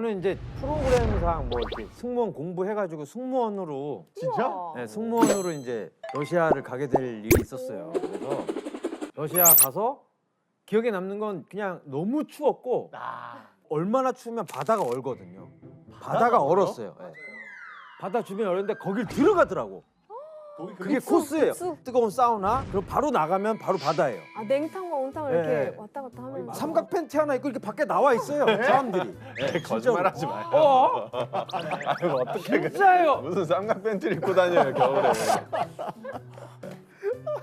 저는 이제 프로그램상 뭐 이렇게 승무원 공부해가지고 승무원으로 진짜? 네, 승무원으로 이제 러시아를 가게 될 일이 있었어요. 그래서 러시아 가서 기억에 남는 건 그냥 너무 추웠고 얼마나 추우면 바다가 얼거든요. 바다가 얼었어요. 네. 바다 주변이 얼었는데 거길 들어가더라고. 그게 코스예요. 뜨거운 사우나, 그리고 바로 나가면 바로 바다예요. 아 냉탕과 온탕을 네. 이렇게 왔다 갔다 하면 삼각 팬티 하나 입고 이렇게 밖에 나와 있어요. 사람들이. 네, 거짓말하지 마요. 아유 어떻게 진짜예요. 무슨 삼각 팬티를 입고 다녀요 겨울에.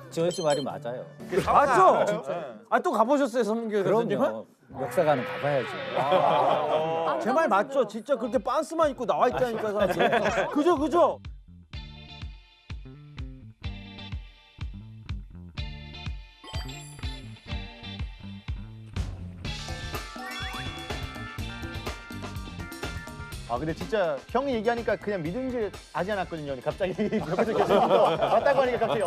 지원 씨 말이 맞아요. 맞죠? 아 또 가보셨어요, 선문교 교수님? 그럼요. 역사관은 가봐야죠. 제 말 맞죠? 진짜 그렇게 빤스만 입고 나와 있다니까 사람들. 그죠, 그죠? 아 근데 진짜 형이 얘기하니까 그냥 믿음질 하지 않았거든요. 갑자기 옆에서 계속 맞다고 하니까 갑자기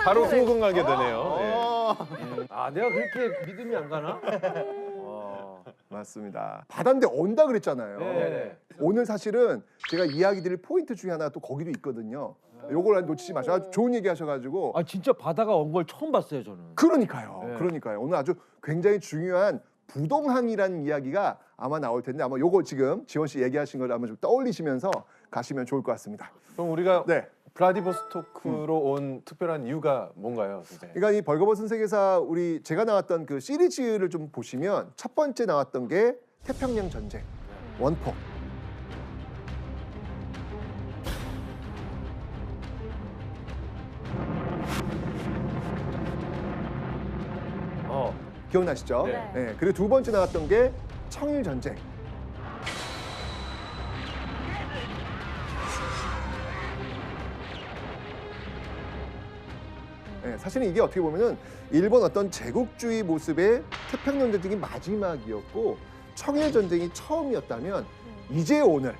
바로 궁금하게 되네요. 네. 아 내가 그렇게 믿음이 안 가나? 맞습니다. 바다인데 온다 그랬잖아요. 네. 오늘 사실은 제가 이야기 드릴 포인트 중에 하나 또 거기도 있거든요. 요걸 놓치지 마셔. 아주 좋은 얘기 하셔가지고. 아 진짜 바다가 온 걸 처음 봤어요, 저는. 그러니까요. 네. 그러니까요. 오늘 아주 굉장히 중요한 부동항이라는 이야기가 아마 나올 텐데 아마 요거 지금 지원 씨 얘기하신 걸 한번 좀 떠올리시면서 가시면 좋을 것 같습니다. 그럼 우리가 네. 블라디보스토크로 온 특별한 이유가 뭔가요, 선생님? 그러니까 이 벌거벗은 세계사 우리 제가 나왔던 그 시리즈를 좀 보시면 첫 번째 나왔던 게 태평양 전쟁 원폭. 기억나시죠? 네. 네. 그리고 두 번째 나왔던 게 청일 전쟁. 네, 사실은 이게 어떻게 보면은 일본 어떤 제국주의 모습의 태평양 전쟁이 마지막이었고 청일 전쟁이 처음이었다면 이제 오늘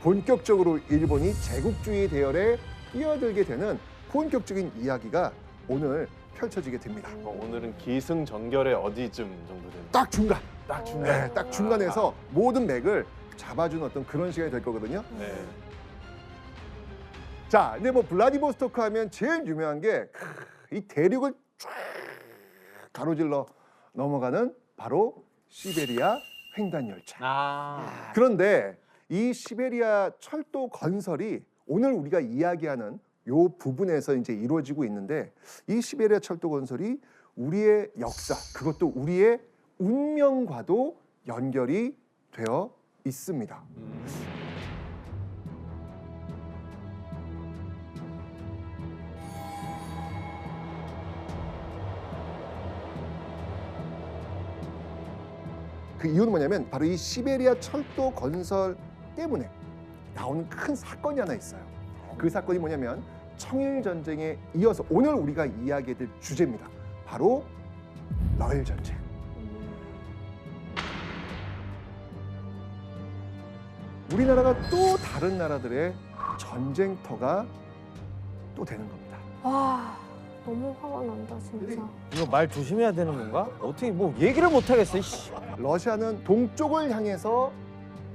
본격적으로 일본이 제국주의 대열에 뛰어들게 되는 본격적인 이야기가 오늘 펼쳐지게 됩니다. 오늘은 기승전결의 어디쯤 정도 되는? 딱 중간. 딱 중간. 네, 딱 중간에서 모든 맥을 잡아주는 어떤 그런 시간이 될 거거든요. 네. 자, 근데 뭐 블라디보스토크 하면 제일 유명한 게 이 대륙을 쫙 가로질러 넘어가는 바로 시베리아 횡단 열차. 그런데 이 시베리아 철도 건설이 오늘 우리가 이야기하는 요 부분에서 이제 이루어지고 있는데 이 시베리아 철도 건설이 우리의 역사, 그것도 우리의 운명과도 연결이 되어 있습니다. 그 이유는 뭐냐면 바로 이 시베리아 철도 건설 때문에 나오는 큰 사건이 하나 있어요. 그 사건이 뭐냐면 청일 전쟁에 이어서 오늘 우리가 이야기해드릴 주제입니다. 바로 러일 전쟁. 우리나라가 또 다른 나라들의 전쟁터가 또 되는 겁니다. 와 너무 화가 난다 진짜. 이거 말 조심해야 되는 건가? 어떻게 뭐 얘기를 못 하겠어. 씨. 러시아는 동쪽을 향해서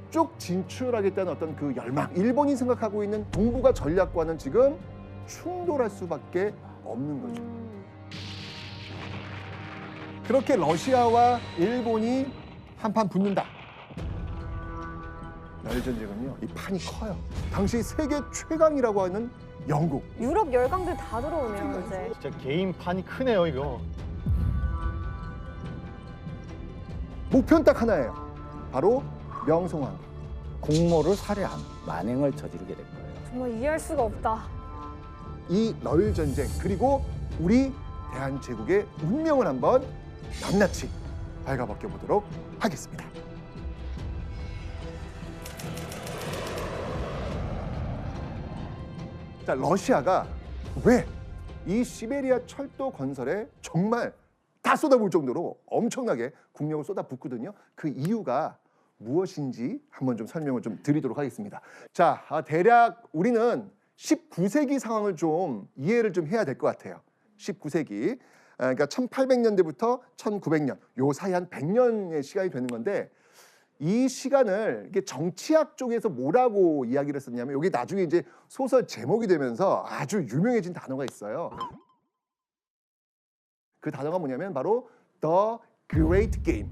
쭉 진출하겠다는 어떤 그 열망. 일본이 생각하고 있는 동북아 전략과는 지금 충돌할 수밖에 없는 거죠. 그렇게 러시아와 일본이 한판 붙는다. 러일 전쟁은요, 이 판이 커요. 당시 세계 최강이라고 하는 영국. 유럽 열강들 다 들어오네요 이제. 진짜 개인판이 크네요 이거. 목표는 딱 하나예요. 바로 명성황후. 공모를 살해한 만행을 저지르게 될 거예요. 정말 이해할 수가 없다. 이 러일 전쟁 그리고 우리 대한제국의 운명을 한번 낱낱이 밝아벗겨 보도록 하겠습니다. 자, 러시아가 왜 이 시베리아 철도 건설에 정말 다 쏟아부을 정도로 엄청나게 국력을 쏟아붓거든요. 그 이유가 무엇인지 한번 좀 설명을 좀 드리도록 하겠습니다. 자, 대략 우리는 19세기 상황을 좀 이해를 좀 해야 될 것 같아요. 19세기. 그러니까 1800년대부터 1900년 요 사이 한 100년의 시간이 되는 건데 이 시간을 이게 정치학 쪽에서 뭐라고 이야기를 했었냐면 여기 나중에 이제 소설 제목이 되면서 아주 유명해진 단어가 있어요. 그 단어가 뭐냐면 바로 The Great Game.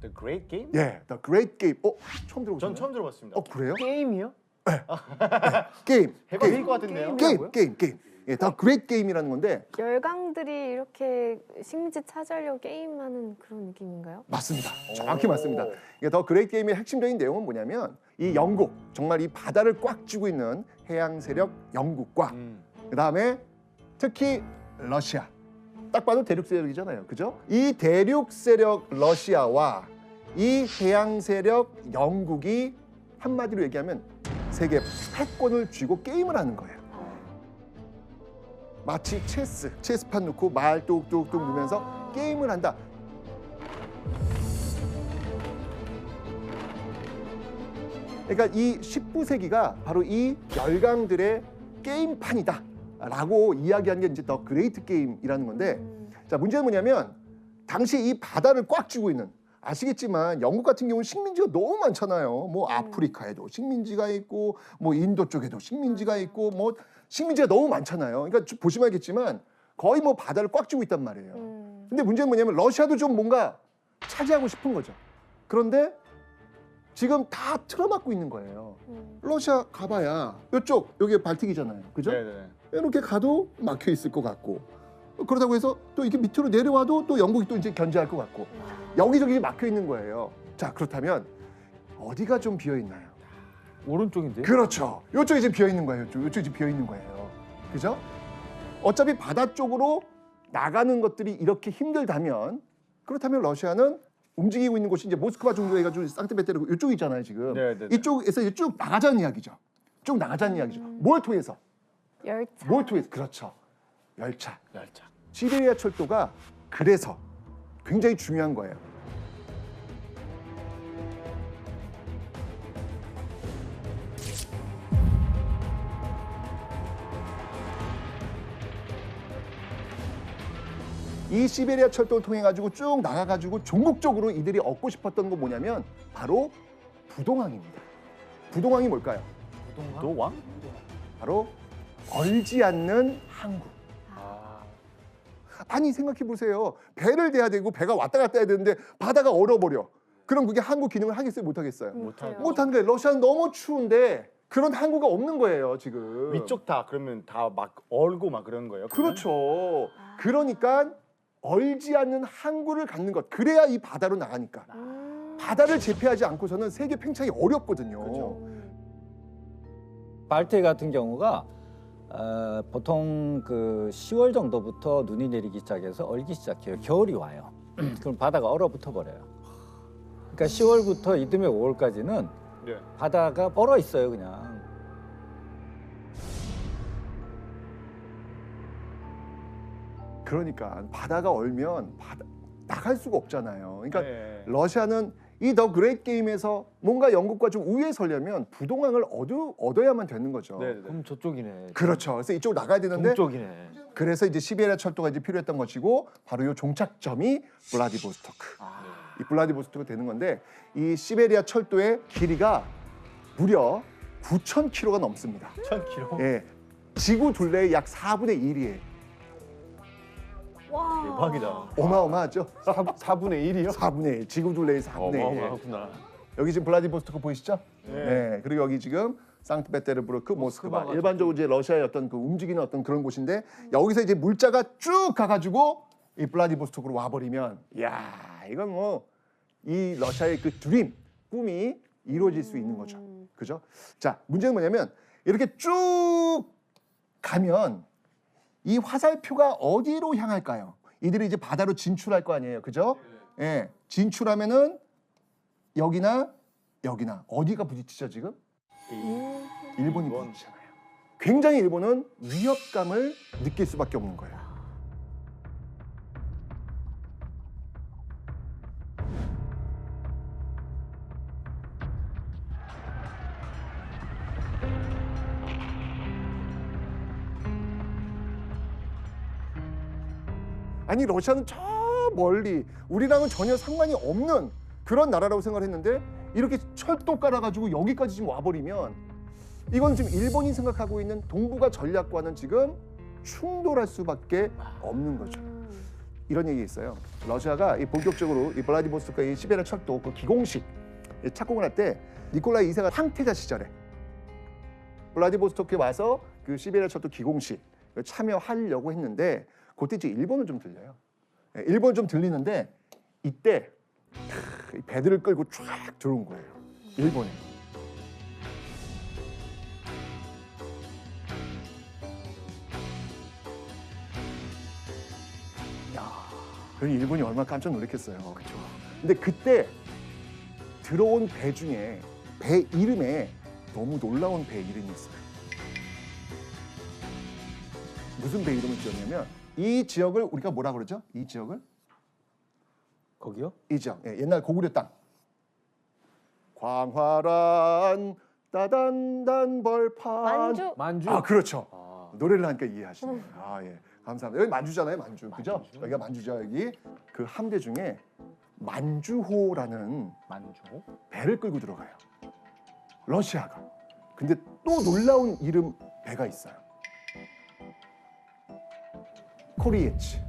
The Great Game? 예, The Great Game. 처음 들어보셨나요? 전 처음 들어봤습니다. 그래요? 게임이요? 게임. 해봐 게임. 것 같은데요? 게임. 예, The Great Game이라는 건데 열강들이 이렇게 식민지 차지하려고 게임하는 그런 느낌인가요? 맞습니다. 정확히 맞습니다. 이게 더 그레이트 게임의 핵심적인 내용은 뭐냐면 이 영국, 정말 이 바다를 꽉 쥐고 있는 해양 세력 영국과 그다음에 특히 러시아. 딱 봐도 대륙 세력이잖아요. 그죠? 이 대륙 세력 러시아와 이 해양 세력 영국이 한마디로 얘기하면 세계 패권을 쥐고 게임을 하는 거예요. 마치 체스판 놓고 말 뚝뚝뚝 누면서 게임을 한다. 그러니까 이 19세기가 바로 이 열강들의 게임판이다 라고 이야기하는 게 이제 더 그레이트 게임이라는 건데, 자, 문제는 뭐냐면 당시 이 바다를 꽉 쥐고 있는, 아시겠지만 영국 같은 경우는 식민지가 너무 많잖아요. 뭐 아프리카에도 식민지가 있고 뭐 인도 쪽에도 식민지가 있고 뭐 식민지가 너무 많잖아요. 그러니까 보시면 알겠지만 거의 뭐 바다를 꽉 쥐고 있단 말이에요. 근데 문제는 뭐냐면 러시아도 좀 뭔가 차지하고 싶은 거죠. 그런데 지금 다 틀어막고 있는 거예요. 러시아 가봐야 이쪽 여기 발틱이잖아요. 그죠? 네네. 이렇게 가도 막혀 있을 것 같고, 그렇다고 해서 또 이렇게 밑으로 내려와도 또 영국이 또 이제 견제할 것 같고, 여기저기 막혀 있는 거예요. 자, 그렇다면 어디가 좀 비어 있나요? 오른쪽인데. 그렇죠. 이쪽이 지금 비어 있는 거예요. 이쪽이 지금 비어 있는 거예요. 그죠? 어차피 바다 쪽으로 나가는 것들이 이렇게 힘들다면, 그렇다면 러시아는 움직이고 있는 곳이 이제 모스크바 정도 해가지고 상트페테르부르크 이쪽 있잖아요 지금. 네네네. 이쪽에서 쭉 나가자는 이야기죠. 쭉 나가자는 이야기죠. 뭘 통해서? 열차. 뭘 통해서? 그렇죠. 열차. 시베리아 철도가 그래서 굉장히 중요한 거예요. 이 시베리아 철도를 통해 가지고 쭉 나가 가지고 종국적으로 이들이 얻고 싶었던 건 뭐냐면 바로 부동항입니다. 부동항이 뭘까요? 도왕? 바로 얼지 않는 항구. 아니 생각해 보세요. 배를 대야 되고 배가 왔다 갔다 해야 되는데 바다가 얼어버려. 그럼 그게 항구 기능을 하겠어요? 못 하겠어요? 못해요. 못하는 거예요. 러시아는 너무 추운데 그런 항구가 없는 거예요 지금. 위쪽 다 그러면 다 막 얼고 막 그런 거예요? 그러면? 그렇죠. 그러니까 얼지 않는 항구를 갖는 것. 그래야 이 바다로 나가니까. 바다를 제패하지 않고서는 세계 팽창이 어렵거든요. 그죠. 발트 같은 경우가 보통 그 10월 정도부터 눈이 내리기 시작해서 얼기 시작해요. 겨울이 와요. 그럼 바다가 얼어붙어 버려요. 그러니까 10월부터 이듬해 5월까지는 네. 바다가 얼어 있어요, 그냥. 그러니까 바다가 얼면 나갈 수가 없잖아요. 그러니까 네. 러시아는 이 더 그레이트 게임에서 뭔가 영국과 좀 우위에 서려면 부동항을 얻어야만 되는 거죠. 네네. 그럼 저쪽이네. 그렇죠. 그래서 이쪽으로 나가야 되는데 동쪽이네. 그래서 이제 시베리아 철도가 이제 필요했던 것이고 바로 이 종착점이 블라디보스토크. 이 블라디보스토크가 되는 건데 이 시베리아 철도의 길이가 무려 9,000km가 넘습니다. 1000km? 예, 지구 둘레의 약 4분의 1이에요. 와. 대박이다. 어마어마하죠? 4분의 1이요? 4분의 1, 지구 둘레의 4분의 1. 어마어마하구나. 여기 지금 블라디보스토크 보이시죠? 네. 네. 그리고 여기 지금 상트페테르부르크, 모스크바. 모스크바가 일반적으로 이제 러시아의 어떤 그 움직이는 어떤 그런 곳인데 여기서 이제 물자가 쭉 가가지고 이 블라디보스토크로 와버리면, 야, 이건 뭐 이 러시아의 그 드림, 꿈이 이루어질 수 있는 거죠. 그죠? 자, 문제는 뭐냐면 이렇게 쭉 가면 이 화살표가 어디로 향할까요? 이들이 이제 바다로 진출할 거 아니에요, 그죠? 예, 진출하면은 여기나 여기나 어디가 부딪히죠 지금? 일본이 부딪히잖아요. 굉장히 일본은 위협감을 느낄 수밖에 없는 거예요. 아니 러시아는 저 멀리 우리랑은 전혀 상관이 없는 그런 나라라고 생각을 했는데 이렇게 철도 깔아가지고 여기까지 지금 와버리면 이건 지금 일본이 생각하고 있는 동북아 전략과는 지금 충돌할 수밖에 없는 거죠. 이런 얘기 있어요. 러시아가 이 본격적으로 이 블라디보스토크와 이 시베리아 철도 그 기공식 착공을 할 때 니콜라이 2세가 황태자 시절에 블라디보스토크에 와서 그 시베리아 철도 기공식 참여하려고 했는데 그때 이제 일본을 좀 들려요. 일본 좀 들리는데 이때 이 배들을 끌고 쫙 들어온 거예요. 일본에. 그 일본이 얼마나 깜짝 놀랐겠어요. 그렇죠. 근데 그때 들어온 배 중에 배 이름에 너무 놀라운 배 이름이 있어요. 무슨 배 이름을 지었냐면 이 지역을 우리가 뭐라 그러죠? 이 지역을? 거기요? 이 지역. 예, 옛날 고구려 땅. 광활한 따단단 벌판. 만주. 만주. 아 그렇죠. 아. 노래를 하니까 이해하시네요. 아 예. 감사합니다. 여기 만주잖아요, 만주. 그죠? 여기가 만주죠. 여기 그 함대 중에 만주호라는 만주. 배를 끌고 들어가요. 러시아가. 근데 또 놀라운 이름 배가 있어요. 코리에치.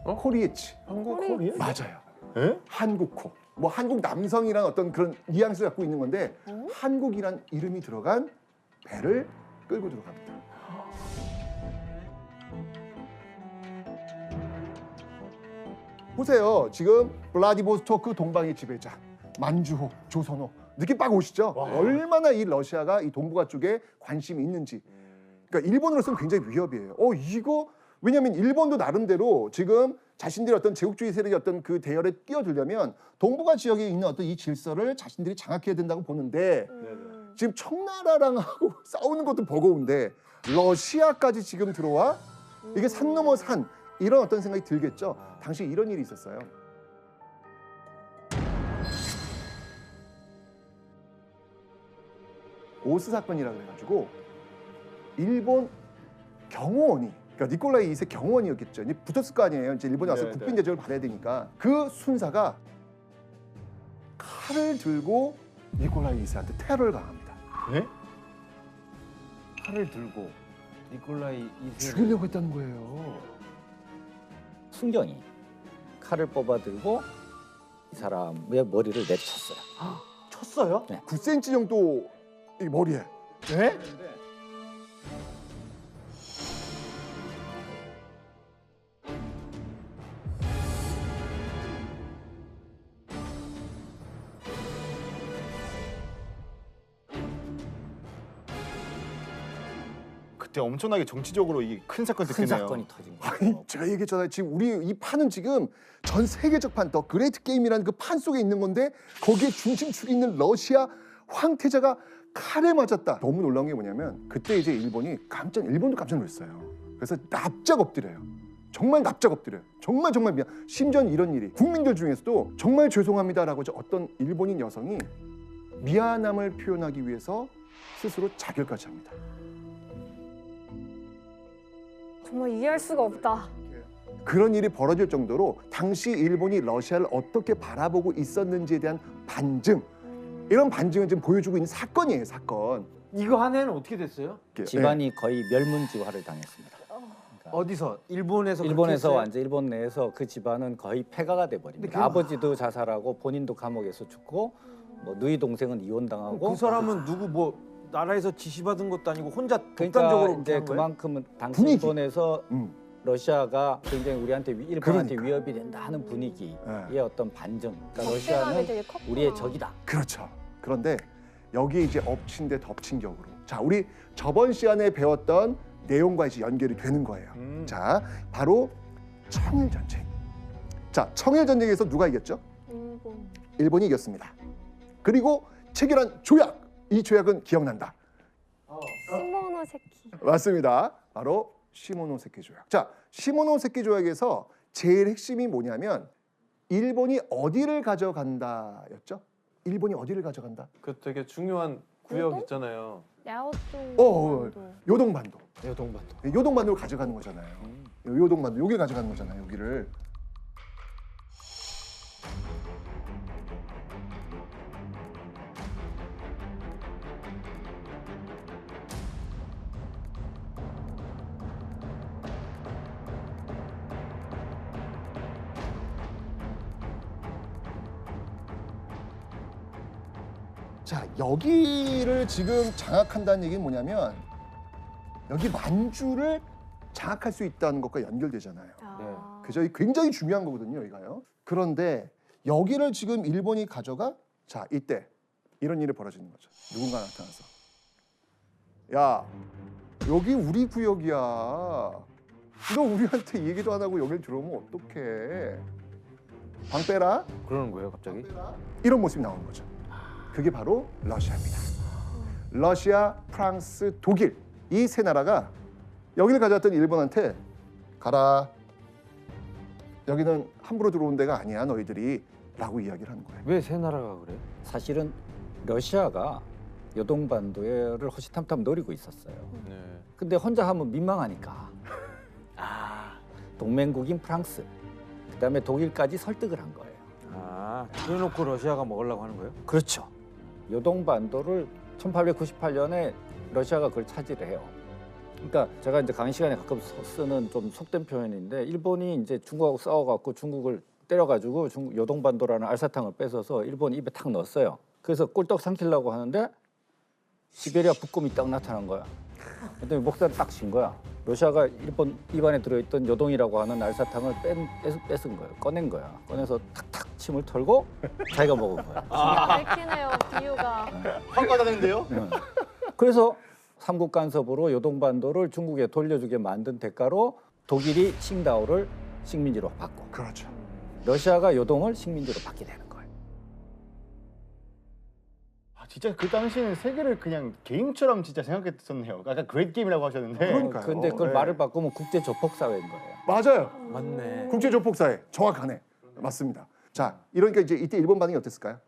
코리에치. 한국 코리- 코리아? 맞아요. 예? 한국호. 뭐 한국 남성이란 어떤 그런 뉘앙스를 갖고 있는 건데 한국이란 이름이 들어간 배를 끌고 들어갑니다. 보세요. 지금 블라디보스토크 동방의 지배자, 만주호, 조선호 느낌 빡 오시죠? 얼마나 이 러시아가 이 동북아 쪽에 관심이 있는지. 그러니까 일본으로서는 굉장히 위협이에요. 이거 왜냐하면 일본도 나름대로 지금 자신들의 어떤 제국주의 세력의 어떤 그 대열에 끼어들려면 동북아 지역에 있는 어떤 이 질서를 자신들이 장악해야 된다고 보는데 지금 청나라랑 하고 싸우는 것도 버거운데 러시아까지 지금 들어와 이게 산 넘어 산 이런 어떤 생각이 들겠죠. 당시 이런 일이 있었어요. 오스 사건이라 그래가지고 일본 경호원이 그러니까 니콜라이 2세 경호원이었겠죠. 이제 붙었을 거 아니에요. 이제 일본에 와서 네, 국빈 네. 제적을 받아야 되니까 그 순사가 칼을 들고 니콜라이 2세한테 테러를 가합니다. 예? 칼을 들고 니콜라이 2세 죽이려고 했다는 거예요. 순경이 칼을 뽑아들고 이 사람의 머리를 내리쳤어요. 쳤어요? 9cm 정도 이 머리에. 네? 그때 엄청나게 정치적으로 이 큰 사건 큰 됐겠네요. 사건이 터진 아니, 거예요. 제가 얘기했잖아요. 지금 우리 이 판은 지금 전 세계적 판, 더 그레이트 게임이라는 그 판 속에 있는 건데 거기에 중심축이 있는 러시아 황태자가 칼에 맞았다. 너무 놀라운 게 뭐냐면 그때 이제 일본도 깜짝 놀랐어요. 그래서 납작 엎드려요. 정말 납작 엎드려요. 정말 미안. 심지어는 이런 일이 국민들 중에서도 정말 죄송합니다라고 어떤 일본인 여성이 미안함을 표현하기 위해서 스스로 자결까지 합니다. 정말 이해할 수가 없다. 그런 일이 벌어질 정도로 당시 일본이 러시아를 어떻게 바라보고 있었는지에 대한 반증, 이런 반증을 지금 보여주고 있는 사건이에요, 사건. 이거 한 해는 어떻게 됐어요? 이렇게, 집안이 거의 멸문지화를 당했습니다. 그러니까 어디서? 일본에서 그렇게 일본에서 했어요? 완전 일본 내에서 그 집안은 거의 폐가가 돼 근데 버립니다. 그- 아버지도 자살하고 본인도 감옥에서 죽고 뭐 누이 동생은 이혼당하고 그 사람은 누구 뭐 나라에서 지시받은 것도 아니고 혼자 그러니까 독단적으로 이제 한 거예요? 그만큼은 당시 분위기. 일본에서 러시아가 굉장히 우리한테 일본한테 그러니까. 위협이 된다 하는 분위기의 예. 어떤 반증. 그러니까 적대감이 러시아는 되게 컸구나. 우리의 적이다. 그렇죠. 그런데 여기에 이제 엎친 데 덮친 격으로. 자, 우리 저번 시간에 배웠던 내용과 이제 연결이 되는 거예요. 자, 바로 청일 전쟁. 자, 청일 전쟁에서 누가 이겼죠? 일본. 일본이 이겼습니다. 그리고 체결한 조약. 이 조약은 기억난다. 시모노세키. 맞습니다. 바로 시모노세키 조약. 자, 시모노세키 조약에서 제일 핵심이 뭐냐면 일본이 어디를 가져간다였죠? 일본이 어디를 가져간다? 그 되게 중요한 구역 있잖아요. 야오tung. 요동반도. 여동반도. 요동반도를 가져가는 거잖아요. 요동반도 여기를 가져가는 거잖아요. 여기를. 자, 여기를 지금 장악한다는 얘기는 뭐냐면 여기 만주를 장악할 수 있다는 것과 연결되잖아요. 아. 그죠? 이 굉장히 중요한 거거든요, 이가요. 그런데 여기를 지금 일본이 가져가, 자, 이때 이런 일이 벌어지는 거죠. 누군가 나타나서, 야, 여기 우리 구역이야. 너 우리한테 얘기도 안 하고 여길 들어오면 어떡해? 방 빼라. 그러는 거예요, 갑자기? 이런 모습이 나오는 거죠. 그게 바로 러시아입니다. 러시아, 프랑스, 독일 이 세 나라가 여기를 가져왔던 일본한테 가라. 여기는 함부로 들어온 데가 아니야, 너희들이. 라고 이야기를 하는 거예요. 왜 세 나라가 그래요? 사실은 러시아가 요동반도를 호시탐탐 노리고 있었어요. 네. 근데 혼자 하면 민망하니까 동맹국인 프랑스, 그다음에 독일까지 설득을 한 거예요. 아, 그래놓고 러시아가 먹으려고 하는 거예요? 그렇죠. 요동반도를 1898년에 러시아가 그걸 차지를 해요. 그러니까 제가 이제 강의 시간에 가끔 쓰는 좀 속된 표현인데, 일본이 이제 중국하고 싸워갖고 중국을 때려가지고 요동반도라는 알사탕을 뺏어서 일본 입에 탁 넣었어요. 그래서 꿀떡 삼키려고 하는데 시베리아 북곰이 딱 나타난 거야. 그랬더니 목살을 딱 친 거야. 러시아가 일본 입안에 들어있던 요동이라고 하는 알사탕을 뺏은 거예요. 꺼낸 거야. 꺼내서 탁탁 침을 털고 자기가 먹은 거야. 밝히네요, 비유가. 확 와닿는데요? 그래서 삼국 간섭으로 요동반도를 중국에 돌려주게 만든 대가로 독일이 칭다오를 식민지로 받고, 그렇죠. 러시아가 요동을 식민지로 받게 되는 거예요. 아, 진짜 그 당시에는 세계를 그냥 게임처럼 진짜 생각했었네요. 아까 그레이트 게임이라고 하셨는데. 그러니까요. 근데 그걸 네. 말을 바꾸면 국제 조폭 사회인 거예요. 맞아요. 맞네. 국제조폭사회 정확하네. 맞습니다. 자, 이러니까 이제 이때 일본 반응이 어땠을까요?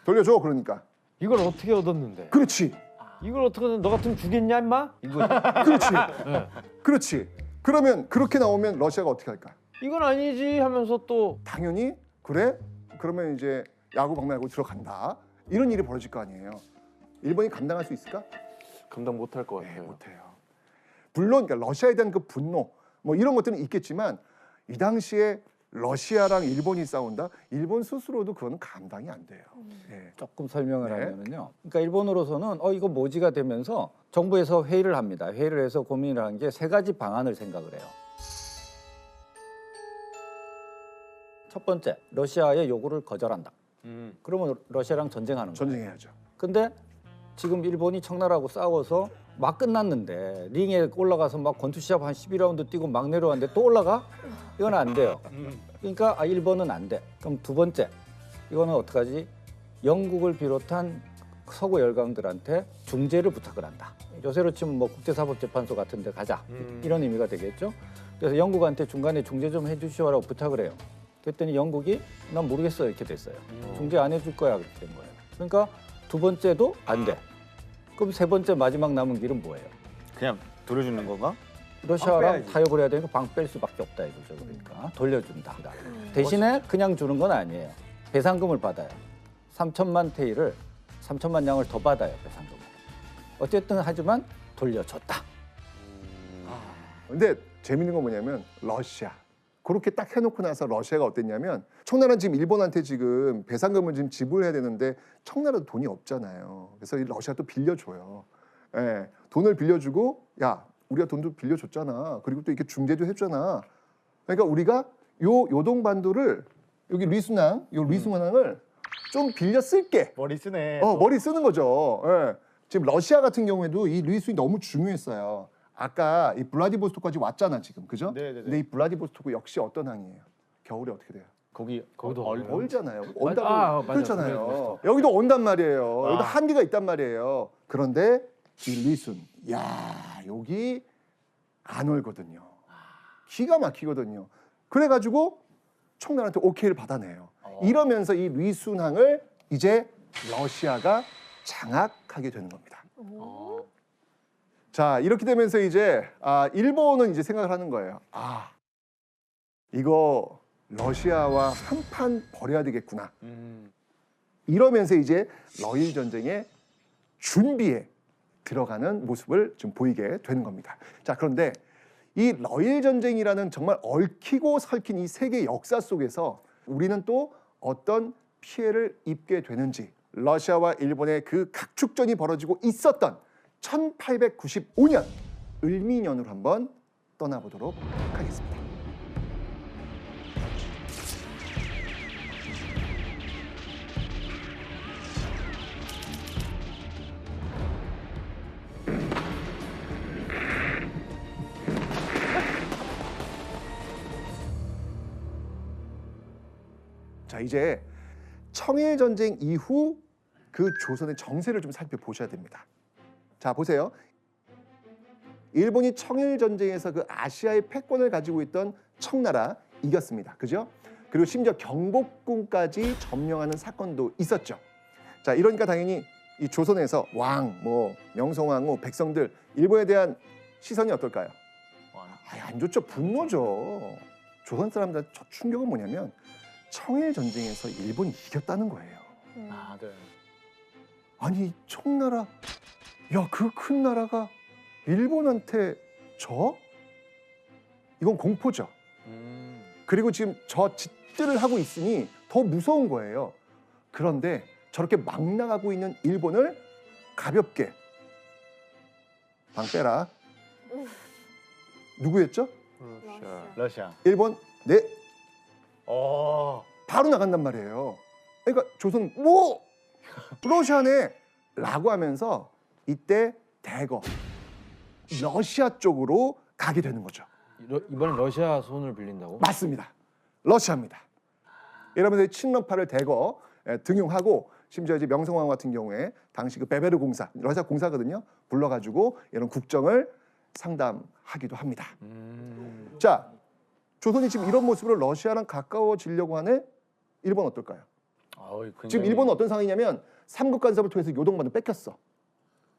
돌려줘. 그러니까. 이걸 어떻게 얻었는데? 그렇지. 이걸 어떻게 얻었는데? 너 같으면 주겠냐, 임마? 이거 그렇지. 그렇지. 그러면 그렇게 나오면 러시아가 어떻게 할까? 이건 아니지 하면서 또 당연히 그래? 그러면 이제 야구 박멸하고 들어간다. 이런 일이 벌어질 거 아니에요. 일본이 감당할 수 있을까? 감당 못할 것 네, 같아요. 못해요. 물론 그러니까 러시아에 대한 그 분노 뭐 이런 것들은 있겠지만 이 당시에 러시아랑 일본이 싸운다? 일본 스스로도 그거는 감당이 안 돼요. 예. 조금 설명을 네. 하면요. 그러니까 일본으로서는 이거 뭐지가 되면서 정부에서 회의를 합니다. 회의를 해서 고민을 한 게 세 가지 방안을 생각을 해요. 첫 번째, 러시아의 요구를 거절한다. 그러면 러시아랑 전쟁하는 거예요. 전쟁해야죠. 근데 지금 일본이 청나라하고 싸워서 막 끝났는데 링에 올라가서 막 권투시합 한 12라운드 뛰고 막 내려왔는데 또 올라가? 이건 안 돼요. 그러니까 일본은 안 돼. 그럼 두 번째, 이거는 어떡하지? 영국을 비롯한 서구 열강들한테 중재를 부탁을 한다. 요새로 치면 뭐 국제사법재판소 같은 데 가자. 이런 의미가 되겠죠. 그래서 영국한테 중간에 중재 좀 해주시오라고 부탁을 해요. 그랬더니 영국이 난 모르겠어 이렇게 됐어요. 중재 안 해줄 거야 그렇게 된 거예요. 그러니까 두 번째도 안 돼. 그럼 세 번째 마지막 남은 길은 뭐예요? 그냥 돌려주는 건가? 러시아랑 빼야지. 타협을 해야 되니까 방 뺄 수밖에 없다 이거죠. 그러니까 돌려준다. 대신에 그냥 주는 건 아니에요. 배상금을 받아요. 3천만 테이를 3천만 양을 더 받아요. 배상금을. 어쨌든 하지만 돌려줬다. 근데 재밌는 건 뭐냐면 러시아 그렇게 딱 해놓고 나서 러시아가 어땠냐면 청나라는 지금 일본한테 지금 배상금을 지금 지불해야 되는데 청나라도 돈이 없잖아요. 그래서 이 러시아 또 빌려줘요. 예, 돈을 빌려주고 야 우리가 돈도 빌려줬잖아. 그리고 또 이렇게 중재도 해줬잖아. 그러니까 우리가 요동반도를 여기 리순항을 좀 빌려 쓸게. 머리 쓰네. 머리 쓰는 거죠. 예. 지금 러시아 같은 경우에도 이 리순이 너무 중요했어요. 아까 이 블라디보스토크까지 왔잖아 지금, 그죠? 네네네. 근데 이 블라디보스토크 역시 어떤 항이에요? 겨울에 어떻게 돼요? 거기도 얼잖아요. 맞아. 온다고 맞아. 그렇잖아요. 블라디보스토크. 여기도 온단 말이에요. 아. 여기도 한계가 있단 말이에요. 그런데 이 리순, 야 여기 안 얼거든요. 기가 막히거든요. 그래가지고 청나라한테 오케이를 받아내요. 이러면서 이 리순항을 이제 러시아가 장악하게 되는 겁니다. 자 이렇게 되면서 이제 일본은 이제 생각을 하는 거예요. 이거 러시아와 한판 벌여야 되겠구나. 이러면서 이제 러일 전쟁의 준비에 들어가는 모습을 좀 보이게 되는 겁니다. 자 그런데 이 러일 전쟁이라는 정말 얽히고 설킨 이 세계 역사 속에서 우리는 또 어떤 피해를 입게 되는지 러시아와 일본의 그 각축전이 벌어지고 있었던 1895년 을미년으로 한번 떠나보도록 하겠습니다. 자, 이제 청일 전쟁 이후 그 조선의 정세를 좀 살펴보셔야 됩니다. 자, 보세요. 일본이 청일 전쟁에서 그 아시아의 패권을 가지고 있던 청나라 이겼습니다. 그죠? 그리고 심지어 경복궁까지 점령하는 사건도 있었죠. 자, 이러니까 당연히 이 조선에서 왕, 뭐 명성황후, 백성들 일본에 대한 시선이 어떨까요? 안 좋죠. 분노죠. 조선 사람들 첫 충격은 뭐냐면 청일 전쟁에서 일본이 이겼다는 거예요. 아, 네. 아니 청나라, 야, 그 큰 나라가 일본한테 져? 이건 공포죠. 그리고 지금 저 짓들을 하고 있으니 더 무서운 거예요. 그런데 저렇게 막 나가고 있는 일본을 가볍게 방 빼라. 누구였죠? 러시아. 일본. 네, 어. 바로 나간단 말이에요. 그러니까 조선 뭐 러시아네 라고 하면서 이때 대거 러시아 쪽으로 가게 되는 거죠. 이번엔 러시아 손을 빌린다고? 맞습니다. 러시아입니다. 여러분들이 친러파를 대거 등용하고 심지어 이제 명성황후 같은 경우에 당시 그 베베르 공사, 러시아 공사거든요. 불러가지고 이런 국정을 상담하기도 합니다. 자, 조선이 지금 이런 모습으로 러시아랑 가까워지려고 하네. 일본 어떨까요? 지금 일본은 어떤 상황이냐면 삼국 간섭을 통해서 요동반도 뺏겼어.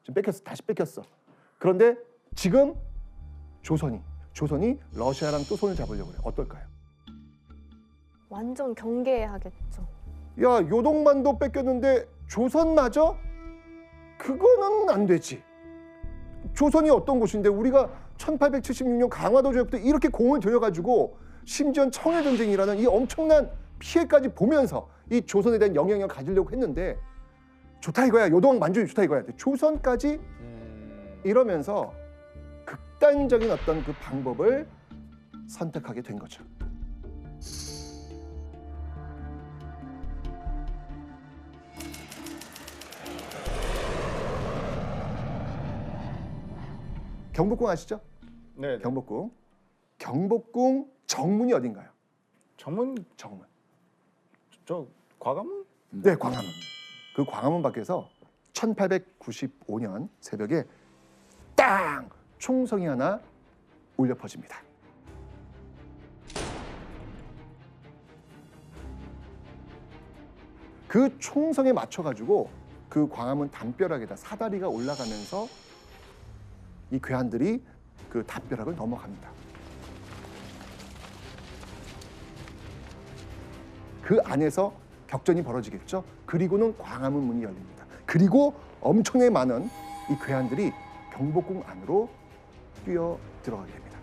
지금 뺏겼어. 다시 뺏겼어. 그런데 지금 조선이 러시아랑 또 손을 잡으려고 해요. 어떨까요? 완전 경계하겠죠. 야, 요동반도 뺏겼는데 조선마저? 그거는 안 되지. 조선이 어떤 곳인데 우리가 1876년 강화도 조약 때 이렇게 공을 들여가지고 심지어 청일전쟁이라는 이 엄청난 피해까지 보면서 이 조선에 대한 영향력을 가지려고 했는데 좋다 이거야. 요동왕 만주이 좋다 이거야. 조선까지 이러면서 극단적인 어떤 그 방법을 선택하게 된 거죠. 경복궁 아시죠? 네. 경복궁. 경복궁 정문이 어딘가요? 정문 정문. 저 과감은? 네, 광화문. 그 광화문 밖에서 1895년 새벽에 땅! 총성이 하나 울려 퍼집니다. 그 총성에 맞춰가지고 그 광화문 담벼락에다 사다리가 올라가면서 이 괴한들이 그 담벼락을 넘어갑니다. 그 안에서 격전이 벌어지겠죠. 그리고는 광화문 문이 열립니다. 그리고 엄청나게 많은 이 괴한들이 경복궁 안으로 뛰어 들어가게 됩니다.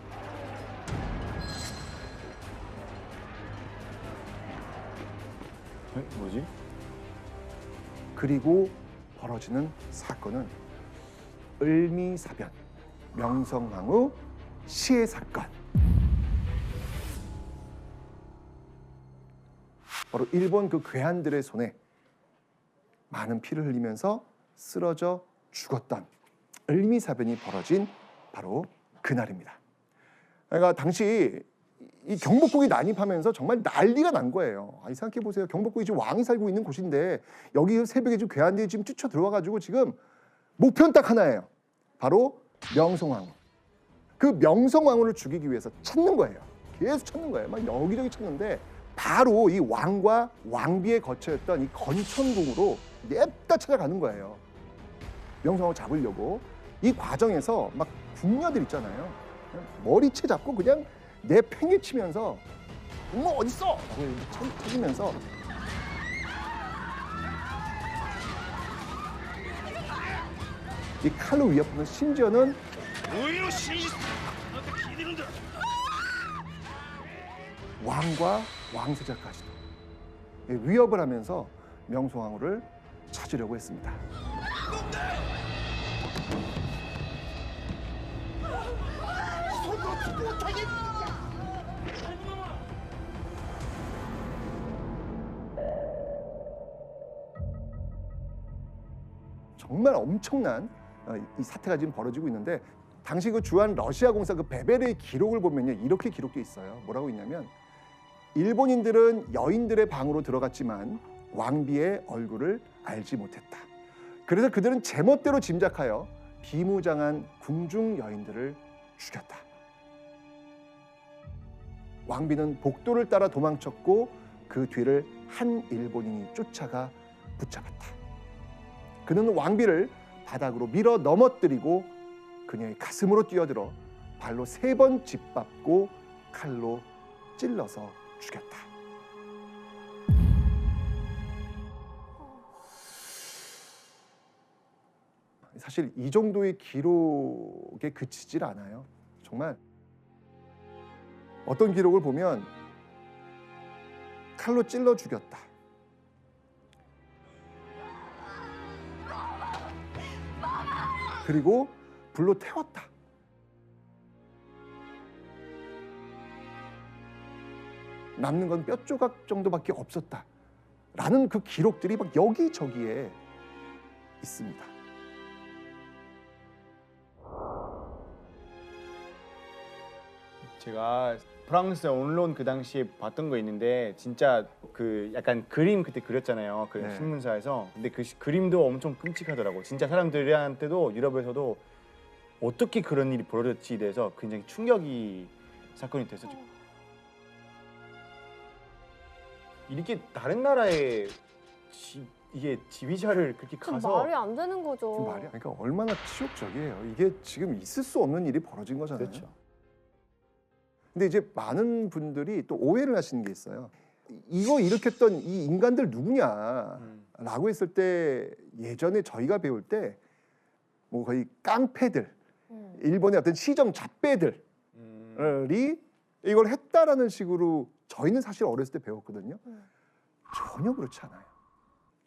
뭐지? 그리고 벌어지는 사건은 을미사변, 명성황후 시해 사건. 바로 일본 그 괴한들의 손에 많은 피를 흘리면서 쓰러져 죽었던 을미사변이 벌어진 바로 그날입니다. 그러니까 당시 이 경복궁이 난입하면서 정말 난리가 난 거예요. 아니, 생각해 보세요. 경복궁이 지금 왕이 살고 있는 곳인데 여기 새벽에 지금 괴한들이 지금 쫓아 들어와가지고 지금 목표는 딱 하나예요. 바로 명성황후. 그 명성황후를 죽이기 위해서 찾는 거예요. 계속 찾는 거예요. 막 여기저기 찾는데 바로 이 왕과 왕비의 거처였던 이 건천궁으로 냅다 찾아가는 거예요. 명성황후 잡으려고. 이 과정에서 막 궁녀들 있잖아요. 머리채 잡고 그냥 내팽개치면서 엄마 어딨어? 라고 찾으면서 이 칼로 위협하는 심지어는 왕과 왕세자까지도 위협을 하면서 명성황후를 찾으려고 했습니다. 정말 엄청난 이 사태가 지금 벌어지고 있는데 당시 그 주한 러시아 공사 그 베벨의 기록을 보면요 이렇게 기록돼 있어요. 뭐라고 있냐면 일본인들은 여인들의 방으로 들어갔지만 왕비의 얼굴을 알지 못했다. 그래서 그들은 제멋대로 짐작하여 비무장한 궁중 여인들을 죽였다. 왕비는 복도를 따라 도망쳤고 그 뒤를 한 일본인이 쫓아가 붙잡았다. 그는 왕비를 바닥으로 밀어 넘어뜨리고 그녀의 가슴으로 뛰어들어 발로 3번 짓밟고 칼로 찔러서 죽였다. 사실 이 정도의 기록에 그치질 않아요. 정말 어떤 기록을 보면 칼로 찔러 죽였다. 그리고 불로 태웠다. 남는 건 뼈 조각 정도밖에 없었다. 라는 그 기록들이 막 여기저기에 있습니다. 제가 프랑스 언론 그 당시에 봤던 거 있는데 진짜 그 약간 그림 그때 그렸잖아요. 그 네. 신문사에서. 근데 그 그림도 엄청 끔찍하더라고. 진짜 사람들한테도 유럽에서도 어떻게 그런 일이 벌어졌지에 대해서 굉장히 충격이 사건이 됐었죠. 이렇게 다른 나라에 이게 지휘자를 그렇게 그 가서 말이 안 되는 거죠. 그 말이야. 그러니까 얼마나 치욕적이에요. 이게 지금 있을 수 없는 일이 벌어진 거잖아요. 그렇죠. 근데 이제 많은 분들이 또 오해를 하시는 게 있어요. 이거 일으켰던 이 인간들 누구냐라고 했을 때 예전에 저희가 배울 때 뭐 거의 깡패들, 일본의 어떤 시정 잡배들이 이걸 했다라는 식으로 저희는 사실 어렸을 때 배웠거든요. 전혀 그렇지 않아요.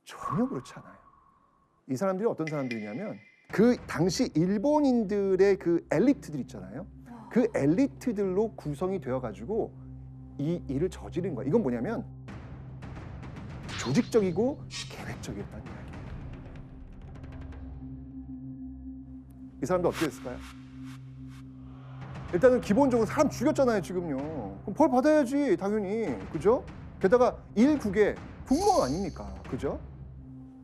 전혀 그렇지 않아요. 이 사람들이 어떤 사람들이냐면 그 당시 일본인들의 그 엘리트들 있잖아요. 그 엘리트들로 구성이 되어가지고 이 일을 저지른 거야. 이건 뭐냐면 조직적이고 계획적이었다는 이야기예요. 이 사람들 어떻게 했을까요? 일단은 기본적으로 사람 죽였잖아요, 지금요. 그럼 벌 받아야지, 당연히. 그죠? 게다가 일국의 국무원 아닙니까? 그죠?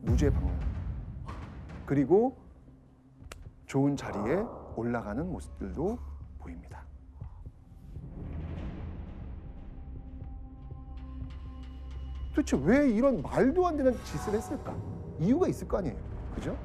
무죄 방면. 그리고 좋은 자리에 올라가는 모습들도 보입니다. 도대체 왜 이런 말도 안 되는 짓을 했을까? 이유가 있을 거 아니에요. 그죠?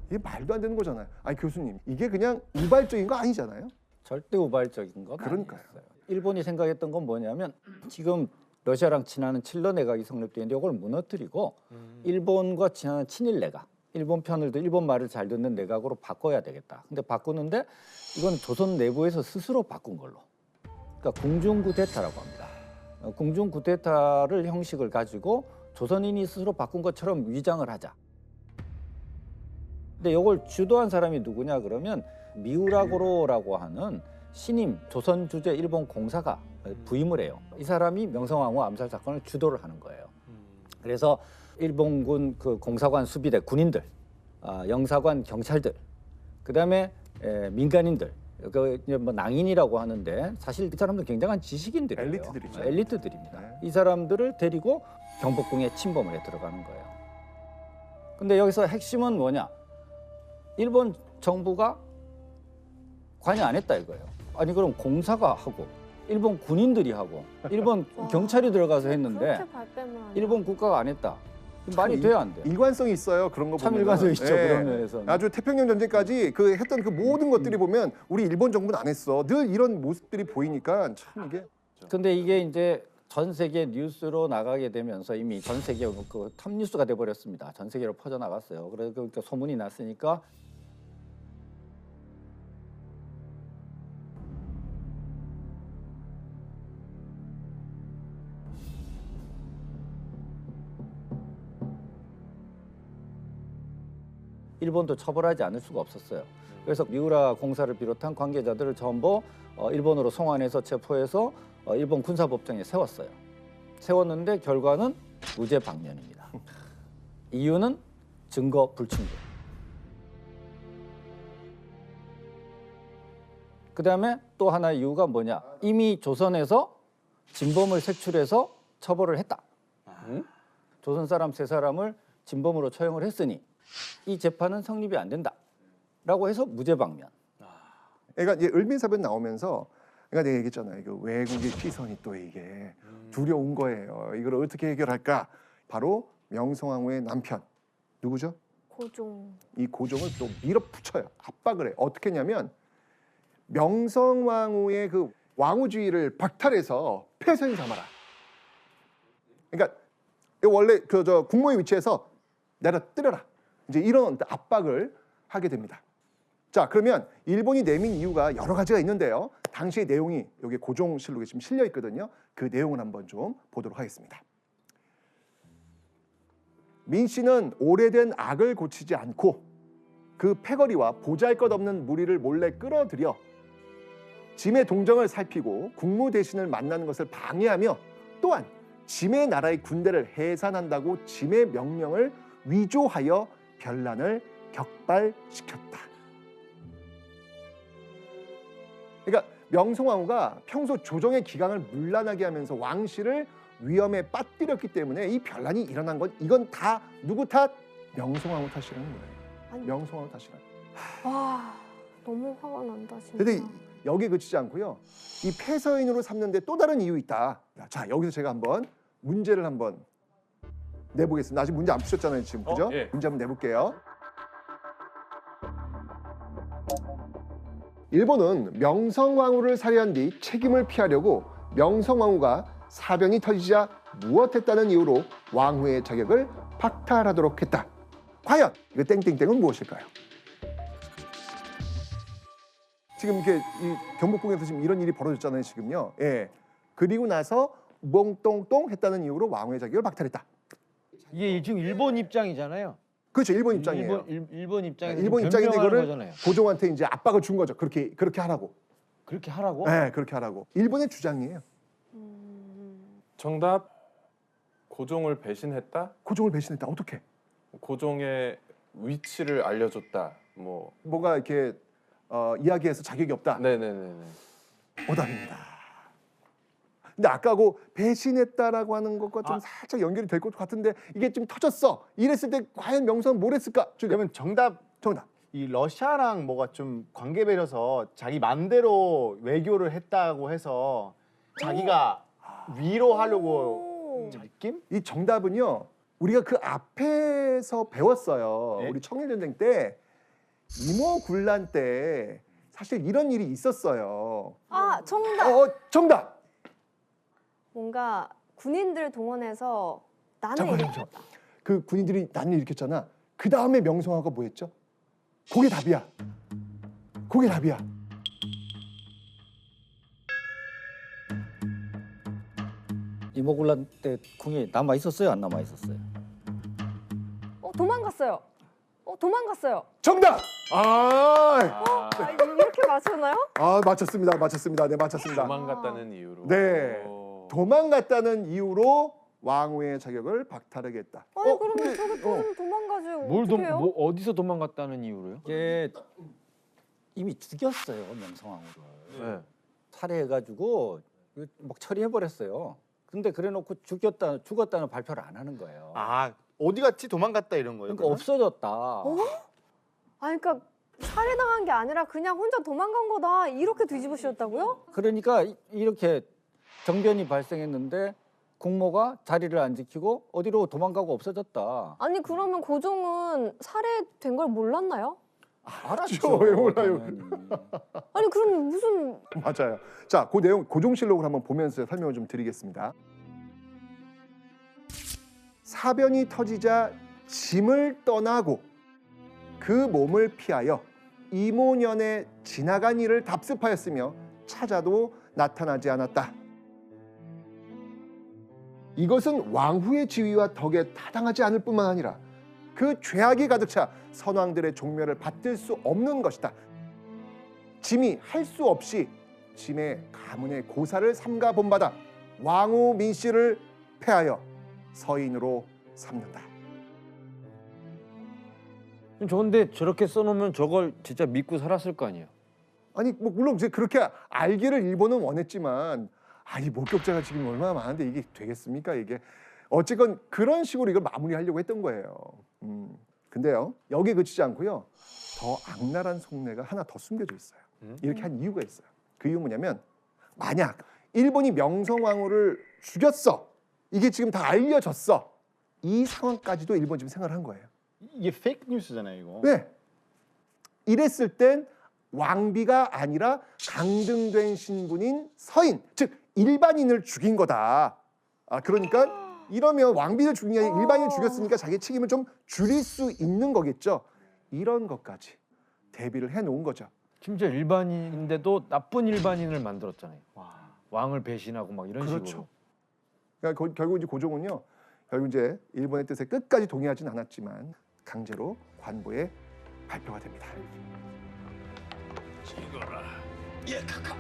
이게 말도 안 되는 거잖아요. 아니 교수님, 이게 그냥 우발적인 거 아니잖아요. 절대 우발적인 건 그러니까요. 아니었어요. 일본이 생각했던 건 뭐냐면 지금 러시아랑 친하는 칠러 내각이 성립돼 있는데 이걸 무너뜨리고 일본과 친하는 친일 내각, 일본 편을 일본 말을 잘 듣는 내각으로 바꿔야 되겠다. 근데 바꾸는데 이건 조선 내부에서 스스로 바꾼 걸로. 그러니까 궁중 쿠데타라고 합니다. 궁중 쿠데타를 형식을 가지고 조선인이 스스로 바꾼 것처럼 위장을 하자. 근데 이걸 주도한 사람이 누구냐 그러면 미우라고로라고 하는 신임 조선 주재 일본 공사가 부임을 해요. 이 사람이 명성황후 암살 사건을 주도를 하는 거예요. 그래서 일본군 그 공사관 수비대 군인들, 영사관 경찰들, 그다음에 민간인들, 그 뭐 낭인이라고 하는데 사실 이 사람들 굉장한 지식인들이에요. 엘리트들이죠. 엘리트들입니다. 네. 이 사람들을 데리고 경복궁에 침범을 해 들어가는 거예요. 근데 여기서 핵심은 뭐냐? 일본 정부가 관여 안 했다 이거예요. 아니 그럼 공사가 하고 일본 군인들이 하고 일본 경찰이 들어가서 했는데 그렇게 발뺌을 하냐. 일본 국가가 안 했다. 말이 돼야 안 돼? 일관성이 있어요. 그런 거 참 보면 일관성 있죠, 그런 면에서는. 아주 태평양 전쟁까지 그 했던 그 모든 것들이 보면 우리 일본 정부는 안 했어. 늘 이런 모습들이 보이니까 참 이게 근데 이게 이제 전 세계 뉴스로 나가게 되면서 이미 전 세계 그 탑뉴스가 돼 버렸습니다. 전 세계로 퍼져 나갔어요. 그래서 그 소문이 났으니까 일본도 처벌하지 않을 수가 없었어요. 그래서 미우라 공사를 비롯한 관계자들을 전부 일본으로 송환해서 체포해서 일본 군사법정에 세웠어요. 세웠는데 결과는 무죄 방면입니다. 이유는 증거 불충분. 그다음에 또 하나의 이유가 뭐냐? 이미 조선에서 진범을 색출해서 처벌을 했다. 조선 사람 3사람을 진범으로 처형을 했으니 이 재판은 성립이 안 된다라고 해서 무죄 방면. 그러니까 이제 을민사변 나오면서 그러니까 내가 얘기했잖아요. 그 외국의 시선이 또 이게 두려운 거예요. 이걸 어떻게 해결할까? 바로 명성황후의 남편 누구죠? 고종. 이 고종을 또 밀어붙여요. 압박을 해. 어떻게 했냐면 명성황후의 그 왕후주의를 박탈해서 폐쇄인 삼아라. 그러니까 원래 그 저 국모의 위치에서 내려뜨려라. 이제 이런 압박을 하게 됩니다. 자, 그러면 일본이 내민 이유가 여러 가지가 있는데요. 당시의 내용이 여기 고종실록에 지금 실려 있거든요. 그 내용을 한번 좀 보도록 하겠습니다. 민 씨는 오래된 악을 고치지 않고 그 패거리와 보잘것없는 무리를 몰래 끌어들여 짐의 동정을 살피고 국무 대신을 만나는 것을 방해하며 또한 짐의 나라의 군대를 해산한다고 짐의 명령을 위조하여 변란을 격발시켰다. 그러니까 명성황후가 평소 조정의 기강을 문란하게 하면서 왕실을 위험에 빠뜨렸기 때문에 이 변란이 일어난 건 이건 다 누구 탓? 명성황후 탓이라는 거예요. 아니. 명성황후 탓이라. 와, 너무 화가 난다 진짜. 근데 여기에 그치지 않고요. 이 폐서인으로 삼는데 또 다른 이유 있다. 자, 여기서 제가 한번 문제를 한번 내보겠습니다. 아직 문제 안 푸셨잖아요, 지금. 그죠? 예. 문제 한번 내볼게요. 일본은 명성황후를 살해한 뒤 책임을 피하려고 명성황후가 사변이 터지자 무엇했다는 이유로 왕후의 자격을 박탈하도록 했다. 과연 이 땡땡땡은 무엇일까요? 지금 이렇게 이 경복궁에서 지금 이런 일이 벌어졌잖아요, 지금요. 예. 그리고 나서 몽똥똥 했다는 이유로 왕후의 자격을 박탈했다. 이게 지금 일본 입장이잖아요. 그렇죠, 일본 입장이에요. 일본 입장에서 일본 입장인데 변명하는 이거를 거잖아요. 고종한테 이제 압박을 준 거죠. 그렇게 하라고. 그렇게 하라고? 네, 그렇게 하라고. 일본의 주장이에요. 정답. 고종을 배신했다. 고종을 배신했다. 어떻게? 고종의 위치를 알려줬다. 뭐. 뭐가 이렇게 이야기해서 자격이 없다. 네네네네. 오답입니다. 근데 아까고 배신했다라고 하는 것과 좀 살짝 연결이 될 것 같은데 이게 좀 터졌어. 이랬을 때 과연 명성은 뭘 했을까? 그러면 정답 이 러시아랑 뭐가 좀 관계 맺어서 자기 맘대로 외교를 했다고 해서 자기가 위로하려고 느낌? 이 정답은요. 우리가 그 앞에서 배웠어요. 네? 우리 청일전쟁 때 임오군란 때 사실 이런 일이 있었어요. 아, 정답. 정답. 뭔가 군인들 동원해서 난을 잠깐만요. 일으켰다. 그 군인들이 난을 일으켰잖아. 그 다음에 명성황후가 뭐 했죠? 그게 답이야. 그게 답이야. 이모군란 때 궁이 남아 있었어요, 안 남아 있었어요? 도망갔어요. 도망갔어요. 정답. 아, 이렇게 맞췄나요? 맞췄습니다. 네, 맞췄습니다. 도망갔다는 이유로. 네. 도망갔다는 이유로 왕후의 자격을 박탈하겠다. 아니 그러면 근데, 저기 좀 도망가죠. 뭘 어떡해요? 뭐 어디서 도망갔다는 이유로요? 이게 이미 죽였어요, 명성황후를. 네. 살해해가지고 막 처리해버렸어요. 근데 그래놓고 죽었다는 발표를 안 하는 거예요. 아 어디 갔지 도망갔다 이런 거예요? 그러니까 없어졌다. 아니 그러니까 살해당한 게 아니라 그냥 혼자 도망간 거다 이렇게 뒤집으셨다고요? 그러니까 이렇게 정변이 발생했는데 국모가 자리를 안 지키고 어디로 도망가고 없어졌다. 아니 그러면 고종은 살해된 걸 몰랐나요? 알았죠. 왜 몰라요? 당연히. 아니 그럼 무슨 맞아요. 자, 그 내용 고종실록을 한번 보면서 설명을 좀 드리겠습니다. 사변이 터지자 짐을 떠나고 그 몸을 피하여 이모년에 지나간 일을 답습하였으며 찾아도 나타나지 않았다. 이것은 왕후의 지위와 덕에 타당하지 않을 뿐만 아니라 그 죄악이 가득 차 선왕들의 종멸을 받들 수 없는 것이다. 짐이 할 수 없이 짐의 가문의 고사를 삼가 본받아 왕후 민씨를 패하여 서인으로 삼는다. 좋은데 저렇게 써놓으면 저걸 진짜 믿고 살았을 거 아니에요. 아니 뭐 물론 이제 그렇게 알기를 일본은 원했지만 아니 목격자가 지금 얼마나 많은데 이게 되겠습니까 이게. 어쨌건 그런 식으로 이걸 마무리하려고 했던 거예요. 근데요 여기에 그치지 않고요 더 악랄한 속내가 하나 더 숨겨져 있어요. 이렇게 한 이유가 있어요. 그 이유 뭐냐면 만약 일본이 명성황후를 죽였어 이게 지금 다 알려졌어 이 상황까지도 일본 지금 생각을 한 거예요. 이게 페이크 뉴스잖아요, 이거. 네. 이랬을 땐 왕비가 아니라 강등된 신분인 서인, 즉 일반인을 죽인 거다. 그러니까 이러면 왕비를 죽인 게 아니라 일반인을 죽였으니까 자기 책임을 좀 줄일 수 있는 거겠죠. 이런 것까지 대비를 해놓은 거죠. 심지어 일반인인데도 나쁜 일반인을 만들었잖아요. 왕을 배신하고 막 이런 그렇죠. 식으로. 그러니까 결국 이제 고종은요, 결국 이제 일본의 뜻에 끝까지 동의하진 않았지만 강제로 관보에 발표가 됩니다. 이거라. 예, 카카.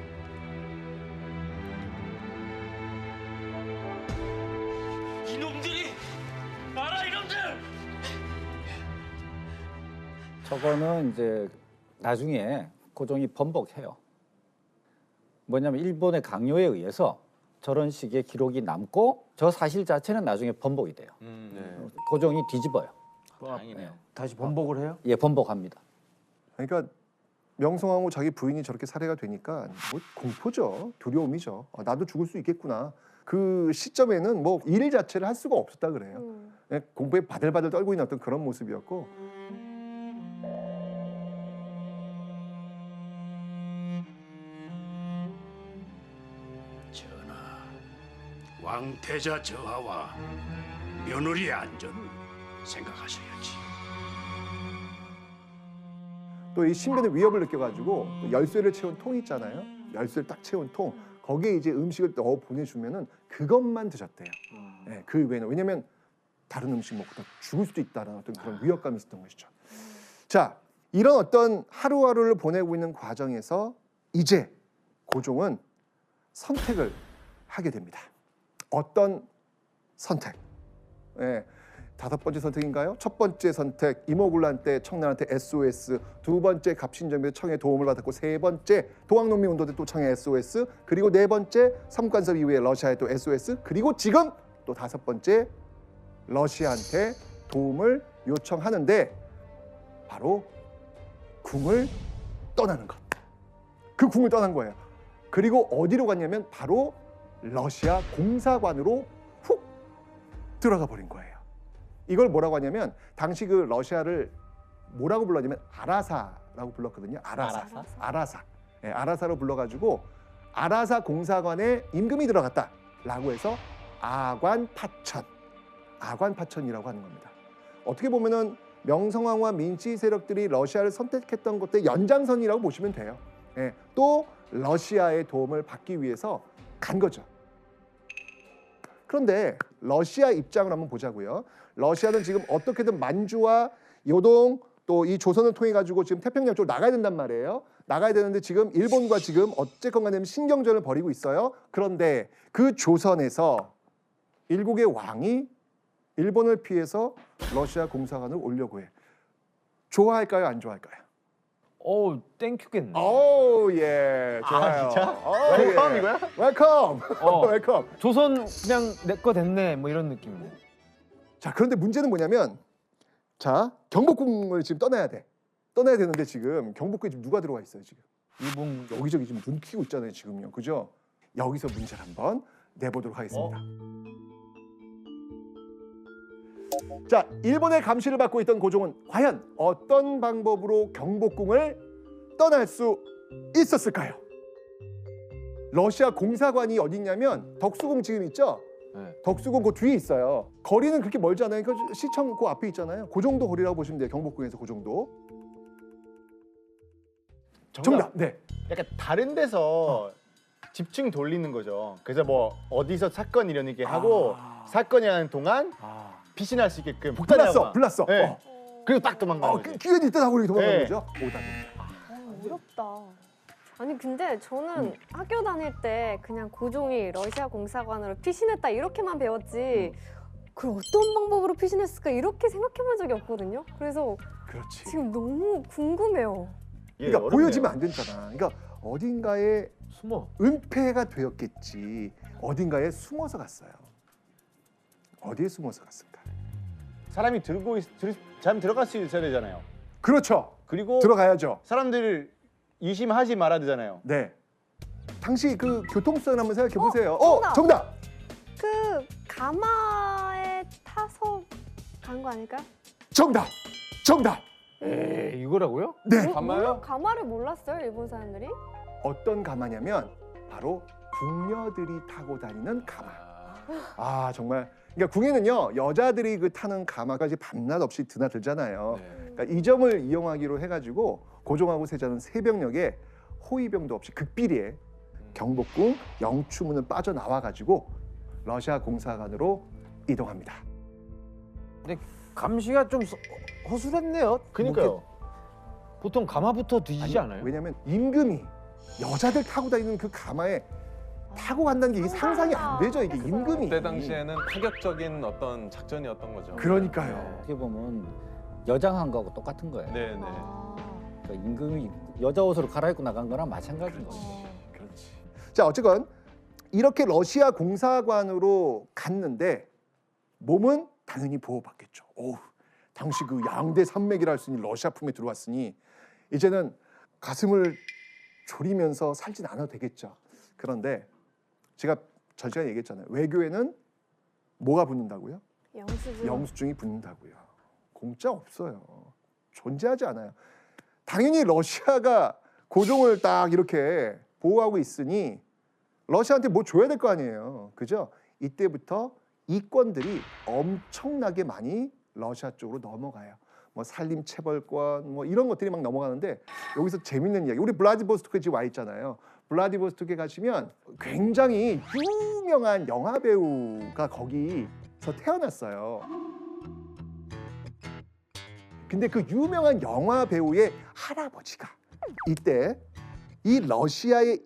이놈들이 알아 이놈들. 저거는 이제 나중에 고종이 번복해요. 뭐냐면 일본의 강요에 의해서 저런 식의 기록이 남고 저 사실 자체는 나중에 번복이 돼요. 고종이 뒤집어요. 다행이네요. 다시 번복을 해요? 예, 번복합니다. 그러니까 명성황후 자기 부인이 저렇게 살해가 되니까 뭐 공포죠, 두려움이죠. 나도 죽을 수 있겠구나. 그 시점에는 뭐 일 자체를 할 수가 없었다 그래요. 그냥 공포에 바들바들 떨고 있는 어떤 그런 모습이었고. 전하, 왕태자 저하와 며느리의 안전을 생각하셔야지. 또 이 신변의 위협을 느껴가지고 또 열쇠를 채운 통 있잖아요. 열쇠를 딱 채운 통 거기에 이제 음식을 넣어 보내주면은 그것만 드셨대요. 네, 그 외에는 왜냐면 다른 음식 먹고 또 죽을 수도 있다는 어떤 그런 위협감이 있었던 것이죠. 자, 이런 어떤 하루하루를 보내고 있는 과정에서 이제 고종은 선택을 하게 됩니다. 어떤 선택? 예, 5번째 선택인가요? 첫 번째 선택 이모군란 때 청나라한테 SOS, 두 번째 갑신정비에 청의 도움을 받았고, 세 번째 동학농민운동 때 또 청의 SOS, 그리고 네 번째 삼관섭 이후에 러시아에 또 SOS, 그리고 지금 또 5번째 러시아한테 도움을 요청하는데 바로 궁을 떠나는 것. 그 궁을 떠난 거예요. 그리고 어디로 갔냐면 바로 러시아 공사관으로 훅 들어가 버린 거예요. 이걸 뭐라고 하냐면 당시 그 러시아를 뭐라고 불렀냐면 아라사라고 불렀거든요. 아라사. 네, 아라사로 불러가지고 아라사 공사관에 임금이 들어갔다라고 해서 아관파천이라고 하는 겁니다. 어떻게 보면은 명성황후와 민씨 세력들이 러시아를 선택했던 것들의 연장선이라고 보시면 돼요. 네, 또 러시아의 도움을 받기 위해서 간 거죠. 그런데 러시아 입장을 한번 보자고요. 러시아는 지금 어떻게든 만주와 요동 또 이 조선을 통해 가지고 지금 태평양 쪽으로 나가야 된단 말이에요. 나가야 되는데 지금 일본과 지금 어쨌건 간에 신경전을 벌이고 있어요. 그런데 그 조선에서 일국의 왕이 일본을 피해서 러시아 공사관을 오려고 해. 좋아할까요? 안 좋아할까요? 땡큐겠네. 오, 예. 좋아요. 진짜? 웰컴 이거야? 웰컴. 웰컴. 조선 그냥 내 거 됐네 뭐 이런 느낌이네. 자, 그런데 문제는 뭐냐면 자, 경복궁을 지금 떠나야 돼. 떠나야 되는데 지금 경복궁에 지금 누가 들어와 있어요, 지금? 일본 여기저기 지금 눈 켜고 있잖아요, 지금요. 그죠? 여기서 문제를 한번 내보도록 하겠습니다. 자, 일본의 감시를 받고 있던 고종은 과연 어떤 방법으로 경복궁을 떠날 수 있었을까요? 러시아 공사관이 어디 있냐면 덕수궁 지금 있죠? 네. 덕수궁 그 뒤에 있어요. 거리는 그렇게 멀지 않아요. 그 시청 그 앞에 있잖아요. 그 정도 거리라고 보시면 돼요. 경복궁에서 그 정도. 정답. 네. 약간 다른 데서 집중 돌리는 거죠. 그래서 뭐 어디서 사건 이런 게 하고 사건이 하는 동안 피신할 수 있게끔 복단의 영화. 불났어. 네. 그리고 딱 도망가는 그 거지. 기회는 있다 하고 이렇게 도망가는 네. 거죠. 오다. 어렵다. 아니 근데 저는 학교 다닐 때 그냥 고종이 러시아 공사관으로 피신했다 이렇게만 배웠지 그걸 어떤 방법으로 피신했을까 이렇게 생각해본 적이 없거든요. 그래서 그렇지. 지금 너무 궁금해요. 예, 그러니까 어렵네요. 보여지면 안 되잖아. 그러니까 어딘가에 숨어. 은폐가 되었겠지. 어딘가에 숨어서 갔어요. 어디에 숨어서 갔을까? 사람이 잘 들어갈 수 있어야 되잖아요. 그렇죠. 그리고 들어가야죠. 사람들을 의심하지 말아야 되잖아요. 네. 당시 그 교통수단 한번 생각해 보세요. 정답! 정답. 그 가마에 타서 간 거 아닐까요? 정답. 에이, 이거라고요? 네. 가마요? 가마를 몰랐어요 일본 사람들이? 어떤 가마냐면 바로 궁녀들이 타고 다니는 가마. 아 정말. 그러니까 궁에는요 여자들이 그 타는 가마가 이제 밤낮 없이 드나들잖아요. 네. 그러니까 이 점을 이용하기로 해가지고 고종하고 세자는 새벽녘에 호위병도 없이 극비리에 경복궁 영추문을 빠져나와가지고 러시아 공사관으로 이동합니다. 근데 감시가 좀 허술했네요. 그니까요. 뭐 보통 가마부터 뒤지지 않아요? 왜냐하면 임금이 여자들 타고 다니는 그 가마에 타고 간다는 게 이게 상상이 안 되죠. 이게 임금이. 그때 당시에는 파격적인 어떤 작전이었던 거죠. 그러니까요. 어떻게 보면 여장한 거하고 똑같은 거예요. 네, 네. 그러니까 임금이 여자 옷으로 갈아입고 나간 거랑 마찬가지인 거죠. 그렇지. 자 어쨌건 이렇게 러시아 공사관으로 갔는데 몸은 당연히 보호받겠죠. 오, 당시 그 양대 산맥이라 할 수 있는 러시아 품에 들어왔으니 이제는 가슴을 졸이면서 살진 않아도 되겠죠. 그런데 제가 전 시간에 얘기했잖아요. 외교에는 뭐가 붙는다고요? 영수증. 영수증이 붙는다고요. 공짜 없어요. 존재하지 않아요. 당연히 러시아가 고종을 딱 이렇게 보호하고 있으니 러시아한테 뭐 줘야 될 거 아니에요. 그죠? 이때부터 이권들이 엄청나게 많이 러시아 쪽으로 넘어가요. 뭐 산림체벌권 뭐 이런 것들이 막 넘어가는데 여기서 재밌는 이야기. 우리 블라디보스토크에 지금 와 있잖아요. 블라디보스토크에 가시면 굉장히 유명한 영화 배우가 거기서 태어났어요. 근데 그 유명한 영화 배우의 할아버지가 이때 이 러시아의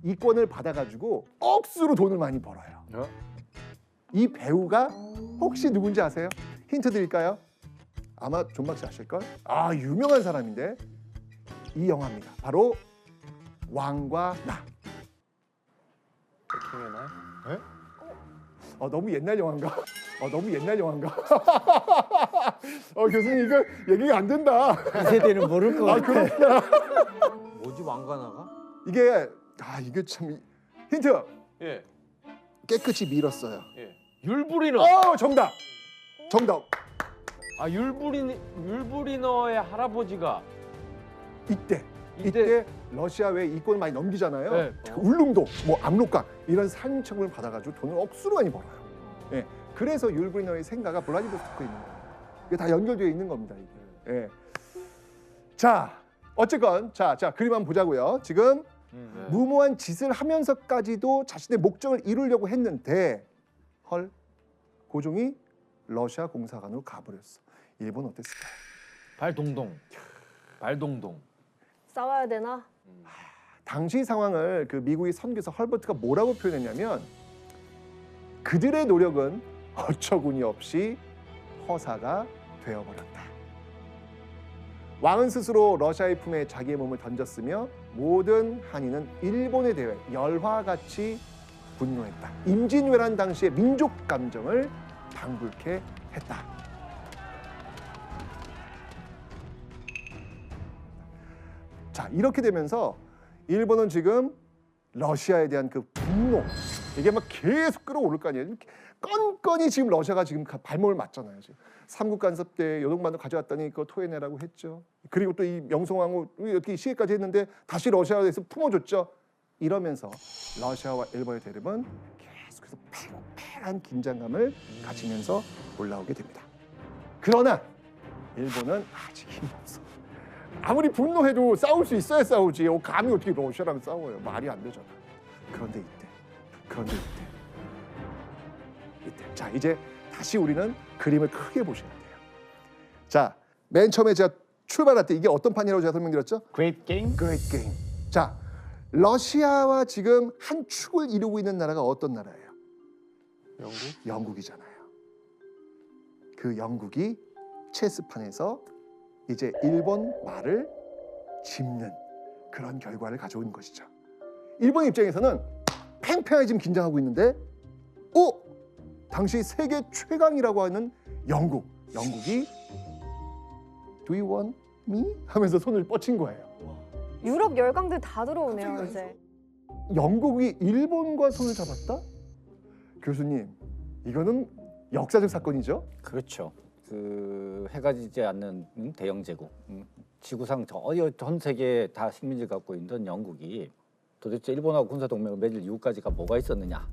이권을 받아가지고 억수로 돈을 많이 벌어요. 이 배우가 혹시 누군지 아세요? 힌트 드릴까요? 아마 존박 씨 아실걸? 아 유명한 사람인데 이 영화입니다. 바로 왕과 나. 킹의 날? 너무 옛날 영화인가? 너무 옛날 영화인가? 교수님 이거 얘기가 안 된다. 이 세대는 모를 것 같아. 그렇구나. 뭐지 왕관아가? 이게 참 힌트 예, 깨끗이 밀었어요. 예. 율브리너. 정답. 아 율브리너의 할아버지가 이때 러시아 왜 이권을 많이 넘기잖아요. 네. 울릉도, 뭐 압록강 이런 산청을 받아가지고 돈을 억수로 많이 벌어요. 예. 그래서 율브리너의 생가가 블라디보스토크에 있는 거예요. 이게 다 연결되어 있는 겁니다. 이게. 예. 자, 어쨌건 자 그림 한번 보자고요. 지금 무모한 짓을 하면서까지도 자신의 목적을 이루려고 했는데 헐 고종이 러시아 공사관으로 가버렸어. 일본 어땠을까요? 발동동. 싸워야 되나? 당시 상황을 그 미국의 선교사 헐버트가 뭐라고 표현했냐면 그들의 노력은 어처구니 없이 허사가 되어버렸다. 왕은 스스로 러시아의 품에 자기의 몸을 던졌으며 모든 한인은 일본에 대해 열화같이 분노했다. 임진왜란 당시의 민족 감정을 방불케 했다. 자, 이렇게 되면서 일본은 지금 러시아에 대한 그 분노 이게 막 계속 끌어오를 거 아니에요. 건건이 지금 러시아가 지금 발목을 맞잖아요. 지금 삼국 간섭 때 요동반도 가져왔더니 그거 토해내라고 했죠. 그리고 또 이 명성황후 이렇게 시해까지 했는데 다시 러시아에서 품어줬죠. 이러면서 러시아와 일본의 대립은 계속해서 팽팽한 긴장감을 가지면서 올라오게 됩니다. 그러나 일본은 아직 힘이 없어. 아무리 분노해도 싸울 수 있어야 싸우지. 감히 어떻게 러시아랑 싸워요. 말이 안 되잖아. 그런데 이때 자 이제 다시 우리는 그림을 크게 보셔야 돼요. 자, 맨 처음에 제가 출발할 때 이게 어떤 판이라고 제가 설명드렸죠? Great Game? Great Game. 자, 러시아와 지금 한 축을 이루고 있는 나라가 어떤 나라예요? 영국? 영국이잖아요. 그 영국이 체스판에서 이제 일본 말을 짚는 그런 결과를 가져온 것이죠. 일본 입장에서는 팽팽하게 지금 긴장하고 있는데, 당시 세계 최강이라고 하는 영국이 Do you want me? 하면서 손을 뻗친 거예요. 유럽 열강들 다 들어오네요 이제. 영국이 일본과 손을 잡았다? 교수님, 이거는 역사적 사건이죠? 그렇죠. 그 해가 지지 않는 대영 제국, 지구상 전 세계에 다 식민지 갖고 있던 영국이 도대체 일본하고 군사 동맹을 맺을 이유까지가 뭐가 있었느냐?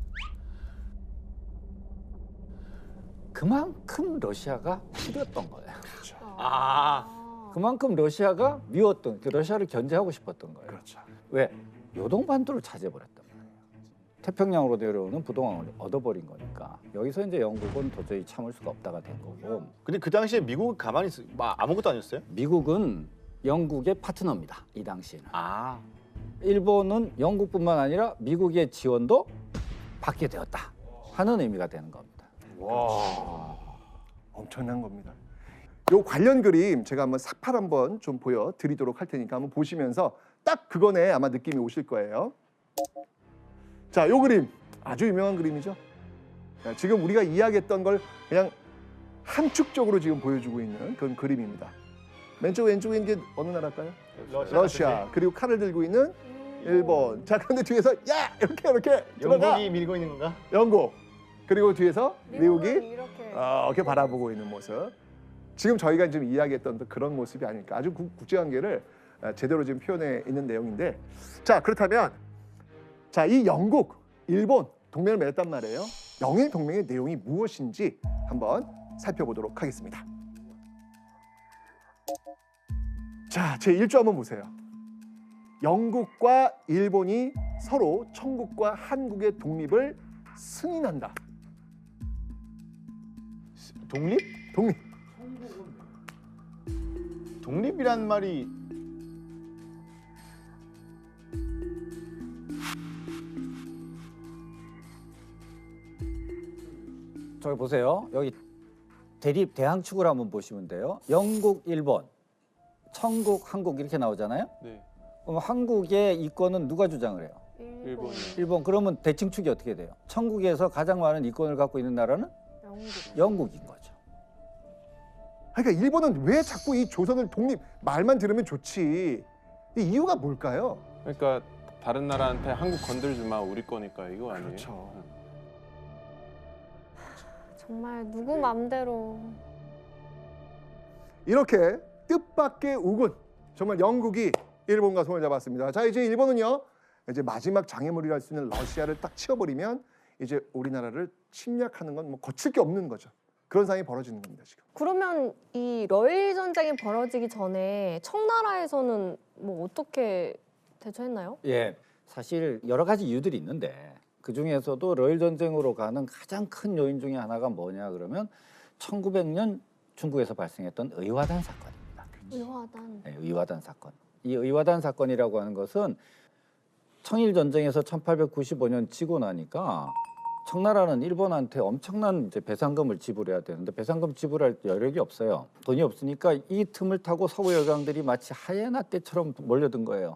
그만큼 러시아가 싫었던 거예요. 그만큼 러시아가 미웠던, 러시아를 견제하고 싶었던 거예요. 그렇죠. 왜? 요동반도를 차지해버렸단 말이에요. 태평양으로 내려오는 부동항을 얻어버린 거니까 여기서 이제 영국은 도저히 참을 수가 없다가 된 거고. 근데 그 당시에 미국은 가만히 아무것도 아니었어요? 미국은 영국의 파트너입니다. 이 당시에는. 일본은 영국뿐만 아니라 미국의 지원도 받게 되었다 하는 의미가 되는 겁니다. 엄청난 겁니다. 요 관련 그림 제가 한번 삭발 한번 좀 보여드리도록 할 테니까 한번 보시면서 딱 그거네 아마 느낌이 오실 거예요. 자, 요 그림 아주 유명한 그림이죠. 자, 지금 우리가 이야기했던 걸 그냥 함축적으로 지금 보여주고 있는 그런 그림입니다. 왼쪽 왼쪽에 이제 어느 나라일까요? 러시아. 그리고 칼을 들고 있는 일본. 자, 그런데 뒤에서 야 이렇게 들어가. 영국이 밀고 있는 건가? 영국. 그리고 뒤에서 미국이 이렇게. 이렇게 바라보고 있는 모습. 지금 저희가 지금 이야기했던 그런 모습이 아닐까. 아주 국제관계를 제대로 지금 표현해 있는 내용인데, 자, 그렇다면 자, 이 영국, 일본 동맹을 맺었단 말이에요. 영일 동맹의 내용이 무엇인지 한번 살펴보도록 하겠습니다. 자, 제 1조 한번 보세요. 영국과 일본이 서로 청국과 한국의 독립을 승인한다. 독립? 독립이란 말이 저기 보세요. 여기 대립 대항축을 한번 보시면 돼요. 영국, 일본, 청국, 한국 이렇게 나오잖아요. 네. 그럼 한국의 이권은 누가 주장을 해요? 일본이요. 일본. 그러면 대칭축이 어떻게 돼요? 천국에서 가장 많은 이권을 갖고 있는 나라는 영국인 거죠. 그러니까 일본은 왜 자꾸 이 조선을 독립 말만 들으면 좋지? 이 이유가 뭘까요? 그러니까 다른 나라한테 한국 건들지 마, 우리 거니까 이거 아니에요? 그렇죠. 정말 누구 맘대로. 이렇게 뜻밖의 우군, 정말 영국이 일본과 손을 잡았습니다. 자, 이제 일본은요, 이제 마지막 장애물이라 할 수 있는 러시아를 딱 치워버리면 이제 우리나라를 침략하는 건 뭐 거칠 게 없는 거죠. 그런 상황이 벌어지는 겁니다, 지금. 그러면 이 러일 전쟁이 벌어지기 전에 청나라에서는 뭐 어떻게 대처했나요? 예, 사실 여러 가지 이유들이 있는데 그 중에서도 러일 전쟁으로 가는 가장 큰 요인 중에 하나가 뭐냐 그러면 1900년 중국에서 발생했던 의화단 사건입니다. 의화단. 네, 의화단 사건. 이 의화단 사건이라고 하는 것은 청일 전쟁에서 1895년 지고 나니까 청나라는 일본한테 엄청난 이제 배상금을 지불해야 되는데 배상금 지불할 여력이 없어요. 돈이 없으니까 이 틈을 타고 서구 열강들이 마치 하이에나 떼처럼 몰려든 거예요.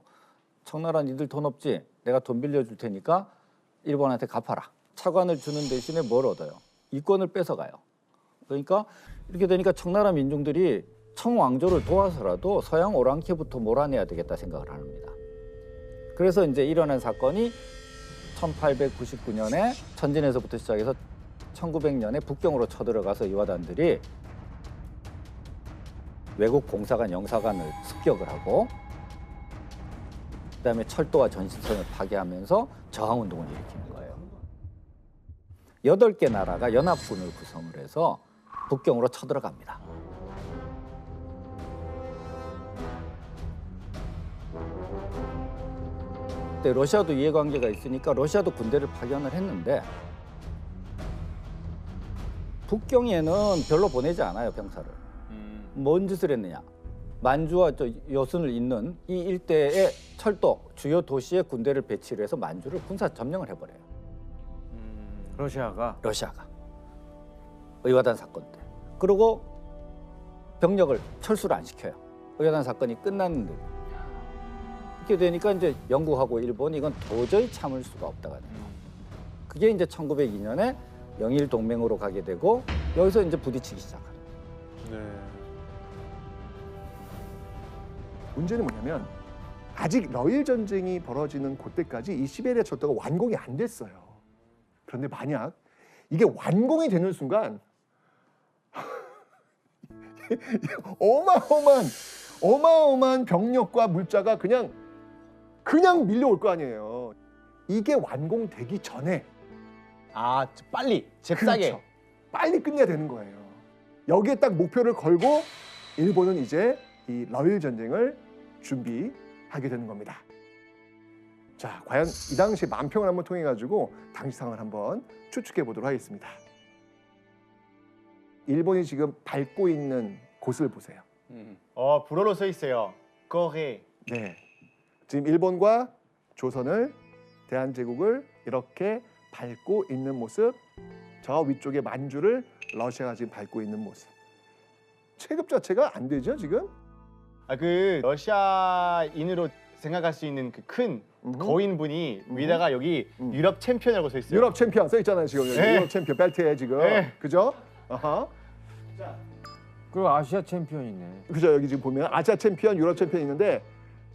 청나라 니들 돈 없지? 내가 돈 빌려줄 테니까 일본한테 갚아라. 차관을 주는 대신에 뭘 얻어요? 이권을 뺏어가요. 그러니까 이렇게 되니까 청나라 민중들이 청왕조를 도와서라도 서양 오랑캐부터 몰아내야 되겠다 생각을 합니다. 그래서 이제 일어난 사건이 1899년에 천진에서부터 시작해서 1900년에 북경으로 쳐들어가서 의화단들이 외국 공사관, 영사관을 습격을 하고 그다음에 철도와 전신선을 파괴하면서 저항운동을 일으키는 거예요. 8개 나라가 연합군을 구성을 해서 북경으로 쳐들어갑니다. 그때 러시아도 이해관계가 있으니까 러시아도 군대를 파견을 했는데 북경에는 별로 보내지 않아요, 병사를. 뭔 짓을 했느냐? 만주와 저 여순을 잇는 이 일대의 철도 주요 도시의 군대를 배치를 해서 만주를 군사 점령을 해버려요. 러시아가 의화단 사건 때. 그리고 병력을 철수를 안 시켜요. 의화단 사건이 끝났는데 이렇게 되니까 이제 영국하고 일본이 이건 도저히 참을 수가 없다가 돼요. 그게 이제 1902년에 영일 동맹으로 가게 되고 여기서 이제 부딪히기 시작하는. 문제는 뭐냐면 아직 러일 전쟁이 벌어지는 그때까지 이 시베리아 철도가 완공이 안 됐어요. 그런데 만약 이게 완공이 되는 순간 어마어마한 병력과 물자가 그냥 밀려올 거 아니에요. 이게 완공되기 전에 아 빨리 잽싸게. 그렇죠. 빨리 끝내야 되는 거예요. 여기에 딱 목표를 걸고 일본은 이제 이 러일 전쟁을 준비하게 되는 겁니다. 자, 과연 이 당시 만평을 한번 통해 가지고 당시 상황을 한번 추측해 보도록 하겠습니다. 일본이 지금 밟고 있는 곳을 보세요. 불어로 써 있어요. 거해. 네, 지금 일본과 조선을 대한제국을 이렇게 밟고 있는 모습, 저 위쪽에 만주를 러시아가 지금 밟고 있는 모습. 체급 자체가 안 되죠 지금? 그 러시아인으로 생각할 수 있는 그 큰 거인분이 위다가 여기 유럽 챔피언이라고 써 있어요. 유럽 챔피언 써 있잖아요 지금 여기. 네. 유럽 챔피언 벨트에 지금. 네. 그죠? 아하. 그리고 아시아 챔피언이네. 그죠? 여기 지금 보면 아시아 챔피언, 유럽 챔피언 있는데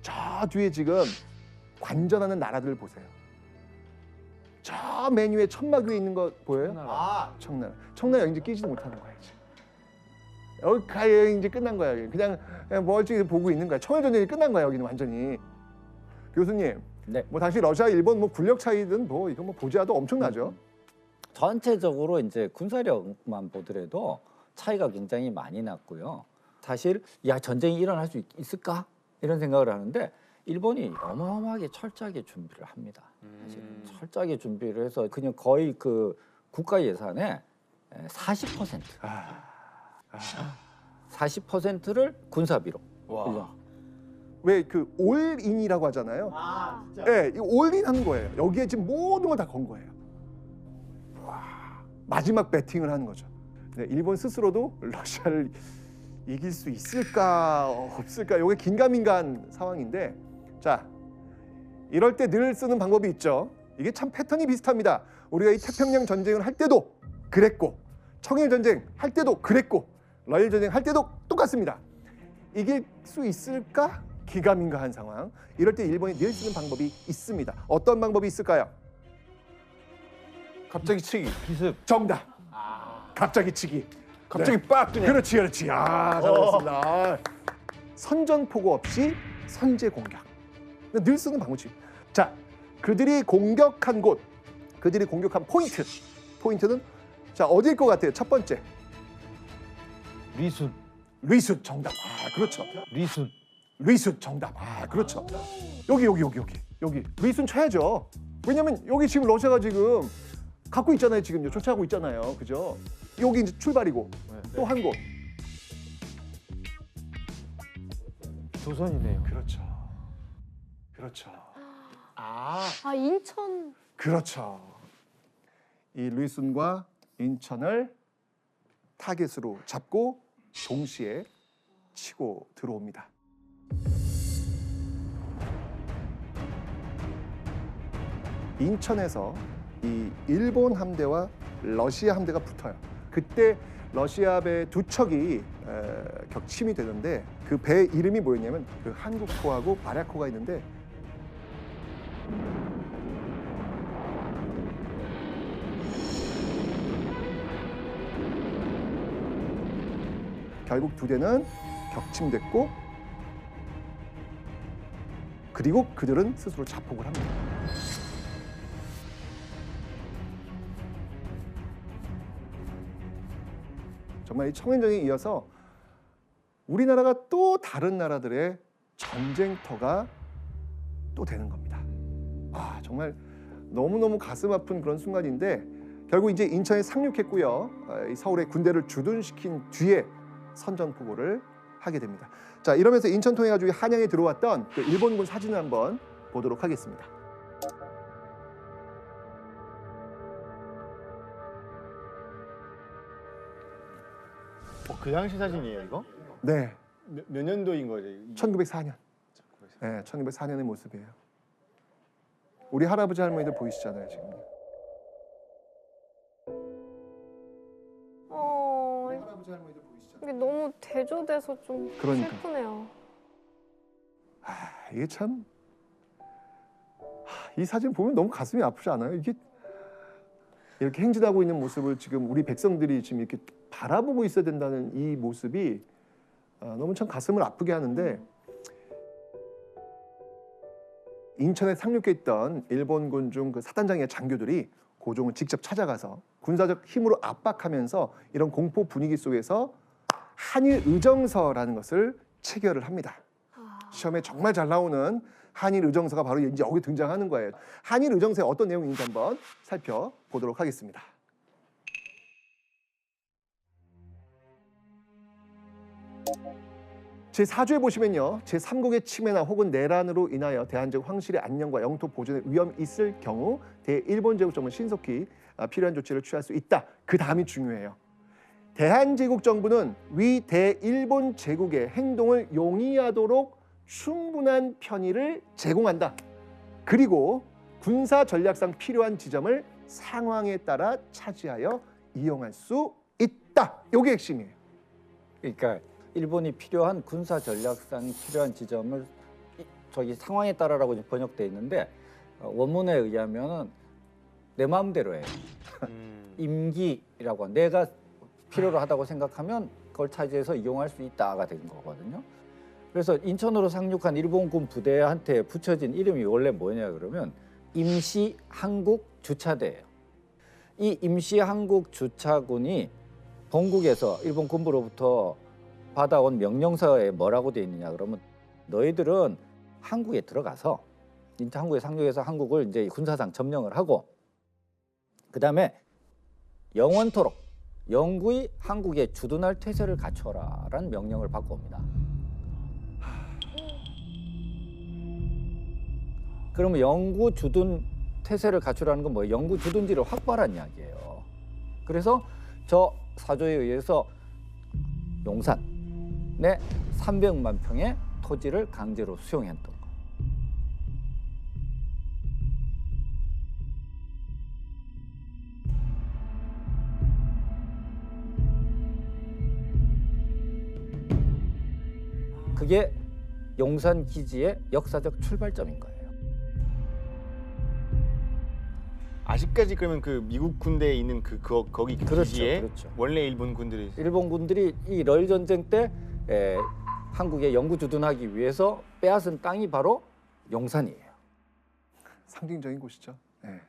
저 뒤에 지금 관전하는 나라들을 보세요. 저 메뉴에 천막 위에 있는 거 보여요? 청나라. 청나라 여기 이제 끼지도 못하는 거야 이제. 여기 가야 이제 끝난 거야. 여기. 그냥 멀찍이 보고 있는 거야. 청일전쟁이 끝난 거야 여기는 완전히. 교수님, 네. 뭐 당시 러시아, 일본 뭐 군력 차이든 뭐 이거 뭐 보자도 엄청나죠. 전체적으로 이제 군사력만 보더라도 차이가 굉장히 많이 났고요. 사실 야 전쟁이 일어날 수 있을까 이런 생각을 하는데 일본이 어마어마하게 철저하게 준비를 합니다. 사실 철저하게 준비를 해서 그냥 거의 그 국가 예산의 40% 40%를 군사비로. 왜 그 올인이라고 하잖아요. 진짜. 네, 이 올인 한 거예요. 여기에 지금 모든 걸 다 건 거예요. 마지막 배팅을 하는 거죠. 네, 일본 스스로도 러시아를 이길 수 있을까 없을까 이게 긴가민가한 상황인데, 자 이럴 때 늘 쓰는 방법이 있죠. 이게 참 패턴이 비슷합니다. 우리가 이 태평양 전쟁을 할 때도 그랬고, 청일 전쟁 할 때도 그랬고, 러일 전쟁 할 때도 똑같습니다. 이길 수 있을까? 기가민가한 상황. 이럴 때 일본이 늘 쓰는 방법이 있습니다. 어떤 방법이 있을까요? 갑자기 치기. 기습. 정답. 갑자기 치기. 갑자기 네. 빡 그냥. 그렇지. 잘했습니다. 선전포고 없이 선제 공격. 늘 쓰는 방법이. 자, 그들이 공격한 곳, 그들이 공격한 포인트는 자 어디일 것 같아요? 첫 번째. 리순 정답. 그렇죠. 리순 정답. 그렇죠. 여기 리순 쳐야죠. 왜냐면 여기 지금 러시아가 지금 갖고 있잖아요. 지금 쫓아가고 있잖아요. 그죠? 여기 이제 출발이고 또 한 곳. 조선이네요. 그렇죠. 인천. 그렇죠. 이 리순과 인천을 타겟으로 잡고 동시에 치고 들어옵니다. 인천에서 이 일본 함대와 러시아 함대가 붙어요. 그때 러시아 배 두 척이 격침이 되는데 그 배 이름이 뭐였냐면 그 한국호하고 바랴코가 있는데 결국 두 대는 격침됐고 그리고 그들은 스스로 자폭을 합니다. 정말 이 청일전쟁에 이어서 우리나라가 또 다른 나라들의 전쟁터가 또 되는 겁니다. 정말 너무너무 가슴 아픈 그런 순간인데 결국 이제 인천에 상륙했고요. 이 서울에 군대를 주둔시킨 뒤에 선전포고를 하게 됩니다. 자, 이러면서 인천 통해 가지고 한양에 들어왔던 그 일본군 사진을 한번 보도록 하겠습니다. 그 당시 사진이에요 이거? 네, 몇 년도인 거죠? 1904년. 네, 1904년의 모습이에요. 우리 할아버지 할머니들 보이시잖아요 지금. 할아버지 할머니들 보이시죠? 이게 너무 대조돼서 좀 그러니까. 슬프네요. 이게 참, 이 사진 보면 너무 가슴이 아프지 않아요? 이게 이렇게 행진하고 있는 모습을 지금 우리 백성들이 지금 이렇게 바라보고 있어야 된다는 이 모습이 너무 참 가슴을 아프게 하는데, 인천에 상륙해 있던 일본군 중 그 사단장의 장교들이 고종을 직접 찾아가서 군사적 힘으로 압박하면서 이런 공포 분위기 속에서 한일 의정서라는 것을 체결을 합니다. 시험에 정말 잘 나오는 한일 의정서가 바로 이제 여기 등장하는 거예요. 한일 의정서에 어떤 내용이 있는지 한번 살펴보도록 하겠습니다. 제4조에 보시면요, 제3국의 침해나 혹은 내란으로 인하여 대한제국 황실의 안녕과 영토 보존에 위험이 있을 경우 대일본 제국 정부는 신속히 필요한 조치를 취할 수 있다. 그 다음이 중요해요. 대한제국 정부는 위 대일본 제국의 행동을 용이하도록 충분한 편의를 제공한다. 그리고 군사 전략상 필요한 지점을 상황에 따라 차지하여 이용할 수 있다. 이게 핵심이에요. 그러니까 일본이 필요한 군사 전략상 필요한 지점을 저기 상황에 따라라고 지금 번역돼 있는데 원문에 의하면은 내 마음대로 해요. 임기라고 내가 필요로 하다고 생각하면 그걸 차지해서 이용할 수 있다가 된 거거든요. 그래서 인천으로 상륙한 일본군 부대한테 붙여진 이름이 원래 뭐냐 그러면 임시 한국 주차대예요. 이 임시 한국 주차군이 본국에서 일본 군부로부터 받아온 명령서에 뭐라고 돼 있느냐 그러면 너희들은 한국에 들어가서 인천 한국에 상륙해서 한국을 이제 군사상 점령을 하고 그다음에 영원토록 영구히 한국에 주둔할 태세를 갖춰라라는 명령을 받고 옵니다. 그러면 영구 주둔 태세를 갖추라는 건 뭐예요? 영구 주둔지를 확보하라는 이야기예요. 그래서 저 사조에 의해서 용산에 300만 평의 토지를 강제로 수용했던 거. 그게 용산 기지의 역사적 출발점인 거예요. 아직까지 그러면 그 미국 군대에 있는 거기 그 그렇죠, 기지에 그렇죠. 원래 일본 군들이 일본 군들이 이 러일 전쟁 때 한국에 영구 주둔하기 위해서 빼앗은 땅이 바로 용산이에요. 상징적인 곳이죠. 네.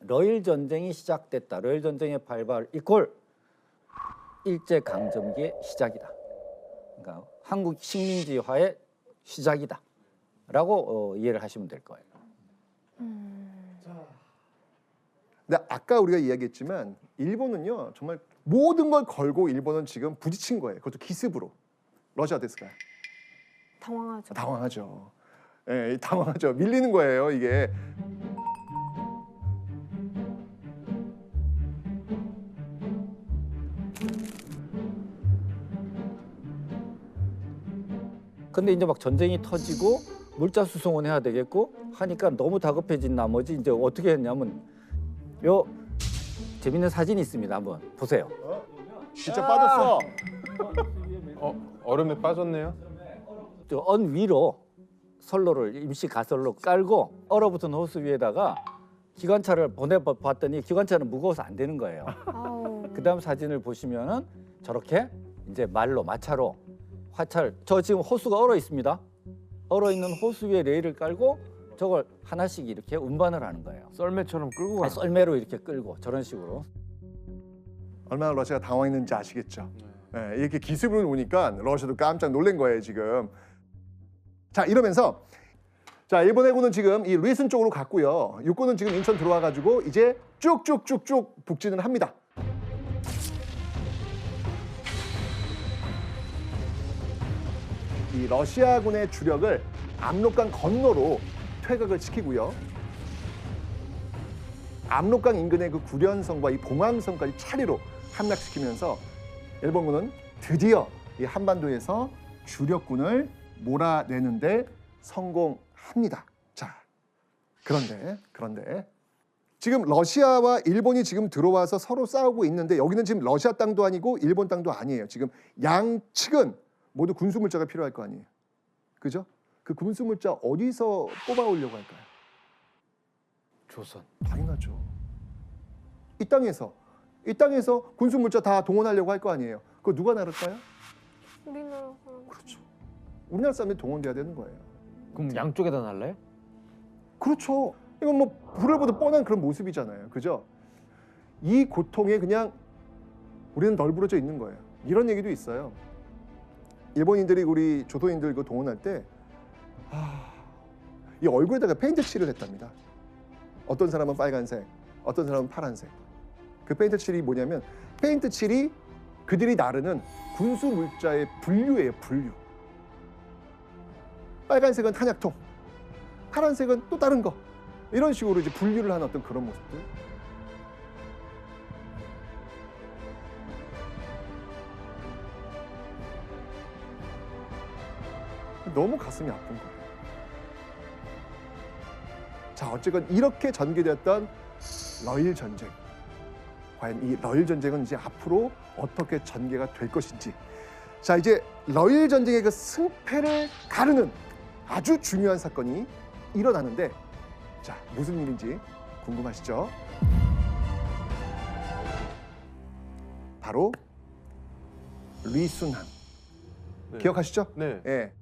러일 전쟁이 시작됐다. 러일 전쟁의 발발 이퀄 일제 강점기의 시작이다. 그러니까 한국 식민지화의 시작이다라고 이해를 하시면 될 거예요. 근데 아까 우리가 이야기했지만 일본은요 정말 모든 걸 걸고 일본은 지금 부딪힌 거예요. 그것도 기습으로. 러시아 됐을까요? 당황하죠. 당황하죠. 예, 당황하죠. 밀리는 거예요 이게. 근데 이제 막 전쟁이 터지고 물자 수송은 해야 되겠고 하니까 너무 다급해진 나머지 이제 어떻게 했냐면 요 재밌는 사진이 있습니다. 한번 보세요. 진짜 빠졌어. 얼음에 빠졌네요. 저 언 위로 선로를 임시 가설로 깔고 얼어붙은 호수 위에다가 기관차를 보내봤더니 기관차는 무거워서 안 되는 거예요. 아우. 그다음 사진을 보시면은 저렇게 이제 말로 마차로 화차를 저 지금 호수가 얼어 있습니다. 얼어 있는 호수 위에 레일을 깔고 저걸 하나씩 이렇게 운반을 하는 거예요. 썰매처럼 끌고 가. 썰매로 이렇게 끌고 저런 식으로. 얼마나 러시아가 당황했는지 아시겠죠. 예, 이렇게 기습으로 오니까 러시아도 깜짝 놀란 거예요 지금. 자 이러면서 자, 일본 해군은 지금 이 루이슨 쪽으로 갔고요. 육군은 지금 인천 들어와 가지고 이제 쭉쭉쭉쭉 북진을 합니다. 이 러시아군의 주력을 압록강 건너로 퇴각을 시키고요. 압록강 인근의 그 구련성과 이 봉황성까지 차례로 함락시키면서 일본군은 드디어 이 한반도에서 주력군을 몰아내는데 성공합니다. 자, 그런데 지금 러시아와 일본이 지금 들어와서 서로 싸우고 있는데 여기는 지금 러시아 땅도 아니고 일본 땅도 아니에요. 지금 양측은 모두 군수물자가 필요할 거 아니에요. 그죠? 그 군수물자 어디서 뽑아오려고 할까요? 조선. 당연하죠. 이 땅에서 군수물자 다 동원하려고 할 거 아니에요. 그거 누가 나를까요? 우리나라 사람. 그렇죠. 우리나라 사람들이 동원돼야 되는 거예요. 그럼 양쪽에다 날라요? 그렇죠. 이건 뭐 불을 보듯 뻔한 그런 모습이잖아요. 그죠? 이 고통에 그냥 우리는 널브러져 있는 거예요. 이런 얘기도 있어요. 일본인들이 우리 조선인들 그 동원할 때 이 얼굴에다가 페인트 칠을 했답니다. 어떤 사람은 빨간색, 어떤 사람은 파란색. 그 페인트 칠이 뭐냐면 페인트 칠이 그들이 나르는 군수 물자의 분류예요, 분류. 빨간색은 탄약통, 파란색은 또 다른 거. 이런 식으로 이제 분류를 하는 어떤 그런 모습들. 너무 가슴이 아픈 거예요. 자, 어쨌건 이렇게 전개되었던 러일 전쟁. 과연 이 러일 전쟁은 이제 앞으로 어떻게 전개가 될 것인지. 자, 이제 러일 전쟁의 그 승패를 가르는 아주 중요한 사건이 일어나는데, 자, 무슨 일인지 궁금하시죠? 바로 리순항. 네. 기억하시죠? 네. 예.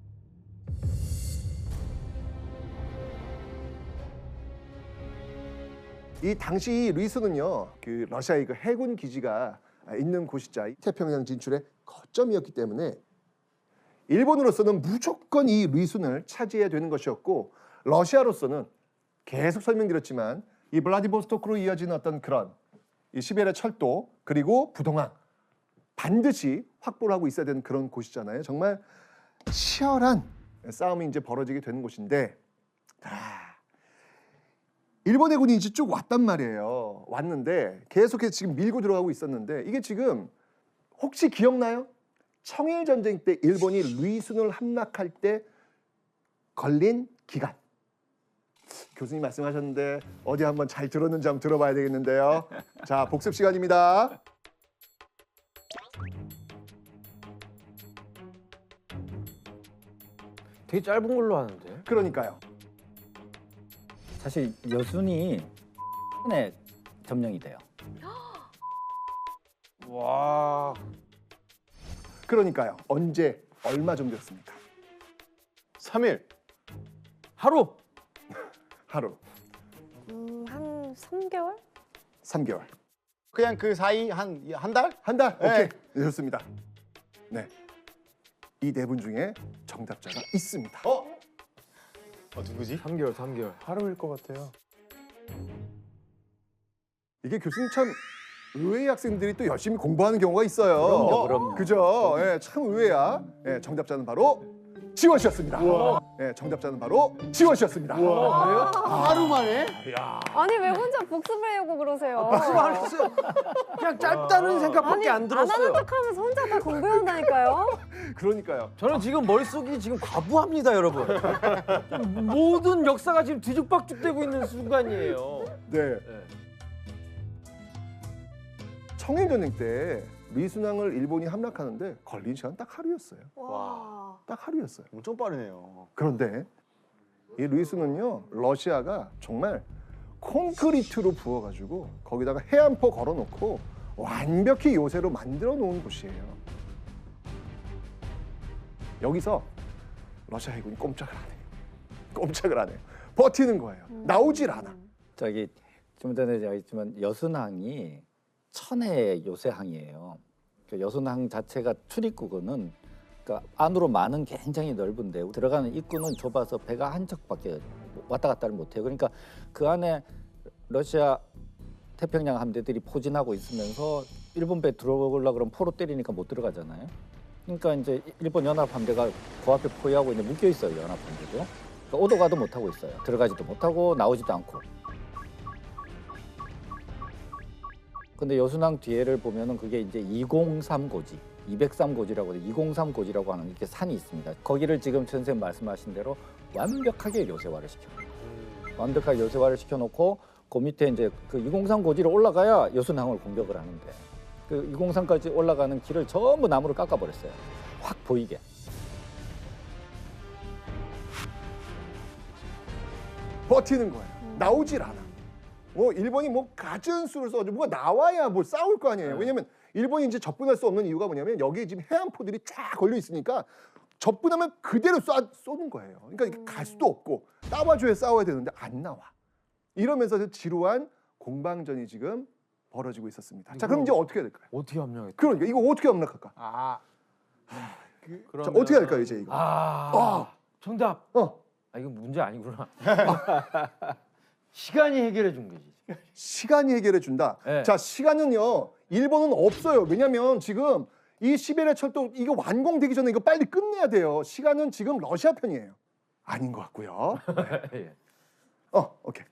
이 당시 리순은요, 그 러시아의 그 해군 기지가 있는 곳이자 태평양 진출의 거점이었기 때문에 일본으로서는 무조건 이 리순을 차지해야 되는 것이었고, 러시아로서는 계속 설명드렸지만 이 블라디보스토크로 이어지는 어떤 그런 이 시베리아 철도 그리고 부동항 반드시 확보를 하고 있어야 되는 그런 곳이잖아요. 정말 치열한 싸움이 이제 벌어지게 되는 곳인데, 일본 해군이 이제 쭉 왔단 말이에요. 왔는데 계속해서 지금 밀고 들어가고 있었는데, 이게 지금 혹시 기억나요? 청일 전쟁 때 일본이 리순을 함락할 때 걸린 기간. 교수님 말씀하셨는데 어디 한번 잘 들었는지 한번 들어봐야 되겠는데요. 자, 복습 시간입니다. 되게 짧은 걸로 하는데. 그러니까요. 사실 여순이 에 점령이 돼요. 와. 그러니까요. 언제 얼마 정도 였습니까? 3일. 하루. 하루, 한 3개월? 3개월, 그냥 그 사이 한 달? 한 달. 네. 오케이. 네, 좋습니다. 네. 이 네 분 중에 정답자가 있습니다. 누구지? 3개월. 하루일 것 같아요. 이게 교수님 참 의외의 학생들이 또 열심히 공부하는 경우가 있어요. 그럼요. 그죠? 예, 참 의외야. 예, 정답자는 바로 지원 씨였습니다. 예, 정답자는 바로 지원 씨였습니다. 하루 만에? 아니 왜 혼자 복습을 하려고 그러세요? 복습 안 했어요. 그냥 짧다는 생각밖에 안 안 하는 들었어요. 척하면서 혼자 다 공부해온다니까요. 그러니까요. 저는 지금 머릿속이 지금 과부합니다, 여러분. 모든 역사가 지금 뒤죽박죽되고 있는 순간이에요. 네. 네. 청일전쟁 때 리순항을 일본이 함락하는데 걸린 시간 딱 하루였어요. 와. 딱 하루였어요. 엄청 빠르네요. 그런데 이 리순은요, 러시아가 정말 콘크리트로 부어가지고 거기다가 해안포 걸어놓고 완벽히 요새로 만들어 놓은 곳이에요. 여기서 러시아 해군이 꼼짝을 안 해요. 꼼짝을 안 해요. 버티는 거예요. 나오질 않아. 저기 좀 전에 얘기했지만 여순항이 천의 요새항이에요. 그 여순항 자체가 출입국은 그러니까 안으로 많은 굉장히 넓은데 들어가는 입구는 좁아서 배가 한 척밖에 왔다 갔다를 못해요. 그러니까 그 안에 러시아 태평양 함대들이 포진하고 있으면서 일본 배 들어오려고 그러면 포로 때리니까 못 들어가잖아요. 그러니까 이제 일본 연합 함대가 그 앞에 포위하고 이제 묶여 있어요. 연합 함대도. 그러니까 오도 가도 못 하고 있어요. 들어가지도 못하고 나오지도 않고. 근데 여순항 뒤에를 보면은 그게 이제 203고지, 203고지라고 203고지라고 하는 이렇게 산이 있습니다. 거기를 지금 전 선생님 말씀하신 대로 완벽하게 요새화를 시켜요. 완벽하게 요새화를 시켜놓고 그 밑에 이제 그 203고지로 올라가야 여순항을 공격을 하는데 그 203까지 올라가는 길을 전부 나무를 깎아버렸어요. 확 보이게. 버티는 거야. 나오질 않아. 뭐 일본이 뭐 갖은 수를 써가지고 뭐가 나와야 뭐 싸울 거 아니에요. 왜냐면 일본이 이제 접근할 수 없는 이유가 뭐냐면 여기에 지금 해안포들이 쫙 걸려 있으니까 접근하면 그대로 쏘는 거예요. 그러니까 이게 갈 수도 없고 따봐줘야 싸워야 되는데 안 나와. 이러면서 지루한 공방전이 지금 벌어지고 있었습니다. 자, 그럼 이제 어떻게 해야 될까요? 어떻게 합류했? 그러니까 이거 어떻게 함락할까? 자, 어떻게 해야 될까요, 이제 이거? 정답. 이거 문제 아니구나. 시간이 해결해 준 거지. 시간이 해결해 준다. 네. 자, 시간은요. 일본은 없어요. 왜냐면 지금 이 시베리아 철도 이거 완공되기 전에 이거 빨리 끝내야 돼요. 시간은 지금 러시아 편이에요. 아닌 것 같고요. 예. 오케이.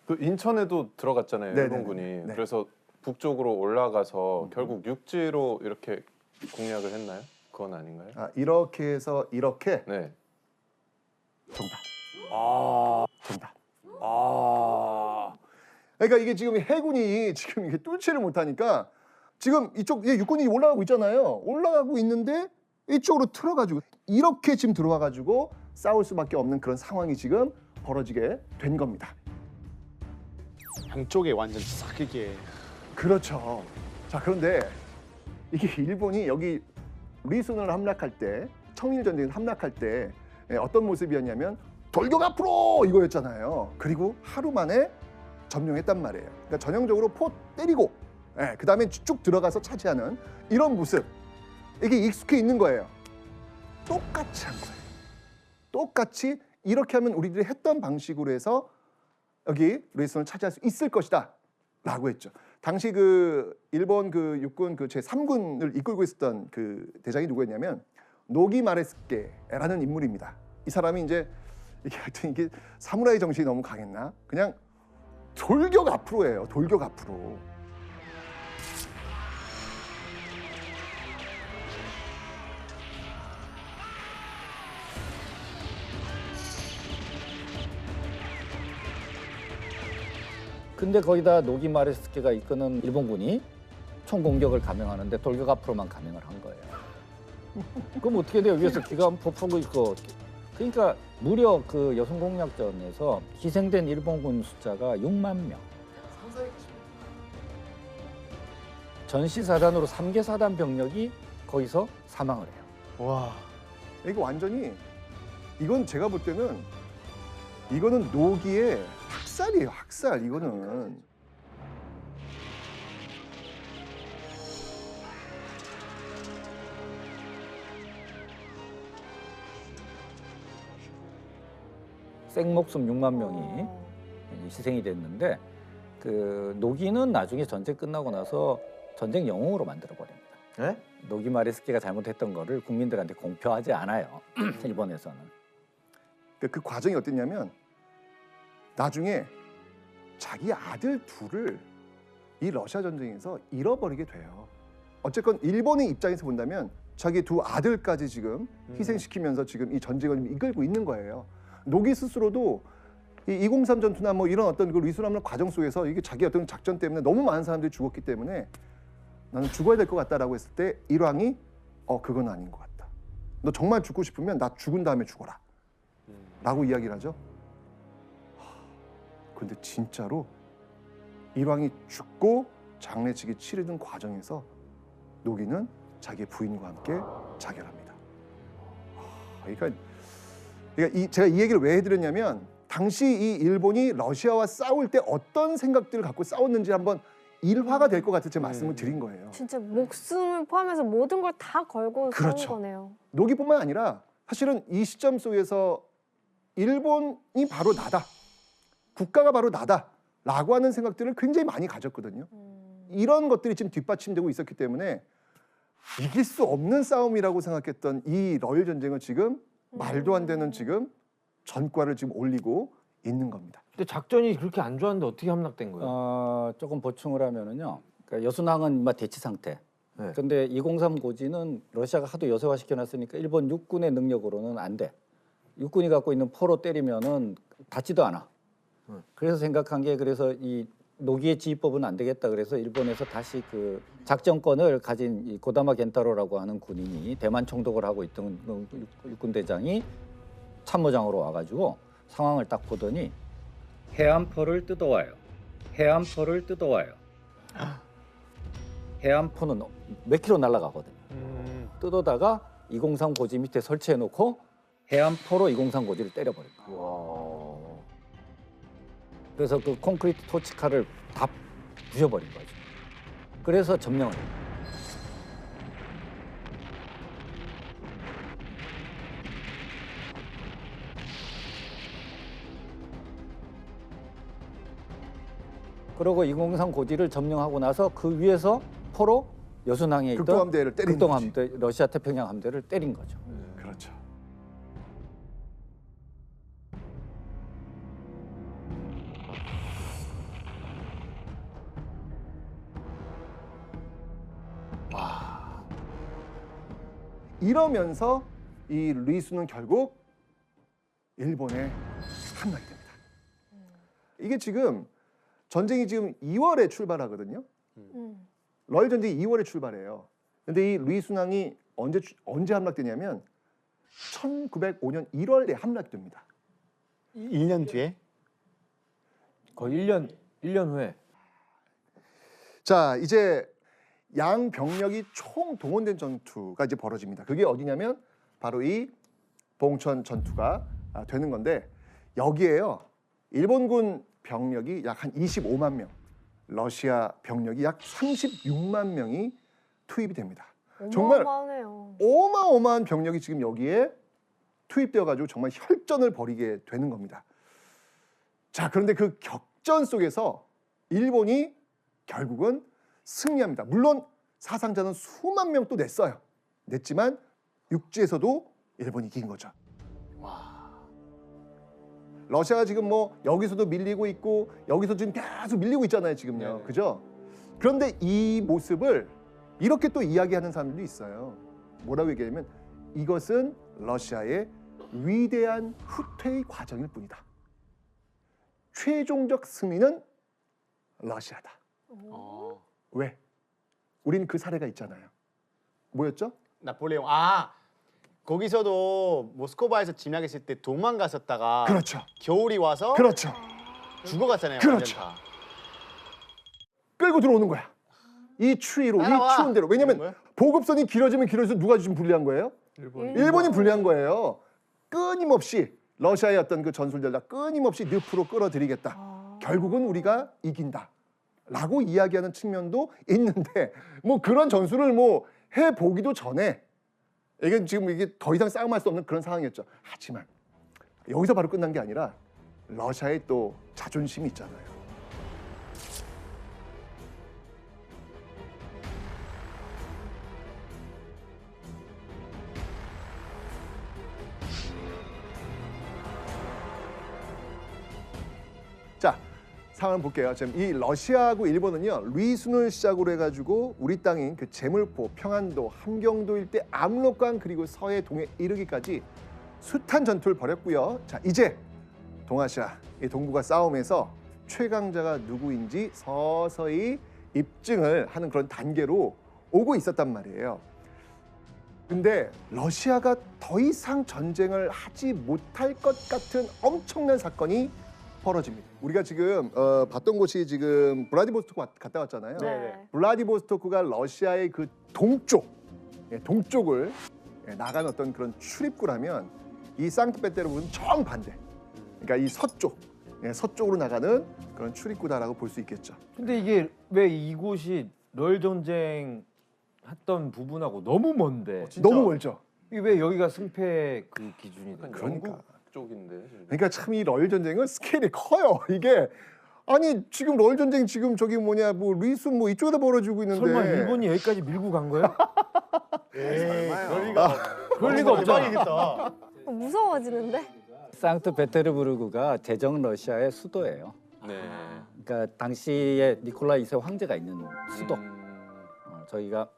그 인천에도 들어갔잖아요. 네네네. 일본군이. 네. 그래서 북쪽으로 올라가서 결국 육지로 이렇게 공략을 했나요? 그건 아닌가요? 이렇게 해서 이렇게 네. 정답. 정답. 그러니까 이게 지금 해군이 지금 이게 뚫지를 못하니까 지금 이쪽 육군이 올라가고 있잖아요. 올라가고 있는데 이쪽으로 틀어가지고 이렇게 지금 들어와가지고 싸울 수밖에 없는 그런 상황이 지금 벌어지게 된 겁니다. 양쪽에 완전 싹 이게 그렇죠. 자, 그런데 이게 일본이 여기 리순을 함락할 때 청일전쟁 함락할 때 어떤 모습이었냐면 돌격 앞으로 이거였잖아요. 그리고 하루 만에 점령했단 말이에요. 그러니까 전형적으로 포 때리고 그다음에 쭉 들어가서 차지하는 이런 모습. 이게 익숙해 있는 거예요. 똑같이 한 거예요. 똑같이 이렇게 하면 우리들이 했던 방식으로 해서 여기 레이선을 차지할 수 있을 것이다 라고 했죠. 당시 그 일본 그 육군 그 제3군을 이끌고 있었던 그 대장이 누구였냐면 노기 마레스케라는 인물입니다. 이 사람이 이제 이게 하여튼 이게 사무라이 정신이 너무 강했나? 그냥 돌격 앞으로예요. 돌격 앞으로. 근데 거기다 노기마레스케가 이끄는 일본군이 총공격을 감행하는데 돌격 앞으로만 감행을 한 거예요. 그럼 어떻게 돼요? 위에서 기관 폭풍고 있고. 그러니까 무려 그 여순공략전에서 희생된 일본군 숫자가 6만 명. 전시사단으로 3개 사단 병력이 거기서 사망을 해요. 와. 이거 완전히 이건 제가 볼 때는 이거는 노기의 학살이에요. 학살 이거는. 생목숨 6만 명이 희생이 됐는데 그 노기는 나중에 전쟁 끝나고 나서 전쟁 영웅으로 만들어 버립니다. 네? 노기 마레스키가 잘못했던 거를 국민들한테 공표하지 않아요. 일본에서는. 그 과정이 어땠냐면 나중에 자기 아들 둘을 이 러시아 전쟁에서 잃어버리게 돼요. 어쨌건 일본의 입장에서 본다면 자기 두 아들까지 지금 희생시키면서 지금 이 전쟁을 좀 이끌고 있는 거예요. 노기 스스로도 이 203 전투나 뭐 이런 어떤 그 리순함락 과정 속에서 이게 자기 어떤 작전 때문에 너무 많은 사람들이 죽었기 때문에 나는 죽어야 될 것 같다라고 했을 때 일왕이 그건 아닌 것 같다. 너 정말 죽고 싶으면 나 죽은 다음에 죽어라. 라고 이야기를 하죠. 근데 진짜로 일왕이 죽고 장례식이 치르는 과정에서 노기는 자기 부인과 함께 자결합니다. 그러니까 제가 이 얘기를 왜 해드렸냐면 당시 이 일본이 러시아와 싸울 때 어떤 생각들을 갖고 싸웠는지 한번 일화가 될 것 같아서 제가 말씀을 드린 거예요. 진짜 목숨을 포함해서 모든 걸 다 걸고 그렇죠. 싸운 거네요. 노기뿐만 아니라 사실은 이 시점 속에서 일본이 바로 나다, 국가가 바로 나다라고 하는 생각들을 굉장히 많이 가졌거든요. 이런 것들이 지금 뒷받침되고 있었기 때문에 이길 수 없는 싸움이라고 생각했던 이 러일 전쟁은 지금 말도 안 되는 지금 전과를 지금 올리고 있는 겁니다. 근데 작전이 그렇게 안 좋았는데 어떻게 함락된 거예요? 조금 보충을 하면은요. 그러니까 여순항은 대치 상태. 네. 근데 203 고지는 러시아가 하도 요새화 시켜놨으니까 일본 육군의 능력으로는 안 돼. 육군이 갖고 있는 포로 때리면은 닿지도 않아. 그래서 생각한 게 그래서 이 노기의 지휘법은 안 되겠다. 그래서 일본에서 다시 그 작전권을 가진 이 고다마 겐타로라고 하는 군인이 대만 총독을 하고 있던 육군 대장이 참모장으로 와가지고 상황을 딱 보더니 해안포를 뜯어와요. 해안포를 뜯어와요. 해안포는 몇 킬로 날아가거든요. 뜯어다가 203 고지 밑에 설치해놓고 해안포로 203 고지를 때려버린 거예요. 그래서 그 콘크리트 토치카를 다 부셔버린 거죠. 그래서 점령을 해요. 그리고 203 고지를 점령하고 나서 그 위에서 포로 여순항에 있던 극동함대를 때린 극동함대, 러시아 태평양 함대를 때린 거죠. 그렇죠. 이러면서 이 루이스는 결국 일본에 함락이 됩니다. 이게 지금 전쟁이 지금 2월에 출발하거든요. 러일 전쟁이 2월에 출발해요. 근데 이 루이순항이 언제 함락되냐면 1905년 1월에 함락됩니다. 1년 뒤에? 거의 1년 후에. 자, 이제 양 병력이 총 동원된 전투가 이제 벌어집니다. 그게 어디냐면 바로 이 봉천 전투가 되는 건데 여기에요. 일본군 병력이 약 한 25만 명, 러시아 병력이 약 36만 명이 투입이 됩니다. 정말 어마어마하네요. 어마어마한 병력이 지금 여기에 투입되어 가지고 정말 혈전을 벌이게 되는 겁니다. 자, 그런데 그 격전 속에서 일본이 결국은 승리합니다. 물론 사상자는 수만 명 또 냈지만 육지에서도 일본이 이긴 거죠. 러시아가 지금 뭐 여기서도 밀리고 있고 여기서 지금 계속 밀리고 있잖아요, 지금요. 네네. 그죠? 그런데 이 모습을 이렇게 또 이야기하는 사람들도 있어요. 뭐라고 얘기하냐면 이것은 러시아의 위대한 후퇴의 과정일 뿐이다. 최종적 승리는 러시아다. 왜? 우린 그 사례가 있잖아요. 뭐였죠? 나폴레옹. 거기서도 모스크바에서 침략했을 때 도망갔었다가 그렇죠. 겨울이 와서 그렇죠. 죽어갔잖아요. 그렇죠. 완전 다. 끌고 들어오는 거야. 이 추위로, 이 따라와. 추운 대로. 왜냐면 이런 거야? 보급선이 길어지면 길어질수록 누가 지금 불리한 거예요? 일본이 불리한 거예요. 끊임없이 러시아의 어떤 그 전술들 다 끊임없이 늪으로 끌어들이겠다. 결국은 우리가 이긴다. 라고 이야기하는 측면도 있는데 뭐 그런 전술을 뭐 해보기도 전에 이게 지금 이게 더 이상 싸움할 수 없는 그런 상황이었죠. 하지만 여기서 바로 끝난 게 아니라 러시아의 또 자존심이 있잖아요. 자, 상황을 볼게요. 지금 이 러시아하고 일본은요, 리순을 시작으로 해가지고 우리 땅인 그 제물포, 평안도, 함경도 일대 압록강 그리고 서해 동해 이르기까지 숱한 전투를 벌였고요. 자, 이제 동아시아 이 동북아 싸움에서 최강자가 누구인지 서서히 입증을 하는 그런 단계로 오고 있었단 말이에요. 근데 러시아가 더 이상 전쟁을 하지 못할 것 같은 엄청난 사건이 벌어집니다. 우리가 지금 봤던 곳이 지금 블라디보스토크 갔다 왔잖아요. 네. 블라디보스토크가 러시아의 그 동쪽을 나간 어떤 그런 출입구라면 이 상트페테르부르크는 정반대. 그러니까 이 서쪽 서쪽으로 나가는 그런 출입구다라고 볼 수 있겠죠. 근데 이게 왜 이곳이 널 전쟁 했던 부분하고 너무 먼데 너무 멀죠. 이게 왜 여기가 승패 그 기준이 된 거야? 그러니까. 영국 쪽인데. 지금. 그러니까 참 이 럴 전쟁은 스케일이 커요. 이게 아니 지금 럴 전쟁 지금 저기 뭐냐 뭐 리스 뭐 이쪽에다 벌어지고 있는데 설마 일본이 여기까지 밀고 간 거야? 그럴 리가 그럴 리가 없잖아. 대박이겠다. 무서워지는데? 상트페테르부르크가 제정 러시아의 수도예요. 네. 그러니까 당시에 니콜라이 2세 황제가 있는 수도. 저희가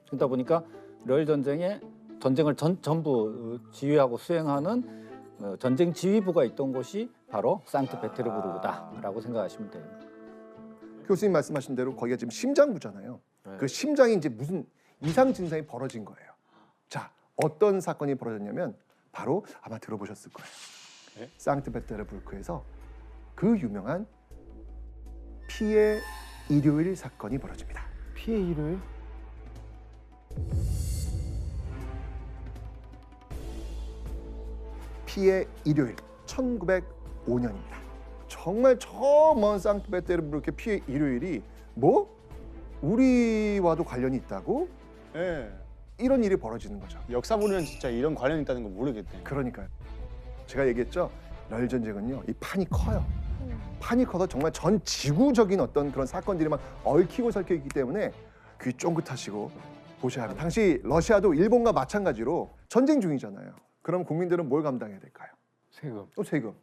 그러다 보니까 러일 전쟁에 전쟁을 전부 지휘하고 수행하는 전쟁 지휘부가 있던 곳이 바로 상트페테르부르크다라고 생각하시면 돼요. 교수님 말씀하신 대로 거기가 지금 심장부잖아요. 네. 그 심장이 이제 무슨 이상 증상이 벌어진 거예요. 자, 어떤 사건이 벌어졌냐면 바로 아마 들어보셨을 거예요. 네? 상트페테르부르크에서 그 유명한 피해 일요일 사건이 벌어집니다. 피해 일요일? 피해 일요일 1905년입니다. 정말 저 먼 상트페테르부르크의 피해 일요일이 뭐 우리와도 관련이 있다고 예. 이런 일이 벌어지는 거죠. 역사 보면 진짜 이런 관련이 있다는 거 모르겠네. 그러니까요. 제가 얘기했죠. 널 전쟁은요. 이 판이 커요. 판이 커서 정말 전 지구적인 어떤 그런 사건들이 막 얽히고 설켜 있기 때문에 귀 쫑긋하시고 보셔야 합니다. 당시 러시아도 일본과 마찬가지로 전쟁 중이잖아요. 그럼 국민들은 뭘 감당해야 될까요? 세금. 또 세금.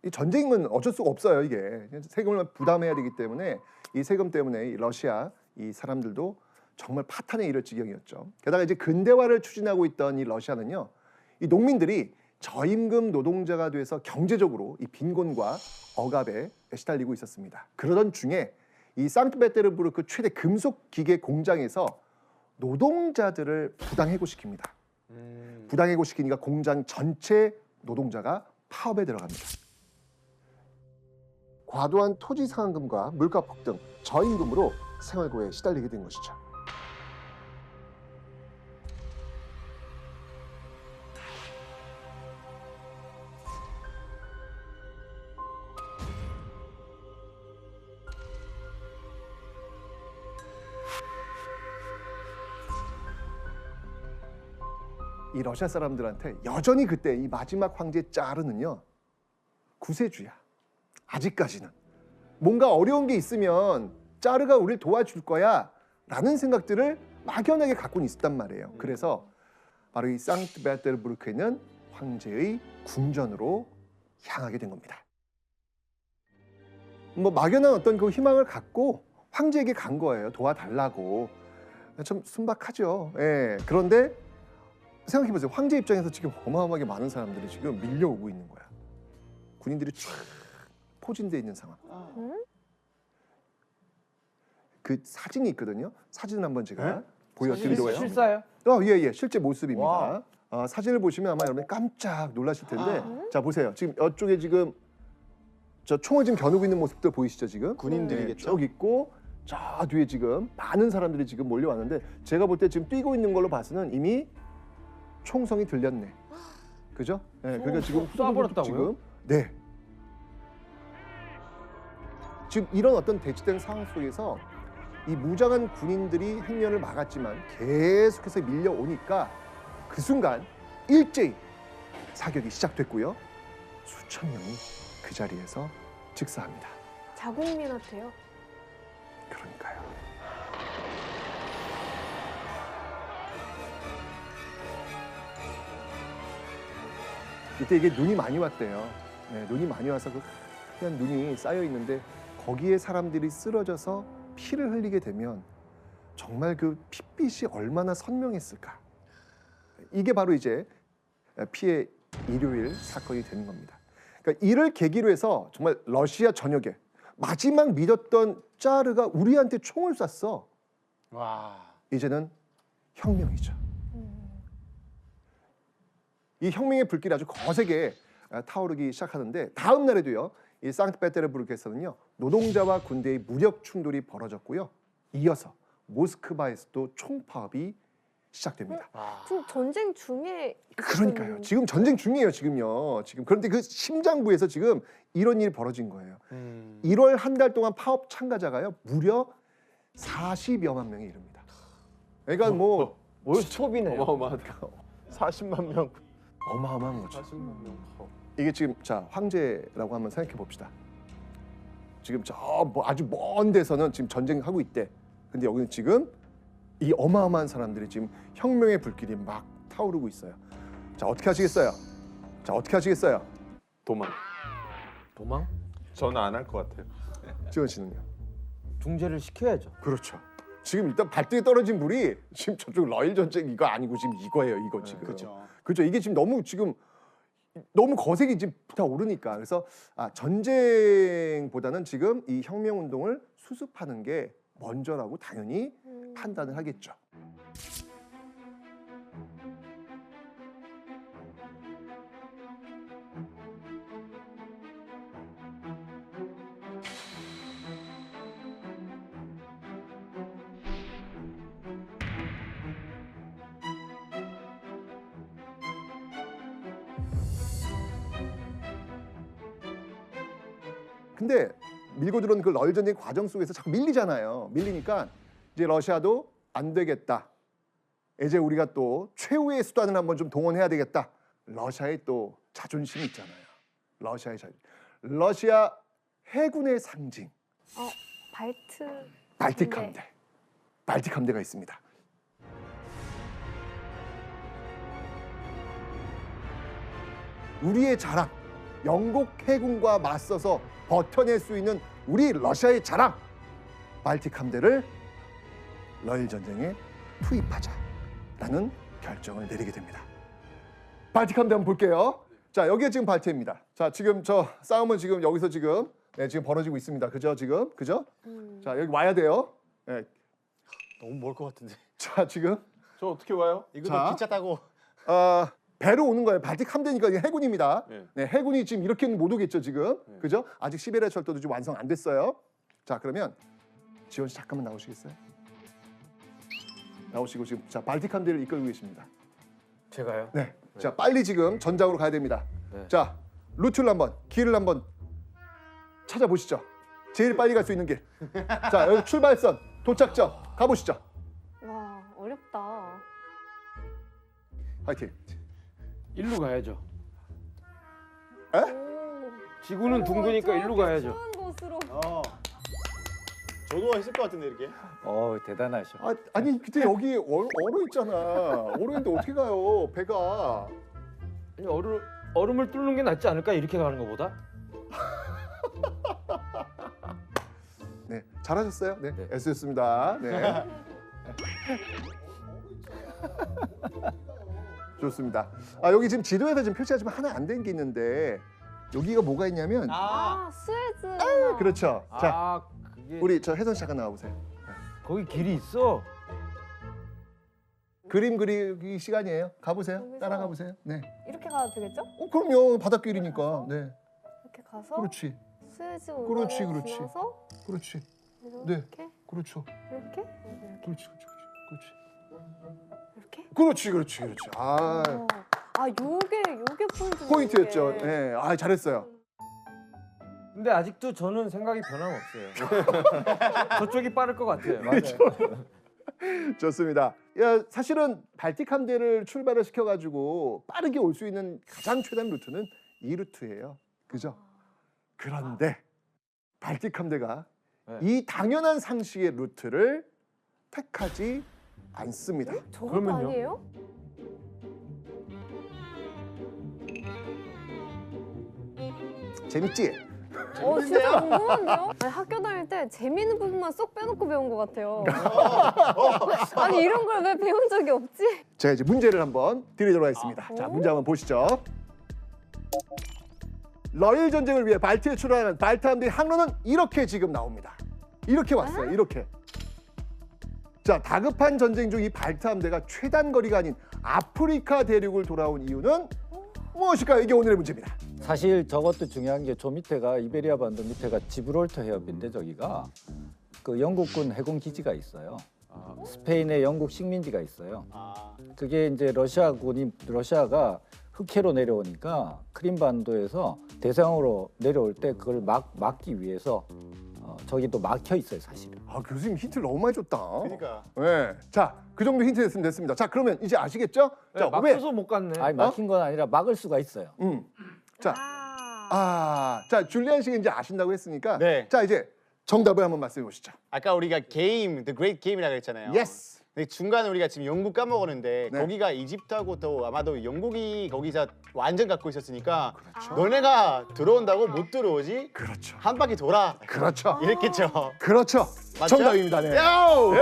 이 전쟁은 어쩔 수가 없어요. 이게 세금을 부담해야 되기 때문에 이 세금 때문에 이 러시아 이 사람들도 정말 파탄에 이를 지경이었죠. 게다가 이제 근대화를 추진하고 있던 이 러시아는요, 이 농민들이 저임금 노동자가 돼서 경제적으로 이 빈곤과 억압에 시달리고 있었습니다. 그러던 중에 이 상트페테르부르크 최대 금속 기계 공장에서 노동자들을 부당해고시킵니다. 부당해고시키니까 공장 전체 노동자가 파업에 들어갑니다. 과도한 토지 상한금과 물가 폭등, 저임금으로 생활고에 시달리게 된 것이죠. 이 러시아 사람들한테 여전히 그때 이 마지막 황제 짜르는요 구세주야. 아직까지는 뭔가 어려운 게 있으면 짜르가 우리를 도와줄 거야 라는 생각들을 막연하게 갖고 있었단 말이에요. 그래서 바로 이 상트페테르부르크에는 황제의 궁전으로 향하게 된 겁니다. 뭐 막연한 어떤 그 희망을 갖고 황제에게 간 거예요. 도와달라고. 좀 순박하죠. 예. 그런데 생각해보세요. 황제 입장에서 지금 어마어마하게 많은 사람들이 지금 밀려오고 있는 거야. 군인들이 쫙 포진돼 있는 상황. 그 사진이 있거든요. 사진을 한번 제가 보여드리려고 해요. 실사요? 예. 실제 모습입니다. 와. 사진을 보시면 아마 여러분 깜짝 놀라실 텐데 자 보세요. 지금 이쪽에 지금 저 총을 지금 겨누고 있는 모습들 보이시죠 지금? 군인들이겠죠? 쭉 있고 저 뒤에 지금 많은 사람들이 지금 몰려왔는데 제가 볼 때 지금 뛰고 있는 걸로 봐서는 이미 총성이 들렸네. 그죠? 네, 그러니까 지금 쏴버렸다고요? 지금 네. 지금 이런 어떤 대치된 상황 속에서 이 무장한 군인들이 행렬을 막았지만 계속해서 밀려오니까 그 순간 일제히 사격이 시작됐고요. 수천 명이 그 자리에서 즉사합니다. 자국민한테요? 그러니까요. 이때 이게 눈이 많이 왔대요. 네, 눈이 많이 와서 그 하얀 눈이 쌓여 있는데 거기에 사람들이 쓰러져서 피를 흘리게 되면 정말 그 핏빛이 얼마나 선명했을까. 이게 바로 이제 피해 일요일 사건이 되는 겁니다. 그러니까 이를 계기로 해서 정말 러시아 전역에 마지막 믿었던 짜르가 우리한테 총을 쐈어. 와. 이제는 혁명이죠. 이 혁명의 불길이 아주 거세게 타오르기 시작하는데 다음 날에도요. 이 상트페테르부르크에서는요. 노동자와 군대의 무력 충돌이 벌어졌고요. 이어서 모스크바에서도 총파업이 시작됩니다. 지금 전쟁 중에 그러니까요. 지금 전쟁 중이에요. 지금요. 지금 그런데 그 심장부에서 지금 이런 일이 벌어진 거예요. 1월 한 달 동안 파업 참가자가요 무려 40여만 명에 이릅니다. 그러니까 뭐 월초비네요. 어마어마하다. 40만 명. 어마어마한 거죠. 40만 명. 이게 지금 자 황제라고 한번 생각해 봅시다. 지금 저 뭐 아주 먼 데서는 지금 전쟁하고 있대. 근데 여기는 지금 이 어마어마한 사람들이 지금 혁명의 불길이 막 타오르고 있어요. 자 어떻게 하시겠어요? 자 어떻게 하시겠어요? 도망. 도망? 저는 안 할 것 같아요. 지원 씨는요? 중재를 시켜야죠. 그렇죠. 지금 일단 발등에 떨어진 불이 지금 저쪽 러일 전쟁 이거 아니고 지금 이거예요. 이거 지금. 그렇죠. 이게 지금 너무 거색이 지금 불타오르니까 그래서 전쟁보다는 지금 이 혁명 운동을 수습하는 게 먼저라고 당연히 판단을 하겠죠. 근데 밀고 들어온 그 러일 전쟁 과정 속에서 자꾸 밀리잖아요. 밀리니까 이제 러시아도 안 되겠다. 이제 우리가 또 최후의 수단을 한번 좀 동원해야 되겠다. 러시아의 또 자존심이 있잖아요. 러시아의 자존심. 러시아 해군의 상징 발틱 함대. 발틱 함대가 있습니다. 우리의 자랑. 영국 해군과 맞서서 버텨낼 수 있는 우리 러시아의 자랑 발틱 함대를 러일 전쟁에 투입하자라는 결정을 내리게 됩니다. 발틱 함대 한번 볼게요. 자 여기가 지금 발트입니다. 자 지금 저 싸움은 지금 여기서 지금 지금 벌어지고 있습니다. 그죠 지금 그죠? 자 여기 와야 돼요. 네. 너무 멀 것 같은데. 자 지금 저 어떻게 와요? 이거 자. 기차 타고. 배로 오는 거예요. 발틱 함대니까 이게 해군입니다. 네. 네, 해군이 지금 이렇게는 못 오겠죠 지금. 네. 그죠? 아직 시베리아 철도도 지금 완성 안 됐어요. 자 그러면 지원 씨 잠깐만 나오시겠어요? 나오시고 지금 자 발틱 함대를 이끌고 계십니다. 제가요? 네. 자 빨리 지금 전장으로 가야 됩니다. 네. 자 루트를 한번 길을 한번 찾아보시죠. 제일 빨리 갈 수 있는 길. 자 여기 출발선 도착점 가보시죠. 와 어렵다. 화이팅. 일로 가야죠. 에? 지구는 둥그니까 일로 가야죠. 추운 곳으로. 저도 했을 것 같은데 이렇게. 대단하셔. 아니 그때 여기 얼어 있잖아. 얼어 있는데 어떻게 가요? 배가. 아니, 얼음을 뚫는 게 낫지 않을까 이렇게 가는 것보다? 네, 잘하셨어요. 네, 네. 애쓰셨습니다. 네. 좋습니다. 여기 지금 지도에서 지금 표시가 좀 하나 안 된 게 있는데 여기가 뭐가 있냐면 스웨즈. 그렇죠. 자, 그게 우리 저 혜선 씨 잠깐 나와보세요. 거기 길이 있어. 그림 그리기 시간이에요. 가보세요. 여기서? 따라가 보세요. 네. 이렇게 가도 되겠죠? 그럼요. 바닷길이니까. 네. 이렇게 가서 그렇지. 스웨즈 그렇지, 운河를 그렇지. 지나서 그렇지. 이렇게 그렇죠. 이렇게 그렇지. 이렇게. 그렇지. 요게 포인트. 포인트였죠. 네. 잘했어요. 근데 아직도 저는 생각이 변함없어요. 저쪽이 빠를 것 같아요. 좋습니다. 사실은 발틱 함대를 출발을 시켜가지고 빠르게 올 수 있는 가장 최단 루트는 이 루트예요. 그죠? 그런데 발틱 함대가 네. 이 당연한 상식의 루트를 택하지 않습니다. 저것도 그러면요? 아니에요? 재밌지? 진짜 궁금한데요? 아니, 학교 다닐 때 재미있는 부분만 쏙 빼놓고 배운 것 같아요. 아니 이런 걸 왜 배운 적이 없지? 제가 이제 문제를 한번 드리도록 하겠습니다. 자, 문제 한번 보시죠. 러일 전쟁을 위해 발트에 출항하는 발트 함대의 항로는 이렇게 지금 나옵니다. 이렇게 왔어요. 이렇게. 자, 다급한 전쟁 중 이 발트 함대가 최단 거리가 아닌 아프리카 대륙을 돌아온 이유는 무엇일까요? 이게 오늘의 문제입니다. 사실 저것도 중요한 게 저 밑에가 이베리아 반도 밑에가 지브롤터 해협인데 저기가 그 영국군 해군 기지가 있어요. 스페인에 영국 식민지가 있어요. 그게 이제 러시아가 흑해로 내려오니까 크림반도에서 대서양으로 내려올 때 그걸 막기 위해서 저기 또 막혀 있어요, 사실은. 아, 교수님 힌트를 너무 많이 줬다. 그러니까. 네. 자, 그 정도 힌트 됐으면 됐습니다. 자, 그러면 이제 아시겠죠? 자, 왜? 막혀서 못 갔네. 아니 막힌 건 아니라 막을 수가 있어요. 자, 자, 줄리안 씨가 이제 아신다고 했으니까 네. 자, 이제 정답을 한번 말씀해 보시죠. 아까 우리가 게임, The Great Game이라고 했잖아요. 예스. 근데 중간에 우리가 지금 영국 까먹었는데 네. 거기가 이집트하고 또 아마도 영국이 거기서 완전 갖고 있었으니까 그렇죠. 너네가 들어온다고 못 들어오지? 그렇죠. 한 바퀴 돌아. 그렇죠. 이랬겠죠. 그렇죠. 맞죠? 정답입니다. 네. 야우! 예.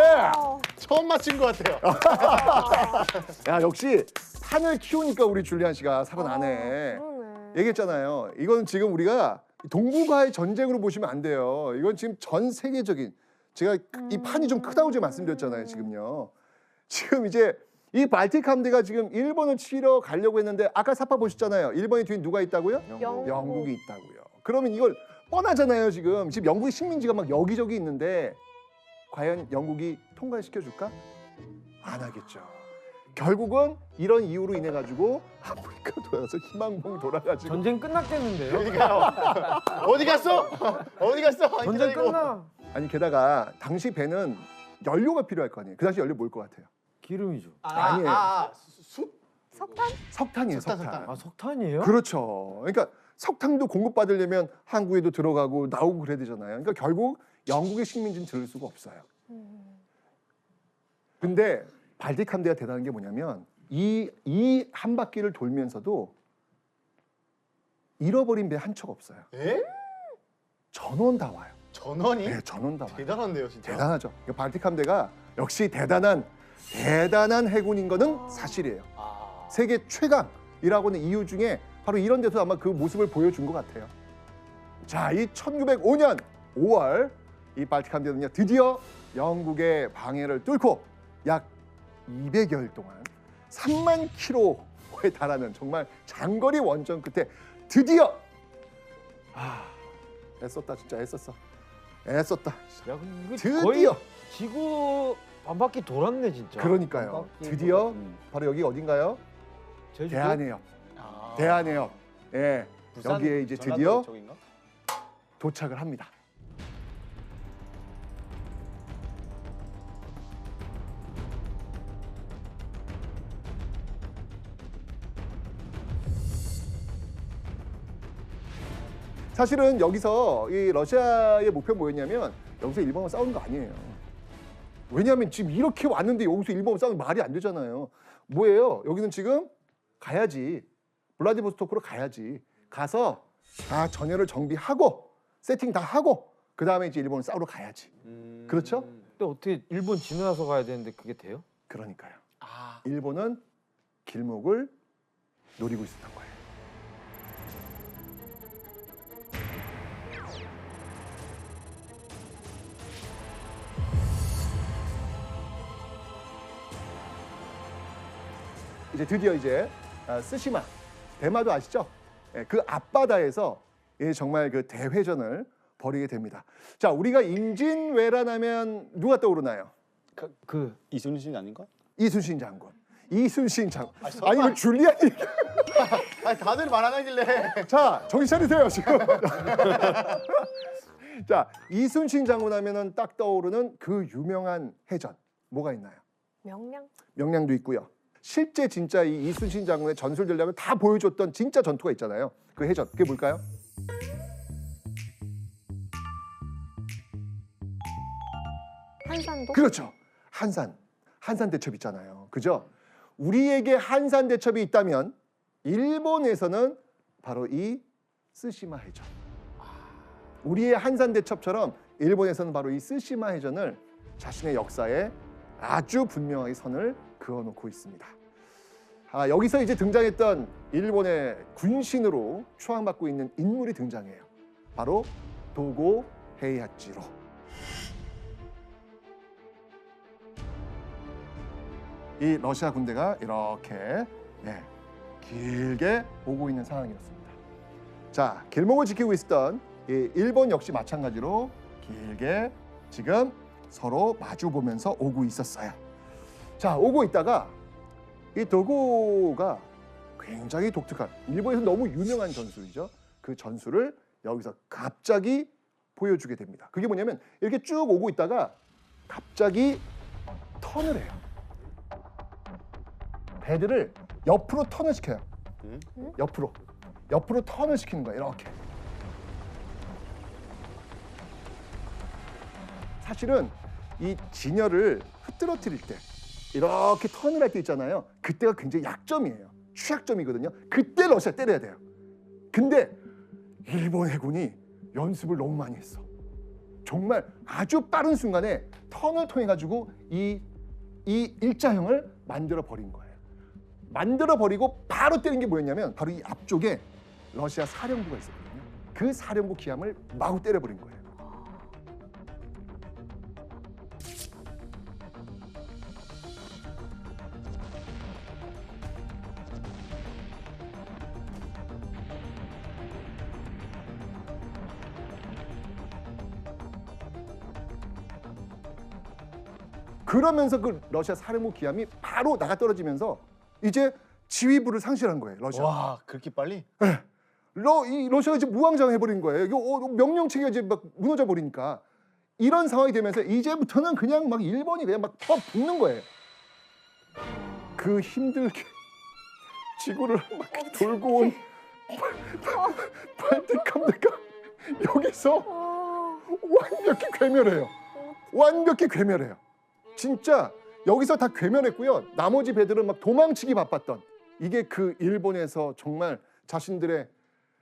처음 맞춘 것 같아요. 야, 역시 판을 키우니까 우리 줄리안 씨가 살아나네. 그러네. 얘기했잖아요. 이건 지금 우리가 동북아의 전쟁으로 보시면 안 돼요. 이건 지금 전 세계적인 제가 이 판이 좀 크다고 제가 말씀드렸잖아요. 지금요. 지금 이제 이 발틱 함대가 지금 일본을 치러 가려고 했는데 아까 사파 보셨잖아요. 일본의 뒤에 누가 있다고요? 영국이 있다고요. 그러면 이걸 뻔하잖아요. 지금 영국의 식민지가 막 여기저기 있는데 과연 영국이 통과를 시켜줄까? 안 하겠죠. 결국은 이런 이유로 인해 가지고 아프리카 돌아가서 희망봉 돌아가지고 전쟁 끝났겠는데요? 어디 갔어? 어디 갔어? 전쟁 끝나. 아니 게다가 당시 배는 연료가 필요할 거 아니에요. 그 당시 연료 뭘 것 같아요? 기름이죠. 아니에요. 숯? 석탄? 석탄이에요. 석탄. 석탄. 아 석탄이에요? 그렇죠. 그러니까 석탄도 공급받으려면 항구에도 들어가고 나오고 그래야 되잖아요. 그러니까 결국 영국의 식민지는 들을 수가 없어요. 근데 발틱 함대가 대단한 게 뭐냐면 이 한 바퀴를 돌면서도 잃어버린 배 한 척 없어요. 에? 전원 다 와요. 전원이? 네, 전원 다 와요. 대단한데요, 진짜. 대단하죠. 발틱 함대가 역시 대단한 해군인 거는 사실이에요. 세계 최강이라고 하는 이유 중에 바로 이런 데서 아마 그 모습을 보여준 것 같아요. 자, 이 1905년 5월 이 발틱 함대는요 드디어 영국의 방해를 뚫고 약 200여일 동안 3만 킬로에 달하는 정말 장거리 원전 끝에 드디어 애썼다 진짜 애썼다. 야, 이거 드디어 거의 지구 반 바퀴 돌았네 진짜. 그러니까요. 드디어 바로 여기 어딘가요? 제주도? 대한해협. 대한해협. 예. 여기에 이제 드디어 쪽인가? 도착을 합니다. 사실은 여기서 이 러시아의 목표가 뭐였냐면 여기서 일본과 싸우는 거 아니에요. 왜냐하면 지금 이렇게 왔는데 여기서 일본과 싸우는 말이 안 되잖아요. 뭐예요? 여기는 지금 가야지. 블라디보스토크로 가야지. 가서 다 전열을 정비하고 세팅 다 하고 그 다음에 이제 일본을 싸우러 가야지. 그렇죠? 근데 어떻게 일본 지나서 가야 되는데 그게 돼요? 그러니까요. 일본은 길목을 노리고 있었던 거예요. 이제 드디어 이제 스시마 대마도 아시죠? 예, 그 앞바다에서 정말 그 대회전을 벌이게 됩니다. 자, 우리가 임진왜란하면 누가 떠오르나요? 그 이순신 아닌가? 이순신 장군. 이순신 장군. 설마. 아니 그 줄리안이. 아니 다들 말하길래. 자, 정신 차리세요 지금. 자, 이순신 장군 하면은 딱 떠오르는 그 유명한 해전 뭐가 있나요? 명량? 명량도 있고요. 실제 진짜 이 이순신 장군의 전술 전략을 다 보여줬던 진짜 전투가 있잖아요. 그 해전 그게 뭘까요? 한산도? 그렇죠. 한산 대첩 있잖아요. 그죠? 우리에게 한산 대첩이 있다면 일본에서는 바로 이 쓰시마 해전. 우리의 한산 대첩처럼 일본에서는 바로 이 쓰시마 해전을 자신의 역사에 아주 분명하게 선을 그어놓고 있습니다. 여기서 이제 등장했던 일본의 군신으로 추앙받고 있는 인물이 등장해요. 바로 도고 헤이하치로. 이 러시아 군대가 이렇게 길게 오고 있는 상황이었습니다. 자, 길목을 지키고 있었던 이 일본 역시 마찬가지로 길게 지금 서로 마주 보면서 오고 있었어요. 자, 오고 있다가 이 도고가 굉장히 독특한 일본에서 너무 유명한 전술이죠. 그 전술을 여기서 갑자기 보여주게 됩니다. 그게 뭐냐면 이렇게 쭉 오고 있다가 갑자기 턴을 해요. 배들을 옆으로 턴을 시켜요. 옆으로 턴을 시키는 거예요. 이렇게. 사실은 이 진열을 흐트러뜨릴 때 이렇게 턴을 할 때 있잖아요. 그때가 굉장히 약점이에요. 취약점이거든요. 그때 러시아 때려야 돼요. 근데 일본 해군이 연습을 너무 많이 했어. 정말 아주 빠른 순간에 턴을 통해 가지고 이 일자형을 만들어 버린 거예요. 만들어 버리고 바로 때린 게 뭐였냐면 바로 이 앞쪽에 러시아 사령부가 있었거든요. 그 사령부 기함을 마구 때려 버린 거예요. 그러면서 그 러시아 사령부 기함이 바로 나가 떨어지면서 이제 지휘부를 상실한 거예요. 러시아. 와 그렇게 빨리? 이 러시아가 이제 무왕장해 버린 거예요. 이거 명령 체계가 이제 막 무너져 버리니까 이런 상황이 되면서 이제부터는 그냥 막 일본이 그냥 막 더 붙는 거예요. 그 힘들게 지구를 막 돌고 온 발틱함대가 여기서 완벽히 괴멸해요. 완벽히 괴멸해요. 진짜 여기서 다 괴멸했고요. 나머지 배들은 막 도망치기 바빴던 이게 그 일본에서 정말 자신들의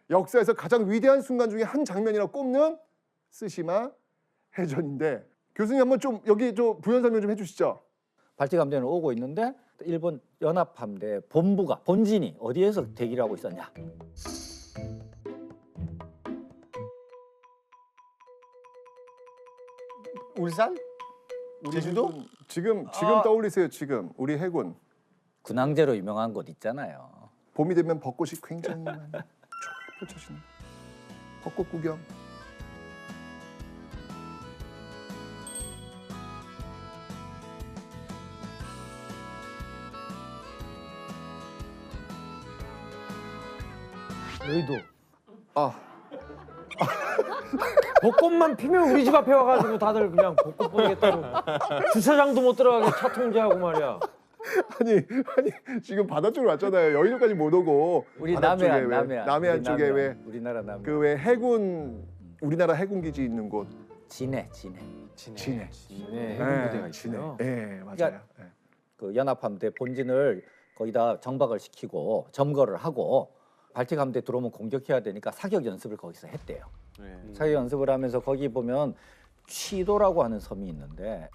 역사에서 가장 위대한 순간 중에 한 장면이라고 꼽는 쓰시마 해전인데 교수님 한번 좀 여기 부연 설명 좀 해주시죠. 발틱 함대는 오고 있는데 일본 연합함대 본진이 어디에서 대기를 하고 있었냐? 울산? 제주도? 지금 떠올리세요. 지금 우리 해군 군항제로 유명한 곳 있잖아요. 봄이 되면 벚꽃이 굉장히 많이 쫙 펼쳐지는 벚꽃 구경. 여의도. 아, 벚꽃만 피면 우리 집 앞에 와가지고 다들 그냥 벚꽃 보겠다고 주차장도 못 들어가게 차 통제하고 말이야. 아니 지금 바다 쪽으로 왔잖아요. 여의도까지 못 오고 우리 바다 쪽에 남해안 남해안 쪽에 왜 우리나라 남해 그 왜 해군 우리나라 해군 기지 있는 곳 진해. 진해. 네, 해군부대가 진해. 있어요. 네, 맞아요. 그러니까 그 연합함대 본진을 거기다 정박을 시키고 점거를 하고 발틱 함대 들어오면 공격해야 되니까 사격 연습을 거기서 했대요. 사격 연습을 하면서 거기 보면 취도라고 하는 섬이 있는데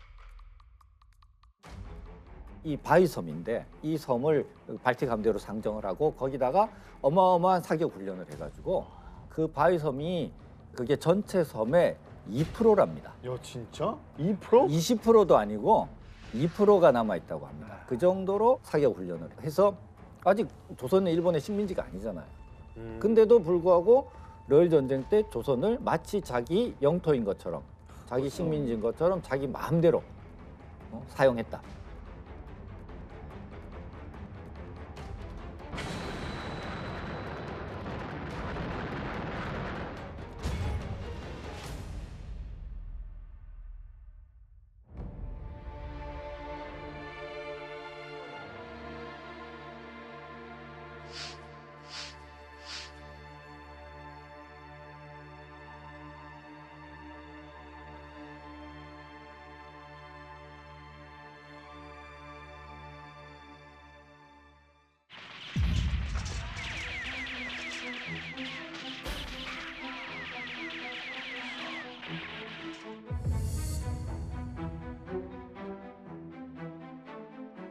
이 바위섬인데 이 섬을 발틱 함대로 상정을 하고 거기다가 어마어마한 사격 훈련을 해가지고 그 바위섬이 그게 전체 섬의 2%랍니다. 야 진짜? 2%? 20%도 아니고 2%가 남아 있다고 합니다. 그 정도로 사격 훈련을 해서 아직 조선은 일본의 식민지가 아니잖아요. 근데도 불구하고 러일 전쟁 때 조선을 마치 자기 영토인 것처럼 자기 식민지인 것처럼 자기 마음대로 사용했다.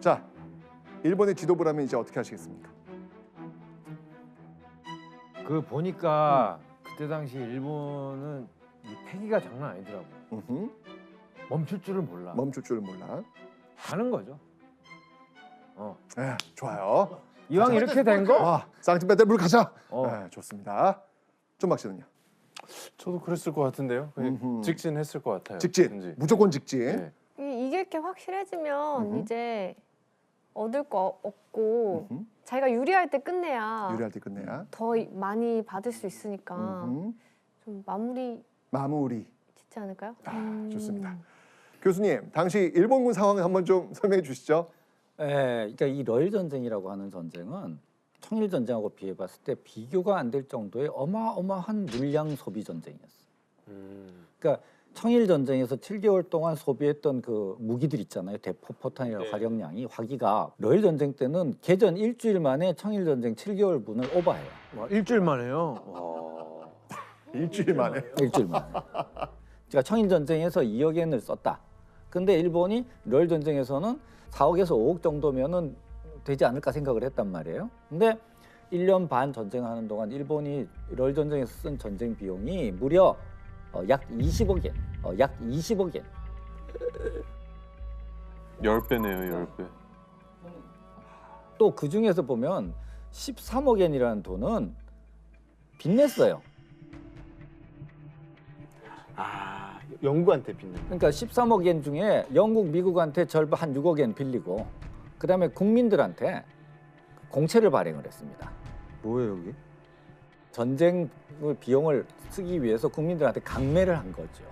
자, 일본의 지도부라면 이제 어떻게 하시겠습니까? 그 보니까 그때 당시 일본은 이 패기가 장난 아니더라고. 음흠. 멈출 줄을 몰라. 멈출 줄을 몰라. 가는 거죠. 좋아요. 이왕 이렇게 된 거, 상트페테르부르크 가자. 어. 좋습니다. 존박 씨는요? 저도 그랬을 것 같은데요. 음흠. 직진했을 것 같아요. 직진, 왠지. 무조건 직진. 네. 이길 게 확실해지면 음흠. 이제 얻을 거 없고 음흠. 자기가 유리할 때 끝내야 유리할 때 끝내야. 더 많이 받을 수 있으니까 음흠. 좀 마무리 마무리. 짓지 않을까요? 좋습니다. 교수님, 당시 일본군 상황을 한번 좀 설명해 주시죠. 그러니까 이 러일 전쟁이라고 하는 전쟁은 청일 전쟁하고 비해봤을 때 비교가 안 될 정도의 어마어마한 물량 소비 전쟁이었어요. 그러니까 청일 전쟁에서 7개월 동안 소비했던 그 무기들 있잖아요. 대포, 포탄이나 화력량이 화기가 러일 전쟁 때는 개전 일주일 만에 청일 전쟁 7개월분을 오버해요. 와, 일주일 만에요. 일주일 만에. 일주일 만에. 그러니까 청일 전쟁에서 2억 엔을 썼다. 근데 일본이 러일 전쟁에서는 4억에서 5억 정도면은 되지 않을까 생각을 했단 말이에요. 근데 1년 반 전쟁하는 동안 일본이 러일 전쟁에서 쓴 전쟁 비용이 무려 약 20억 엔. 약 20억 엔. 10배네요, 10배. 또 그 중에서 보면 13억 엔이라는 돈은 빚냈어요. 아, 영국한테 빚는. 그러니까 13억 엔 중에 영국, 미국한테 절반 한 6억 엔 빌리고 그다음에 국민들한테 공채를 발행을 했습니다. 뭐예요 여기? 전쟁 비용을 쓰기 위해서 국민들한테 강매를 한 거죠.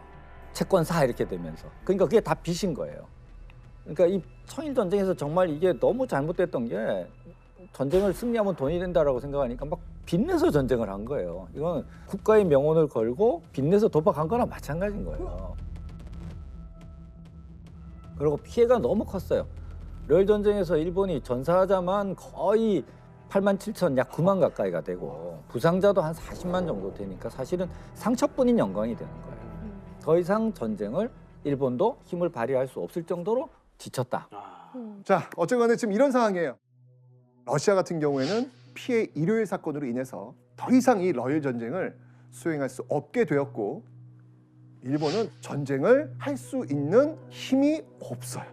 채권 사 이렇게 되면서. 그러니까 그게 다 빚인 거예요. 그러니까 이 청일 전쟁에서 정말 이게 너무 잘못됐던 게 전쟁을 승리하면 돈이 된다라고 생각하니까 막 빚내서 전쟁을 한 거예요. 이건 국가의 명운을 걸고 빚내서 도박한 거나 마찬가지인 거예요. 그리고 피해가 너무 컸어요. 러일 전쟁에서 일본이 전사자만 거의 8만 7천, 약 9만 가까이가 되고 부상자도 한 40만 정도 되니까 사실은 상처뿐인 영광이 되는 거예요. 더 이상 전쟁을 일본도 힘을 발휘할 수 없을 정도로 지쳤다. 자, 어쨌거나 지금 이런 상황이에요. 러시아 같은 경우에는 피해 일요일 사건으로 인해서 더 이상 이 러일 전쟁을 수행할 수 없게 되었고 일본은 전쟁을 할 수 있는 힘이 없어요.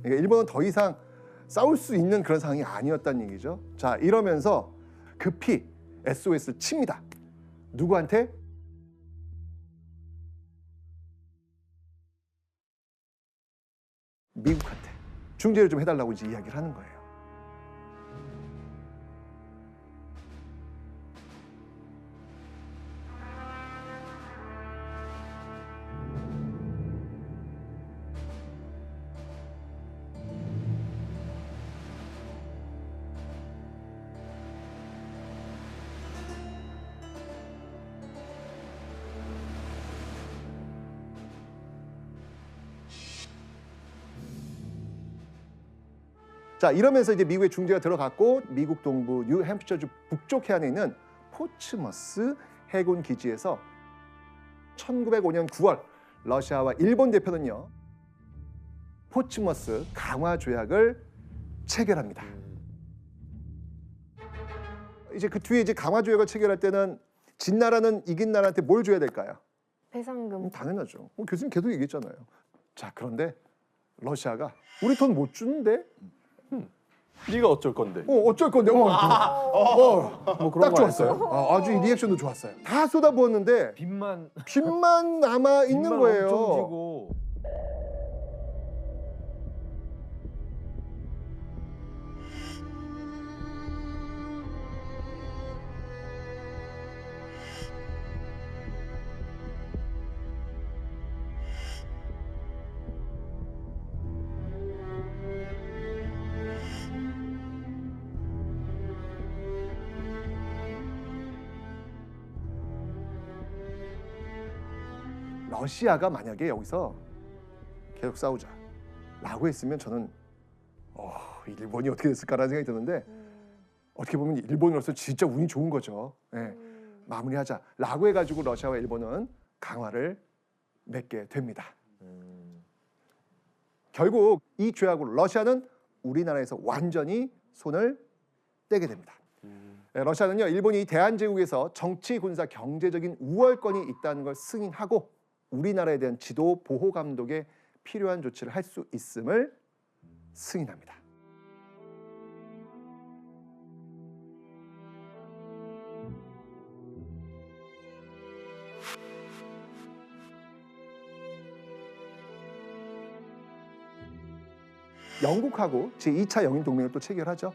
그러니까 일본은 더 이상 싸울 수 있는 그런 상황이 아니었다는 얘기죠. 자, 이러면서 급히 SOS를 칩니다. 누구한테? 미국한테. 중재를 좀 해달라고 이제 이야기를 하는 거예요. 자, 이러면서 이제 미국의 중재가 들어갔고 미국 동부 뉴햄프셔주 북쪽 해안에 있는 포츠머스 해군 기지에서 1905년 9월 러시아와 일본 대표는요 포츠머스 강화 조약을 체결합니다. 이제 그 뒤에 이제 강화 조약을 체결할 때는 진 나라는 이긴 나라한테 뭘 줘야 될까요? 배상금. 당연하죠. 교수님 계속 얘기했잖아요. 자, 그런데 러시아가 우리 돈 못 주는데? 네가 어쩔 건데? 어쩔 건데? 뭐 그런 딱 거 좋았어요. 아주 이 리액션도 좋았어요. 다 쏟아부었는데 빚만 빚만 남아 있는 빚만 거예요. 엄청 지고. 러시아가 만약에 여기서 계속 싸우자라고 했으면 저는 일본이 어떻게 됐을까라는 생각이 드는데 어떻게 보면 일본으로서 진짜 운이 좋은 거죠. 네. 마무리하자라고 해가지고 러시아와 일본은 강화를 맺게 됩니다. 결국 이 조약으로 러시아는 우리나라에서 완전히 손을 떼게 됩니다. 러시아는요 일본이 대한제국에서 정치, 군사, 경제적인 우월권이 있다는 걸 승인하고 우리나라에 대한 지도 보호 감독에 필요한 조치를 할 수 있음을 승인합니다. 영국하고 제2차 영인 동맹을 또 체결하죠.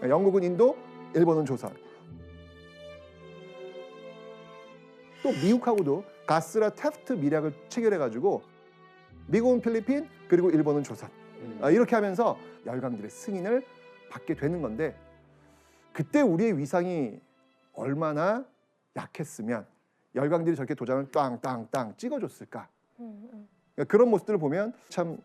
영국은 인도, 일본은 조선. 또 미국하고도 가스라 테프트 밀약을 체결해가지고 미국은 필리핀 그리고 일본은 조선. 이렇게 하면서 열강들의 승인을 받게 되는 건데 그때 우리의 위상이 얼마나 약했으면 열강들이 저렇게 도장을 땅땅땅 찍어줬을까. 그러니까 그런 모습들을 보면 참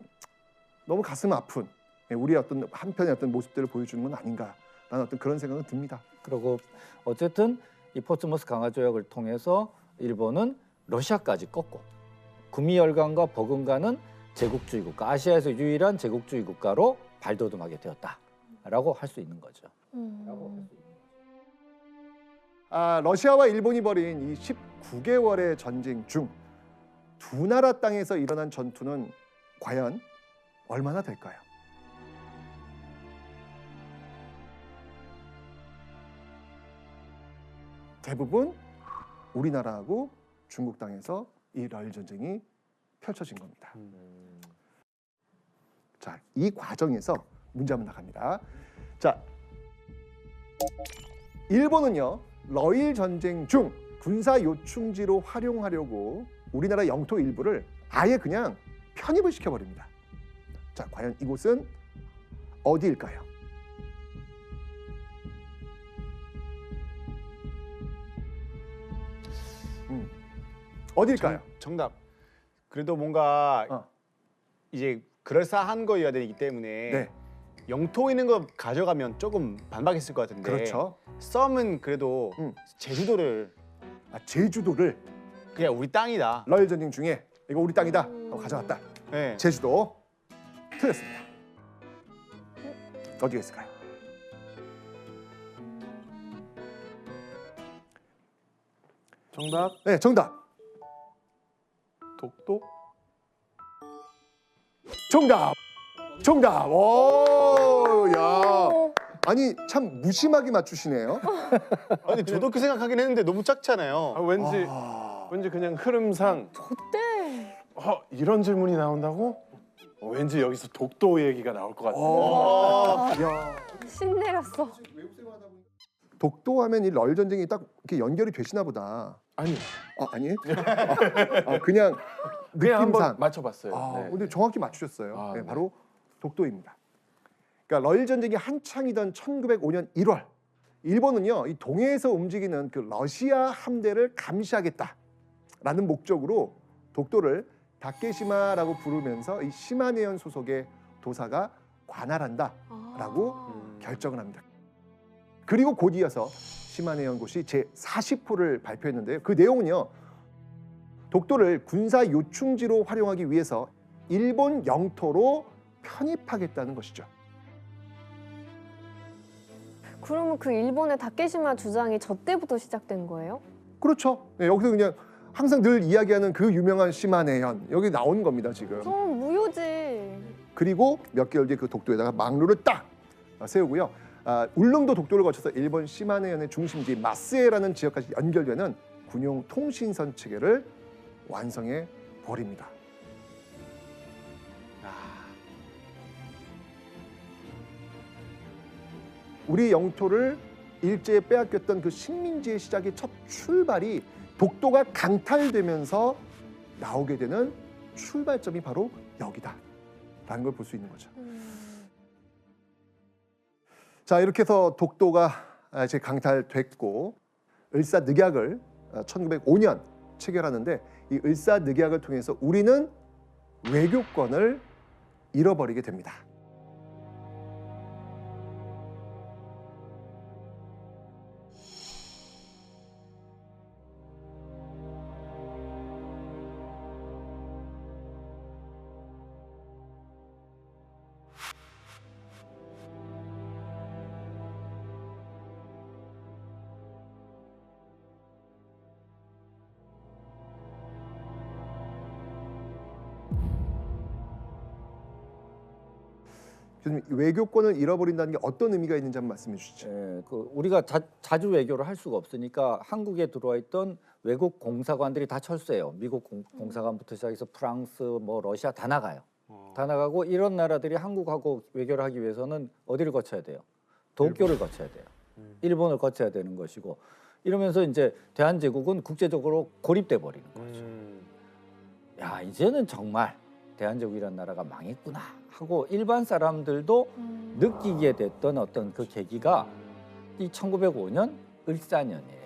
너무 가슴 아픈 우리의 어떤 한편의 어떤 모습들을 보여주는 건 아닌가라는 어떤 그런 생각은 듭니다. 그리고 어쨌든 이 포츠모스 강화 조약을 통해서 일본은 러시아까지 꺾고 구미 열강과 버금가는 제국주의 국가, 아시아에서 유일한 제국주의 국가로 발돋움하게 되었다라고 할 수 있는 거죠. 러시아와 일본이 벌인 이 19개월의 전쟁 중 두 나라 땅에서 일어난 전투는 과연 얼마나 될까요? 대부분 우리나라하고 중국 땅에서 이 러일 전쟁이 펼쳐진 겁니다. 자, 이 과정에서 문제 한번 나갑니다. 자, 일본은요 러일 전쟁 중 군사 요충지로 활용하려고 우리나라 영토 일부를 아예 그냥 편입을 시켜버립니다. 자, 과연 이곳은 어디일까요? 어디일까요? 정답. 그래도 뭔가 어. 이제 그럴싸한 거여야 되기 때문에 네, 영토 있는 거 가져가면 조금 반박했을 것 같은데. 그렇죠. 썸은 그래도 제주도를 제주도를 그냥 우리 땅이다. 러일 전쟁 중에 이거 우리 땅이다 하고 가져갔다. 네. 제주도 틀렸습니다. 어디가 있을까요? 정답 네, 정답. 독도? 정답. 정답. 오, 야. 아니 참 무심하게 맞추시네요. 아니 저도 그 생각하긴 했는데 너무 작잖아요. 왠지 그냥 흐름상 그때 이런 질문이 나온다고? 왠지 여기서 독도 얘기가 나올 것 같은데. 야. 신내렸어. 독도하면 이 러일 전쟁이 딱 이렇게 연결이 되시나 보다. 아니 아니? 그냥 그냥 한번 느낌상. 맞춰봤어요. 네. 근데 정확히 맞추셨어요. 아, 네, 네. 바로 독도입니다. 그러니까 러일 전쟁이 한창이던 1905년 1월, 일본은요 이 동해에서 움직이는 그 러시아 함대를 감시하겠다라는 목적으로 독도를 다케시마라고 부르면서 이 시마네현 소속의 도사가 관할한다라고 결정을 합니다. 그리고 곧 이어서 시마네현고시 제40호를 발표했는데요. 그 내용은요. 독도를 군사 요충지로 활용하기 위해서 일본 영토로 편입하겠다는 것이죠. 그러면 그 일본의 다케시마 주장이 저 때부터 시작된 거예요? 그렇죠. 네, 여기서 그냥 항상 늘 이야기하는 그 유명한 시마네현 여기 나온 겁니다 지금. 무효지. 그리고 몇 개월 뒤에 그 독도에다가 망루를 딱 세우고요. 울릉도 독도를 거쳐서 일본 시마네현의 중심지 마스에라는 지역까지 연결되는 군용 통신선 체계를 완성해 버립니다. 우리 영토를 일제에 빼앗겼던 그 식민지의 시작의 첫 출발이 독도가 강탈되면서 나오게 되는 출발점이 바로 여기다라는 걸 볼 수 있는 거죠. 자, 이렇게 해서 독도가 이제 강탈됐고 을사늑약을 1905년 체결하는데 이 을사늑약을 통해서 우리는 외교권을 잃어버리게 됩니다. 교수님, 외교권을 잃어버린다는 게 어떤 의미가 있는지 한번 말씀해 주시죠. 그 우리가 자주 외교를 할 수가 없으니까 한국에 들어와 있던 외국 공사관들이 다 철수해요. 미국 공사관부터 시작해서 프랑스, 뭐 러시아 다 나가요. 다 나가고 이런 나라들이 한국하고 외교를 하기 위해서는 어디를 거쳐야 돼요? 도쿄를 거쳐야 돼요. 일본을 거쳐야 되는 것이고 이러면서 이제 대한제국은 국제적으로 고립돼 버리는 거죠. 야 이제는 정말 대한제국이라는 나라가 망했구나 하고 일반 사람들도 느끼게 됐던 어떤 그 계기가 이 1905년 을사년이에요.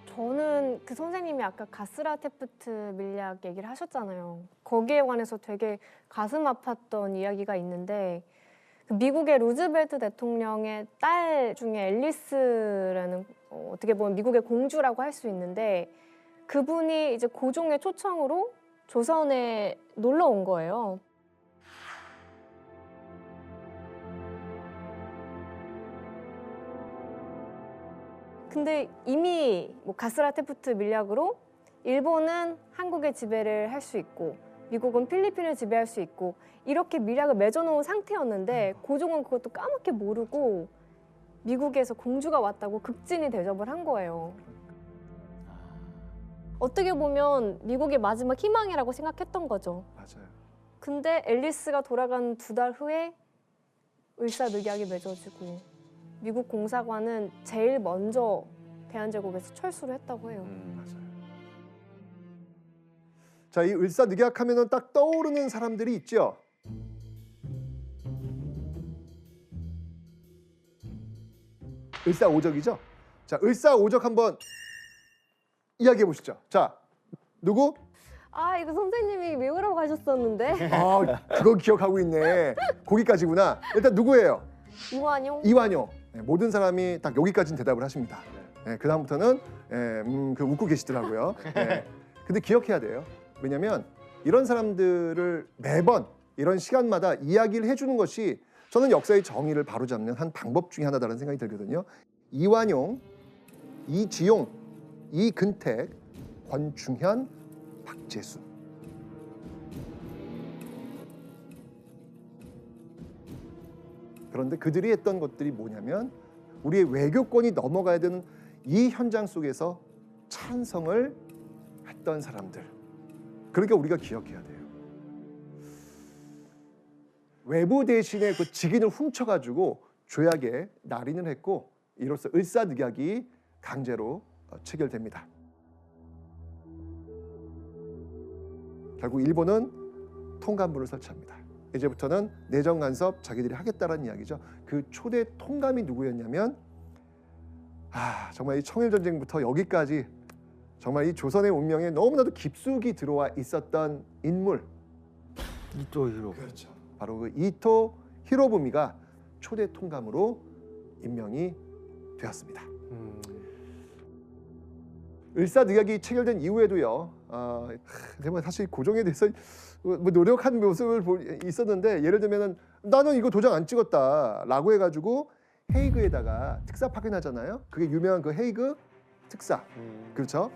저는 그 선생님이 아까 가스라테프트 밀약 얘기를 하셨잖아요. 거기에 관해서 되게 가슴 아팠던 이야기가 있는데 그 미국의 루즈벨트 대통령의 딸 중에 앨리스라는 어떻게 보면 미국의 공주라고 할 수 있는데 그분이 이제 고종의 초청으로 조선에 놀러 온 거예요. 근데 이미 뭐 가스라테프트 밀약으로 일본은 한국의 지배를 할 수 있고 미국은 필리핀을 지배할 수 있고 이렇게 밀약을 맺어놓은 상태였는데 고종은 그것도 까맣게 모르고 미국에서 공주가 왔다고 극진히 대접을 한 거예요. 어떻게 보면 미국의 마지막 희망이라고 생각했던 거죠. 맞아요. 근데 앨리스가 돌아간 2달 후에 을사늑약이 맺어지고 미국 공사관은 제일 먼저 대한제국에서 철수를 했다고 해요. 맞아요. 자, 이 을사늑약하면은 딱 떠오르는 사람들이 있죠. 을사오적이죠. 자, 을사오적 한번 이야기해 보시죠. 자, 누구? 아 이거 선생님이 외우라고 하셨었는데 아, 그거 기억하고 있네. 거기까지구나. 일단 누구예요? 이완용. 이완용. 네, 모든 사람이 딱 여기까지는 대답을 하십니다. 네, 그 다음부터는 그 웃고 계시더라고요. 네. 근데 기억해야 돼요. 왜냐하면 이런 사람들을 매번 이런 시간마다 이야기를 해주는 것이 저는 역사의 정의를 바로잡는 한 방법 중에 하나다라는 생각이 들거든요. 이완용, 이지용, 이근택, 권중현, 박재순. 그런데 그들이 했던 것들이 뭐냐면 우리의 외교권이 넘어가야 되는 이 현장 속에서 찬성을 했던 사람들. 그러니까 우리가 기억해야 돼요. 외부 대신에 그 직인을 훔쳐가지고 조약에 날인을 했고 이로써 을사늑약이 강제로 체결됩니다. 결국 일본은 통감부를 설치합니다. 이제부터는 내정 간섭 자기들이 하겠다라는 이야기죠. 그 초대 통감이 누구였냐면 정말 이 청일 전쟁부터 여기까지 정말 이 조선의 운명에 너무나도 깊숙이 들어와 있었던 인물. 이토 히로. 그렇죠. 바로 그 이토 히로부미가 초대 통감으로 임명이 되었습니다. 을사늑약이 체결된 이후에도요. 제가 사실 고종에 대해서 뭐 노력한 모습을 있었는데 예를 들면은 나는 이거 도장 안 찍었다라고 해가지고 헤이그에다가 특사 파견하잖아요. 그게 유명한 그 헤이그 특사. 그렇죠?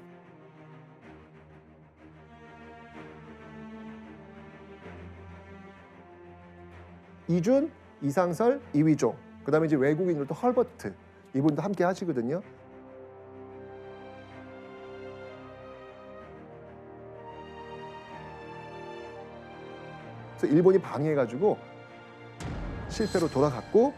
이준, 이상설, 이휘종. 그다음에 이제 외국인으로 또 헐버트. 이분도 함께 하시거든요. 그래서 일본이 방해해가지고 실패로 돌아갔고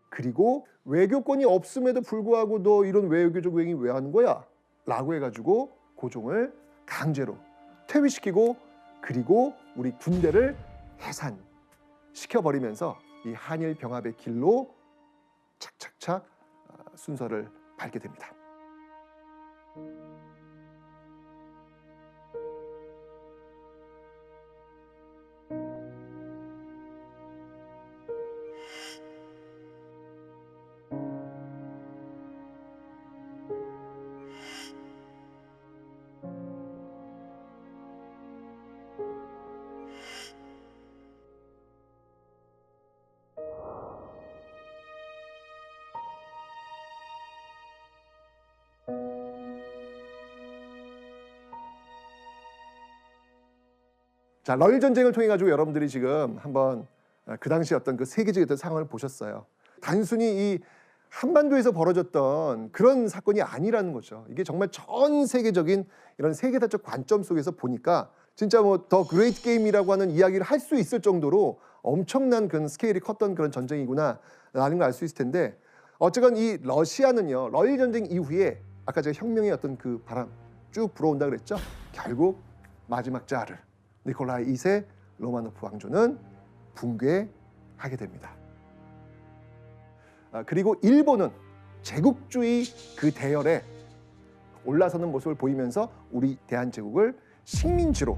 그리고 외교권이 없음에도 불구하고 너 이런 외교적 외행이 왜 하는 거야? 라고 해가지고 고종을 강제로 퇴위시키고 그리고 우리 군대를 해산시켜버리면서 이 한일 병합의 길로 착착착 순서를 밟게 됩니다. 자, 러일 전쟁을 통해 가지고 여러분들이 지금 한번 그 당시 어떤 그 세계적인 어떤 상황을 보셨어요. 단순히 이 한반도에서 벌어졌던 그런 사건이 아니라는 거죠. 이게 정말 전 세계적인 이런 세계사적 관점 속에서 보니까 진짜 뭐 더 그레이트 게임이라고 하는 이야기를 할 수 있을 정도로 엄청난 그런 스케일이 컸던 그런 전쟁이구나라는 걸 알 수 있을 텐데, 어쨌건 이 러시아는요, 러일 전쟁 이후에 아까 제가 혁명의 어떤 그 바람 쭉 불어온다 그랬죠. 결국 마지막 자르 니콜라이 2세 로마노프 왕조는 붕괴하게 됩니다. 그리고 일본은 제국주의 그 대열에 올라서는 모습을 보이면서 우리 대한제국을 식민지로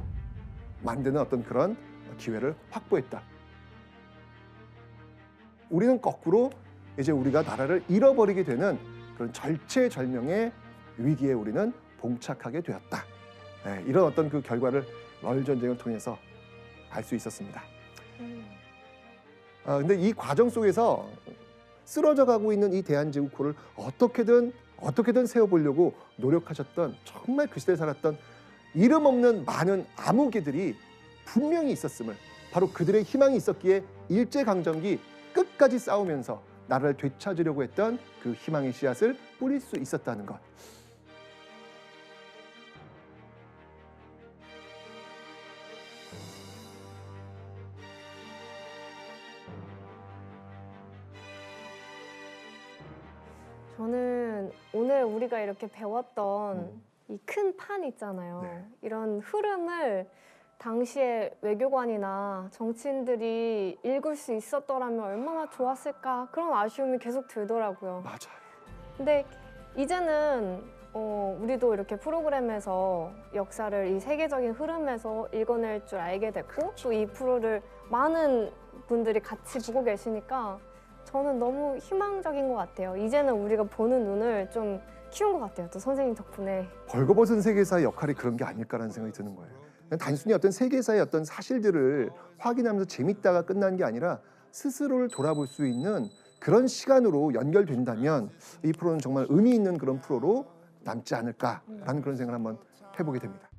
만드는 어떤 그런 기회를 확보했다. 우리는 거꾸로 이제 우리가 나라를 잃어버리게 되는 그런 절체절명의 위기에 우리는 봉착하게 되었다. 네, 이런 어떤 그 결과를 러일 전쟁을 통해서 알 수 있었습니다. 근데 이 과정 속에서 쓰러져 가고 있는 이 대한제국호를 어떻게든 세워보려고 노력하셨던, 정말 그 시대에 살았던 이름 없는 많은 암흑이들이 분명히 있었음을, 바로 그들의 희망이 있었기에 일제강점기 끝까지 싸우면서 나라를 되찾으려고 했던 그 희망의 씨앗을 뿌릴 수 있었다는 것. 저는 오늘 우리가 이렇게 배웠던 이 큰 판 있잖아요. 네. 이런 흐름을 당시에 외교관이나 정치인들이 읽을 수 있었더라면 얼마나 좋았을까, 그런 아쉬움이 계속 들더라고요. 맞아요. 근데 이제는 우리도 이렇게 프로그램에서 역사를 이 세계적인 흐름에서 읽어낼 줄 알게 됐고, 또 이 프로를 많은 분들이 같이 보고 계시니까 저는 너무 희망적인 것 같아요. 이제는 우리가 보는 눈을 좀 키운 것 같아요. 또 선생님 덕분에. 벌거벗은 세계사의 역할이 그런 게 아닐까라는 생각이 드는 거예요. 그냥 단순히 어떤 세계사의 어떤 사실들을 확인하면서 재밌다가 끝난 게 아니라 스스로를 돌아볼 수 있는 그런 시간으로 연결된다면 이 프로는 정말 의미 있는 그런 프로로 남지 않을까라는 그런 생각을 한번 해보게 됩니다.